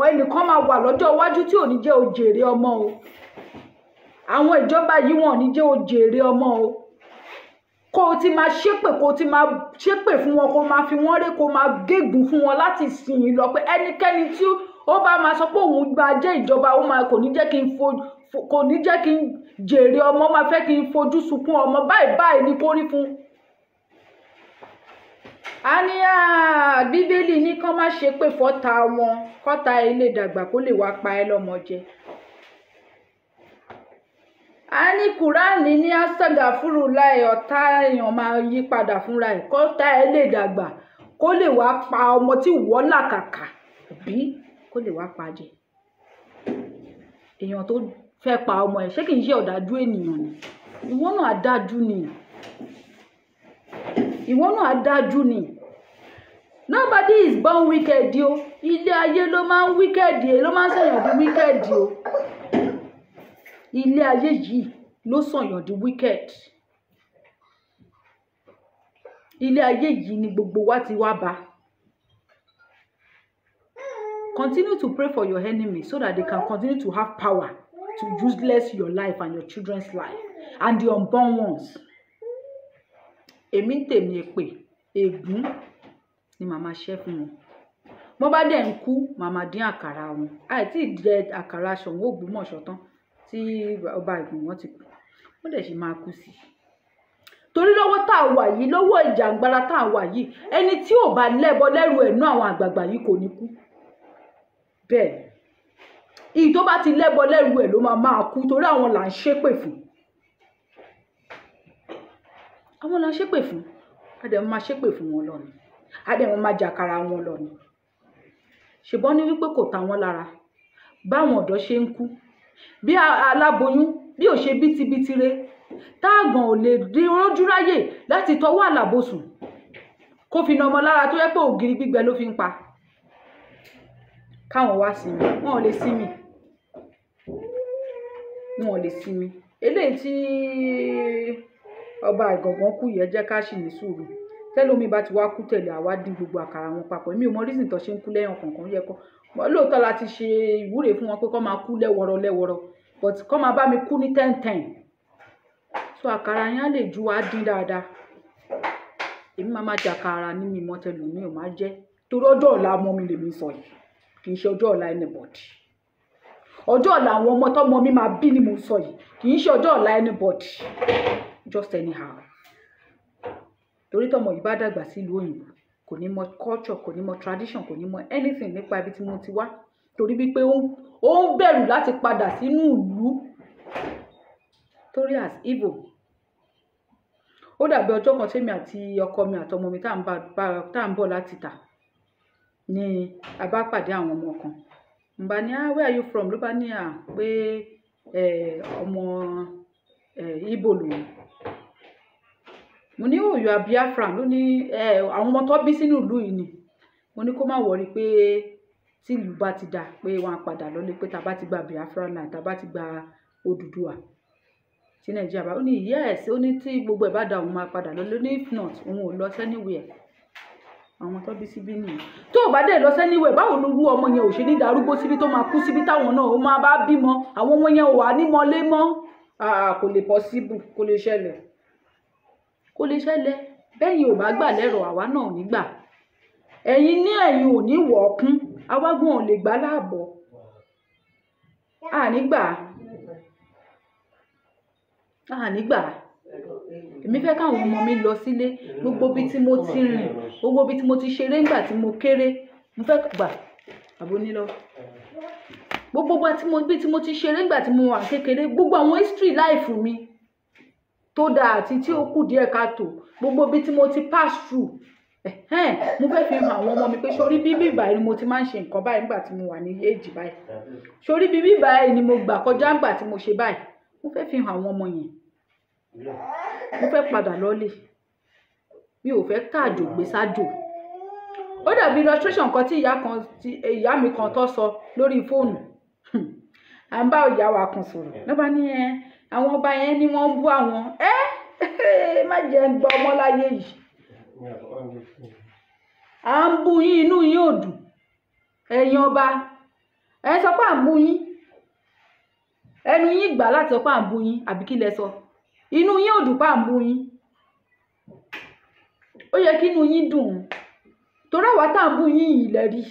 ẹnìkan máa wà lọ́jọ́ iwájú tí ò ní jẹ́ òjèrè ọmọ o àwọn ìjọba yìí wọn ò ní jẹ́ òjèrè ọmọ o kó o ti máa ṣépè kó o ti máa ṣépè fún wọn kó o máa fi wọ́n ré kó o máa gégùn fún wọn láti sìn ín lọ pé ẹnikẹ́ni tí ó bá máa sọ pé òun gba jẹ́ ìjọba ó máa kò ní jẹ́ kí n jèrè ọmọ máa fẹ́ kí n fojú sunkún ọmọ báyìí ni kó rí fún. a ní Bíbélì ní kán má ṣépè fọ́ta wọn kọ́ta ilé dàgbà kó lè wá pa ẹ́ lọ́mọ jẹ. a ní Kùránì ní astagafuru láì ọ̀tá èèyàn máa yí padà fúnra ẹ̀ kọ́ta ẹ̀ lè dàgbà kó lè wá pa ọmọ tí wọ́n làkàkà bí kó lè wá pa jẹ. èèyàn tó fẹ́ pa ọmọ ẹ̀ ṣé kì í ṣe ọ̀dájú ènìyàn ni ìwọ náà adájú ni nobody is born wicked o ilé ayé ló máa ń wicked ló máa ń sọ̀yàn di wicked o ilé ayé yìí ló sọ̀yàn di wicked ilé ayé yìí ni gbogbo wa ti wá bá. Continue to pray for your enemy so that they can continue to have power to useless your life and your children's life and the unborn ones. Èmi ń tèmi èpè ègún ni màmá ṣẹ́ fún wọn. Mo bá dẹ̀ ń kú màmá dín àkàrà wọn. Àìtí jẹ àkàrà Ṣàngó Ògbómọ̀ṣọ́ tán tí ọba Ìgbò wọn ti kú. Wọ́n dẹ̀ sì máa kú sí i. Torí lọ́wọ́ tá a wà yìí lọ́wọ́ ìjàngbara tá a wà yìí ẹni tí ò bá lẹ́bọ lẹ́rù ẹ̀nú àwọn àgbààgbà yìí kò ní kú. Bẹ́ẹ̀ ìyí tó bá ti lẹ́bọ lẹ́rù ẹ̀ ló máa kú torí àwọn là ń ṣépè fún. Àwọn là ń ṣépè fún. Adẹ̀mọ́ máa ṣépè fún wọn lọ́nà. Adẹ̀mọ́ máa jàkàrà wọn lọ́nà. Ṣùgbọ́n ní wípé kò ta wọn lára. Báwọn ọ̀dọ́ ṣe ń kú. Bí aláboyún bí ò ṣe bítibítire. Táàgàn ò lè rójú ráyè láti tọwọ́ àlàbòsùn. Kó fi nà ọmọ lára tó yẹ pé ògiri gbígbẹ ló fi ń pa. Káwọn wá sinmi wọn ò lè sinmi eléyìí tí ọba Ìgàngán kú yẹn jẹ́ ká sì ní sùúrù tẹ́lómi bá ti wá kú tẹ̀lé àwa dín gbogbo àkàrà wọn papọ̀ èmi ò mọ reason tó ṣe ń kú lẹ́yìn kọ̀ọ̀kan yẹ kọ́ lóòótọ́ la ti ṣe ìwúre fún wọn pé kọ́ máa kú lẹ́wọ̀rọ̀ but kọ́ máa bá mi kú ní 10-10 so àkàrà yẹn á lè ju wá dín dáadáa èmi máa jẹ àkàrà ní mi mọ́tẹ́lù mi ò máa jẹ́ torí ọjọ́ ọ̀la ọmọ mi lèmi sọ yìí kì í ṣe ọjọ́ ọ̀la anybody ọjọ́ ọ̀la àwọn ọmọ tọ́mọ mi máa bí ni mo sọ yìí kì í ṣe ọjọ́ ọ̀la anybody just anyhow torí tọmọ yìí bá dàgbà sí ìlú òyìnbó kò ní mọ culture kò ní mọ tradition kò ní mọ anything nípa ibi tí mo ti wá torí wípé ó ń bẹ̀rù láti padà sínú ìlú torí as Igbo ó dàbí ọjọ́ kan tèmi àti ọkọ mi àtọmọ mi tá à ń bọ̀ láti tà ní a bá pàdé àwọn ọmọ kan n bá ní where are you from ló bá ní pé ọmọ Igbo lòun mo ní you are Biafran ló ní àwọn ọmọ tó bí sínú ìlú yìí ni mo ní kó má wọrí pé tí ìlú bá ti dà pé wọn á padà lọlé pé tá bá ti gba Biafra náà tá bá ti gba Odùduwà tí Nàìjíríà bá ó ní yes ó ní tí gbogbo ẹ̀ bá dà òun máa padà lọlé ní if not òun ò lọ anywhere àwọn tó bí síbí nìyẹn tó o bá dé lọ anywhere báwo ló rú ọmọ yẹn ò ṣe ní darúgbó síbí tó máa kú síbí táwọn náà ó máa bá bímọ àwọn ọmọ yẹn ò wà nímọ̀lé mọ́ kò lè possible kò lè ṣẹlẹ̀ bẹ́yìn ò bá gbà lẹ́rọ̀ àwa náà ò ní gbà ẹ̀yin ní ẹ̀yin ò ní wọ̀ ọ́kún awágùn ò lè gbà láàbọ̀ nígbà nígbà èmi fẹ́ káwọn ọmọ mi lọ sílé, gbogbo ibi tí mo ti rìn, gbogbo ibi tí mo ti ṣeré nígbà tí mo kéré, mo fẹ́ gbà àbónílọ. Gbogbo ibi tí mo ti ṣeré nígbà tí mo wà kékeré, gbogbo àwọn history life mi tó dáa àti tí ó kù díẹ̀ káàtó, gbogbo ibi tí mo ti pass through, mo fẹ́ fi hàn àwọn ọmọ mi pé sórí bíbí báyìí ni mo ti máa ń ṣe nǹkan báyìí nígbà tí mo wà ní age báyìí, sórí bíbí báyìí ni mo gbà kọjá nígbà tí mo ṣe báyìí. Mo fẹ́ fi hàn àwọn ọmọ yẹn, mo fẹ́ padà lọ́lé, mi ò fẹ́ káàjò gbé sájò. Ó dàbí illustration kan tí ìyá mi kan tó sọ lórí fóònù. À ń bá ìyá wa kan sọ̀rọ̀, ló bá ní àwọn ọba yẹn ni wọ́n ń bú àwọn. Má jẹ́ ń gbọ́ ọmọ láyé yìí. À ń bú yín, inú yín ò dùn. Ẹ̀yin ọba, ẹ sọ pé à ń bú yín. Ẹnu yín gbà láti sọ pé à ń bú yín, àbí kí lẹ sọ? Inú yín ò dùn pé à ń bú yín. Ó yẹ kí inú yín dùn. Torí àwa tá à ń bú yín yìí lẹ rí.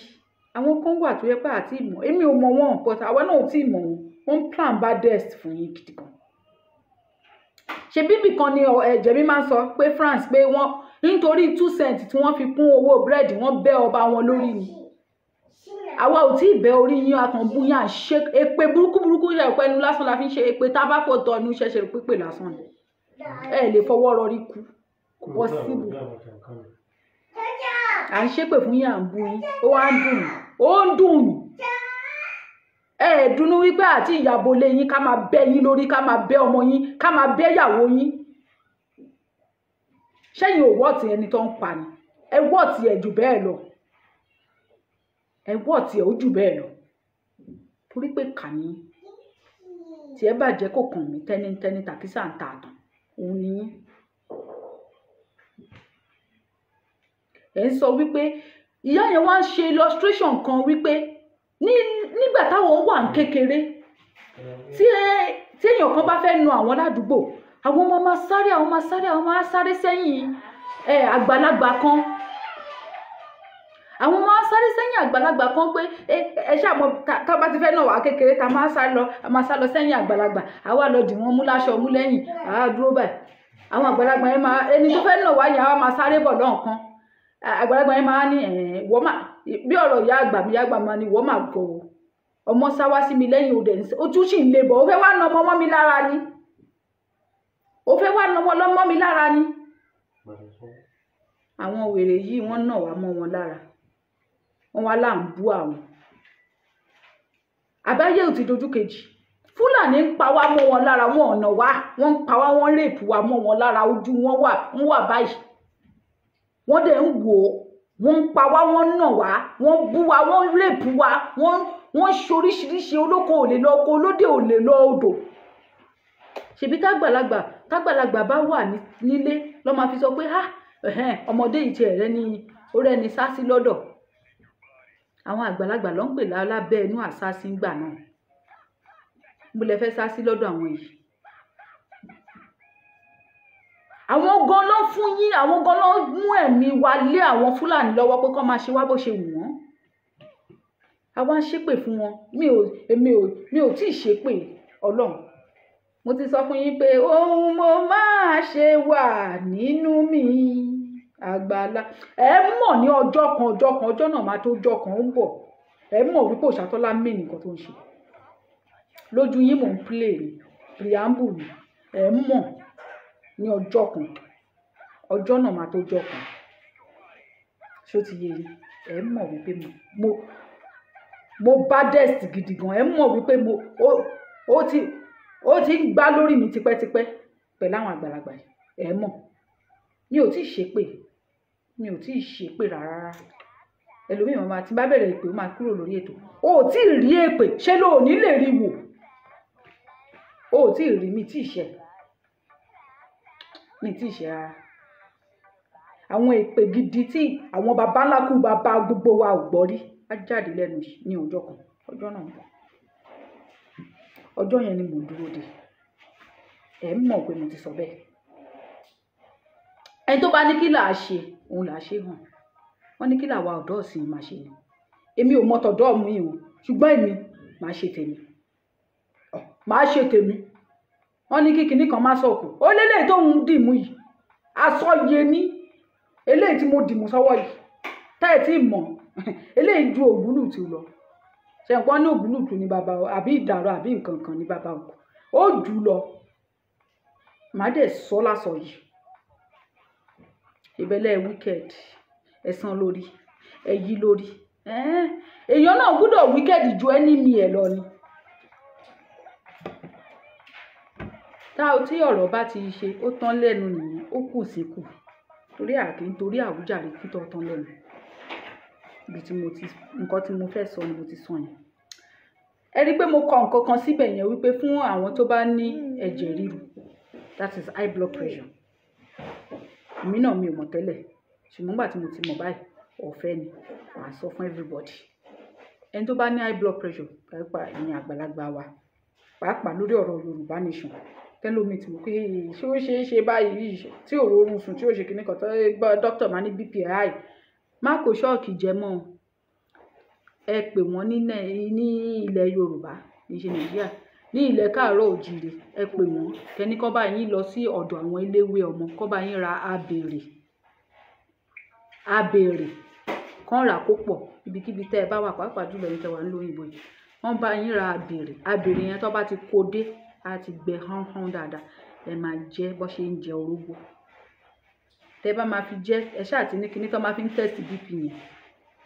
Àwọn kan wà tó yẹ pé àti ìmọ̀. Èmi ò mọ̀ wọ́n, but àwa náà ò tí ì mọ̀ wọ́n. Wọ́n plan baddest fún yín gidi gan. Ṣé bíbí kan ni ẹ̀jẹ̀ mi máa ń sọ pé France pé wọ́n nítorí 2 cents tí wọ́n fi kún owó búrẹ́dì, wọ́n bẹ́ ọba wọn lórí ni. Àwa ò tí ì bẹ́ orí yín, a kàn bú yín, à ń ṣe èpè burúkú ṣe ọ̀pẹ ẹnu lásán la fi ń ṣe èpè, tá a bá fò tọ́ ẹnu ṣẹ̀ṣẹ̀ pípè lásán ni. Ẹ lè fọwọ́ rọrí kú, kò possible. À ń ṣépè fún yín, à ń bú yín, ó wá ń dùn, ó ń dùn. Dùnnú wípé àti ìyàbò lé yín ká máa bẹ́ yín lórí, ká máa bẹ́ ọmọ yín, ká máa bẹ́ ìyàwó yín. Ṣẹ́yìn ò wọ́ọ̀tì ẹni tó ń pa ni, ẹ wọ́ọ̀tì ẹ̀ jù bẹ́ẹ̀ lọ. Ẹ wọ́ọ̀tì ẹ̀ ó jù bẹ́ẹ̀ lọ. Torí pé kà ní tí ẹ bàjẹ́ kò kàn mí tẹ́nítẹ́ní tàkísà ń ta àtàn, òun ni yín. Ẹ ń sọ wípé ìyá yẹn wá ń ṣe illustration kan wípé nígbà táwọn wà ń kékeré, tí èèyàn kan bá fẹ́ nu àwọn ládùúgbò, àwọn ọmọ máa sáré sẹ́yìn àgbàlagbà kan. Àwọn ọmọ máa sáré sẹ́yìn àgbàlagbà kan pé ẹ ṣàmọ́ tá bá ti fẹ́ náà wà kékeré, tá máa sá lọ sẹ́yìn àgbàlagbà, àwa lọ dì wọ́n mú láṣọ mú lẹ́yìn, àá dúró báyìí. Àwọn àgbàlagbà yẹn ẹni tó fẹ́ náà wá yẹn àwa máa sáré bọ̀ lọ́ọ̀kan. Àgbàlagbà yẹn máa ní wọ́n máa bí ọ̀rọ̀ ìyá àgbà máa ní wọ́n máa gọ̀ ọmọ sá wá sí mi lẹ́yìn òde ó tún sì ń le bọ̀, ó fẹ́ wá na ọmọ mi lára ni. Ó fẹ́ wá na ọmọ mi lára ni. Àwọn wèrè yìí wọ́n náà wá mọ́ wọn lára. Wọ́n wá là ń bú àwọn. Àbáyé ò ti dojú kejì. Fúlàní ń pa wá mọ́ wọn lára, wọn ọ̀nà wá, wọ́n ń pa wá, wọ́n rèpù wá mọ́ wọn lára, ojú wọn wà báyìí. Wọ́n dẹ̀ ń wò ó, wọ́n ń pa wá, wọ́n nà wá, wọ́n bú wá, wọ́n rèpù wá, wọ́n ṣoríṣiríṣi, olóko ò lè lọ oko, olódè ò lè lọ odò. Ṣèbí tágbàlagbà bá wà nílé ló máa fi sọ pé ọmọdé yìí ti ẹ̀rẹ́ ni ó rẹ́ni sá sí lọ́dọ̀. Àwọn àgbàlagbà ló ń pè lábẹ́ inú àsásí ńgbà náà. Mo lè fẹ́ sá sí lọ́dọ̀ àwọn yìí. Àwọn gan ló fún yín, àwọn gan ló mú ẹ̀mí wa lé àwọn Fúlàní lọ́wọ́ pé kó máa ṣe wá bó ṣe wù wọ́n. Àwa ń ṣépè fún wọn. Mi ò tí ì ṣépè Ọlọ́run. Mo ti sọ fún yín pé ohun mo máa ṣe wà nínú mi àgbàlá. Ẹ mọ̀ ní ọjọ́ náà máa tó ọjọ́ kan ó ń bọ̀. Ẹ mọ̀ wípé Òṣàtọ́lá mí nǹkan tó ń ṣe. Lójú yín mò ń play ni, preamble ni. Ẹ mọ̀ ní ọjọ́ kan, ọjọ́ náà máa tó ọjọ́ kan. Ṣó ti yé yín? Ẹ mọ̀ wípé mo baddest gidi gan. Ẹ mọ̀ wípé ó ti ń gbá lórí mi tipẹ́tipẹ́ pẹ̀lú àwọn àgbàlagbà yìí. Ẹ mọ̀. Mi ò tí ì ṣépè rárá. Ẹlòmíràn máa ti bá bẹ̀rẹ̀ èpè ó máa kúrò lórí ètò. O ò tí ì rí èpè, ṣé ló ò ní lè rí wò? O ò tí ì rí mi tí ì ṣe rárá. Àwọn èpè gidi tí àwọn baba ńlá kú baba gbogbo wa ò gbọ́ rí á jáde lẹ́nu ní ọjọ́ kan. Ọjọ́ náà ń bọ̀. Ọjọ́ yẹn ni mò ń dúró de. Ẹ mọ̀ pé mo ti sọ bẹ́ẹ̀. Ẹni tó bá ní kí là á ṣe, òun là á ṣe hàn. Wọ́n ní kí làwa ọ̀dọ́ ọ̀sìn máa ṣe ni. Èmi ò mọ tọ̀dọ́ mi o, ṣùgbọ́n èmi máa ṣe tèmi. wọ́n ní kí kinní kan má sọ̀kù ó lélẹ̀ tó ń dìmú yìí asọ́yẹ ní eléyìí tí mo dìmú sọ́wọ́ yìí táyẹ̀ tí mọ̀ eléyìí ju ògúlùtù lọ ṣẹ̀ǹpọ́n ní ògúlùtù ní bàbá àbí ìdàrọ̀ àbí nǹkan kan ní bàbá òkú ó jù lọ má dẹ̀ sọ lásọ yìí ìbẹ̀lẹ̀ wicked ẹ̀sán lórí ẹ̀yí lórí èèyàn náà gbọ́dọ̀ wicked ju enemy ẹ̀ lọ ni tí ọ̀rọ̀ bá ti ṣe ó tán lẹ́nu nìyẹn ó kù sí kù torí àkì nítorí àwùjáre títọ́ tán lẹ́nu ibi tí mo ti nǹkan tí mo fẹ́ sọ ni mo ti sọ yẹn ẹ rí i pé mo kọ nǹkan kan síbẹ̀ yẹn wípé fún àwọn tó bá ní ẹ̀jẹ̀ ríru that is high blood pressure èmi náà mi ò mọ̀ tẹ́lẹ̀ ṣùgbọ́n nígbà tí mo ti mọ̀ báyìí ọ̀fẹ́ ni màá sọ fún everybody ẹni tó bá ní high blood pressure pàápàá ìyẹn àgbàlagbà wa pàápàá lórí ọ̀rọ̀ Yorùbá nation tẹ́lómi tí mo pé ṣé ó ṣeé ṣe báyìí tí ò rọrùn sùn tí ò ṣe kíní kan tó gbọ́ dókítà máa ní BP high má kó ṣọ́ọ̀kì jẹ mọ́ ẹ pè wọ́n ní ilẹ̀ Yorùbá ní ṣe Nàìjíríà ní ilẹ̀ káàárọ̀ òjìrè ẹ pè wọ́n kẹ́ni kọ́ bá yín lọ sí ọ̀dọ̀ àwọn eléwé ọmọ kọ́ bá yín ra abèrè kán rà kó pọ̀ ibikíbi tẹ́ ẹ bá wà pàápàá jùlọ ní tẹwàá ńlò òyìnbó yìí wọ́n bá yín ra abèrè yẹn tó bá ti kó dé á ti gbẹ hánhán dáadáa ẹ máa jẹ bó ṣe ń jẹ orógbó tẹ bá máa fi jẹ ẹ ṣáà ti ní kinní tó máa fi ń test BP yẹn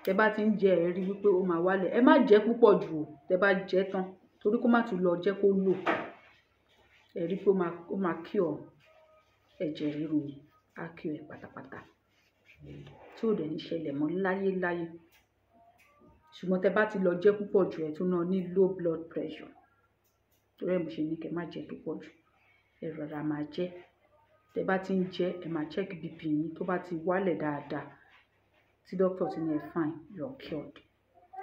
tẹ bá ti ń jẹ ẹ rí wípé ó máa wálẹ̀ ẹ má jẹ púpọ̀ jù o tẹ bá jẹ tán torí kó má tún lọ jẹ́ kó lò ẹ rí pé ó máa cure ẹ̀jẹ̀ ríru yẹn á cure ẹ̀ pátápátá tí ò dẹ̀ ní ṣẹlẹ̀ mọ́ láyéláyé ṣùgbọ́n tẹ bá ti lọ jẹ púpọ̀ jù ẹ tún náà ní low blood pressure torí ẹ̀ mo ṣe ní kẹ́ má jẹ púpọ̀ jù ẹ rọra máa jẹ tẹ bá ti ń jẹ ẹ máa check BP yín tó bá ti wálẹ̀ dáadáa tí doctor ti ní ẹ fine you are cured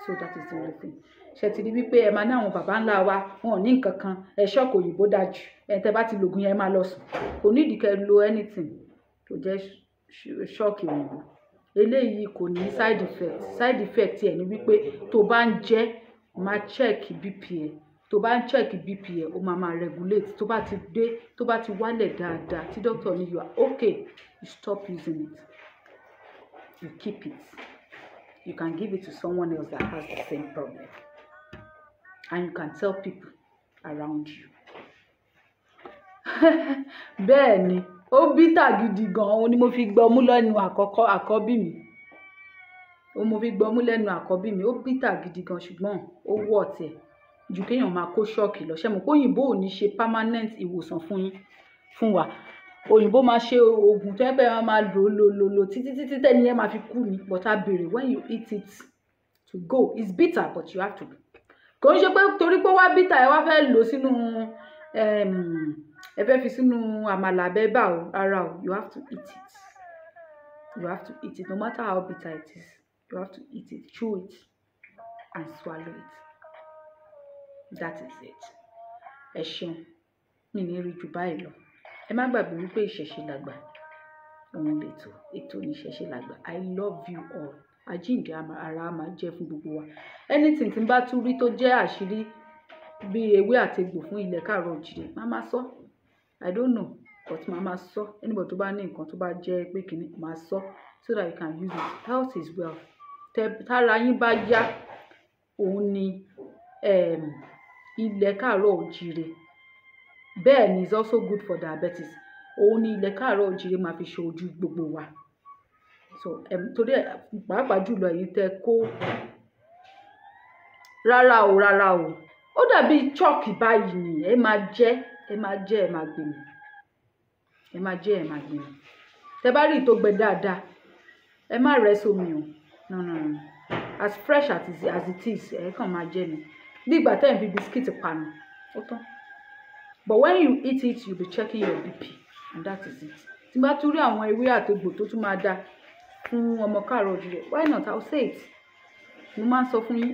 so that is the only thing ṣe ti di wípé ẹ máa ní àwọn bàbá ńlá wa wọn ò ní nǹkan kan ẹ ṣọ́ọ̀kì òyìnbó dájú ẹ tẹ bá ti lògùn yẹn ẹ máa lọ sùn kò nídìí kẹ́ lo anything tó jẹ́ ṣọ́ọ̀kì òyìnbó eléyìí kò ní side effect ẹ ní wípé tó bá ń jẹ máa check BP ẹ tó bá ń check BP ẹ ó máa regulate tó bá ti wálẹ̀ dáadáa tí doctor ní you are okay you stop using it you keep it you can give it to someone else that has the same problem and you can tell people around you. bẹ́ẹ̀ ni ó bítà gidi gan-an ni mo fi gbọ́mú lẹ́nu àkọ́bí mi mo fi gbọ́mú lẹ́nu àkọ́bí mi ó bítà gidi gan ṣùgbọ́n ó wọ̀ tẹ̀ ju kéèyàn máa kó ṣọ́ọ̀kì lọ ṣe mọ̀ pé òyìnbó ò ní ṣe permanent ìwòsàn fún wa òyìnbó máa ṣe oògùn tó yẹ pé wọ́n máa lò títí tẹ́ni yẹn máa fi kú ni but a béèrè when you eat it to go it's bitter but you have to kò ń ṣe pé torí pé wá bitter ẹ wá fẹ́ lò sínú ẹ fẹ́ fi sínú àmàlà bẹ́bà o rárá o you have to eat it no matter how bitter it is you have to eat it chew it and swallow it that is it ẹ ṣeun mi ní rí jù báyìí lọ ẹ má gbàgbé wípé ìṣẹ̀ṣe làgbà òun lè tó ètò ìṣẹ̀ṣe làgbà I love you all àjíǹde ara máa jẹ́ fún gbogbo wa anything tí n bá tún rí tó jẹ́ àṣírí bí ewé àtegbò fún ilẹ̀ káàárọ̀ òjìrè má má sọ I don't know but má má sọ anybody tó bá ní nǹkan tó bá jẹ́ pé kìíní má sọ so that you can use it health is wealth tára yín bá yá òun ni ilẹ̀ káàárọ̀ òjìrè bẹ́ẹ̀ ni is also good for diabetes òun ni ilẹ̀ káàárọ̀ òjìrè máa fi ṣe ojú gbogbo wa so torí pàápàá jùlọ èyí tẹ́ kó rárá o ó dàbí chọ́ọ̀kì báyìí ni ẹ máa jẹ ẹ máa gbìmọ̀ tẹ́ bá rí tó gbẹ dáadáa ẹ má rẹ́ sómi o no as fresh as it is ẹ kàn máa jẹ ni bí ìgbà tẹ́ ẹ̀ fi bisikíìtì panu ó tán but when you eat it you be checking your BP and that is it tí bá tún rí àwọn ewé àtegbò tó tún máa dá fún ọmọ káàárọ̀ òjìrè why not I'll say it mo máa ń sọ fún yín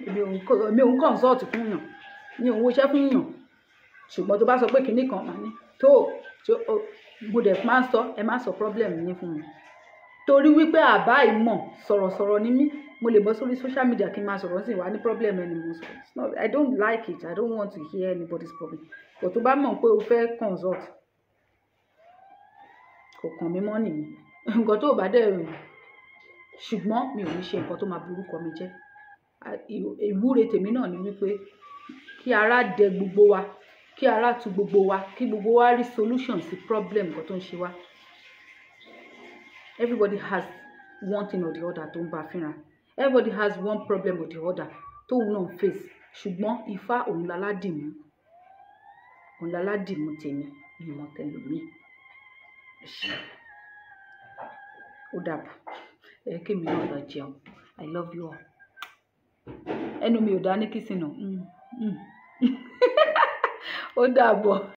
èmi òun consult fún yàn ní òun iṣẹ́ fún yàn ṣùgbọ́n tó bá sọ pé kinní kan mà ní tó mo dẹ̀ máa ń sọ ẹ má sọ problem yín fún mi torí wípé àbá ìmọ̀ sọ̀rọ̀sọ̀rọ̀ ni mí mo lè bọ́ sórí social media kí n máa sọ̀rọ̀ sí wa ní problem ẹni mo sọ. I don't like it. I don't want to hear anybody's problem. Kò tó bá mọ̀ pé o fẹ́ consult, kò kàn mí mọ́ nìyẹn. Nǹkan tó bá dẹ̀ rìn, ṣùgbọ́n mi ò ní ṣe nǹkan tó máa burúkọ mi jẹ́. Ìwúre tèmi náà ni wípé kí ara dẹ gbogbo wa, kí ara tu gbogbo wa, kí gbogbo wa rí solution sí problem nǹkan tó ń ṣe wá. Everybody has one thing or the other tó ń bá fínra. Everybody has one problem or the other tóun náà face. Ṣùgbọ́n Ifá òun láládìmú. Òun láládìmú tèmi, mi mọ̀ tẹlòmíì. Ó dàbọ̀. Kí mi náà lọ jẹun. I love you all. Ẹnu mi ò dá ní kìsìn náà. Ó dàbọ̀.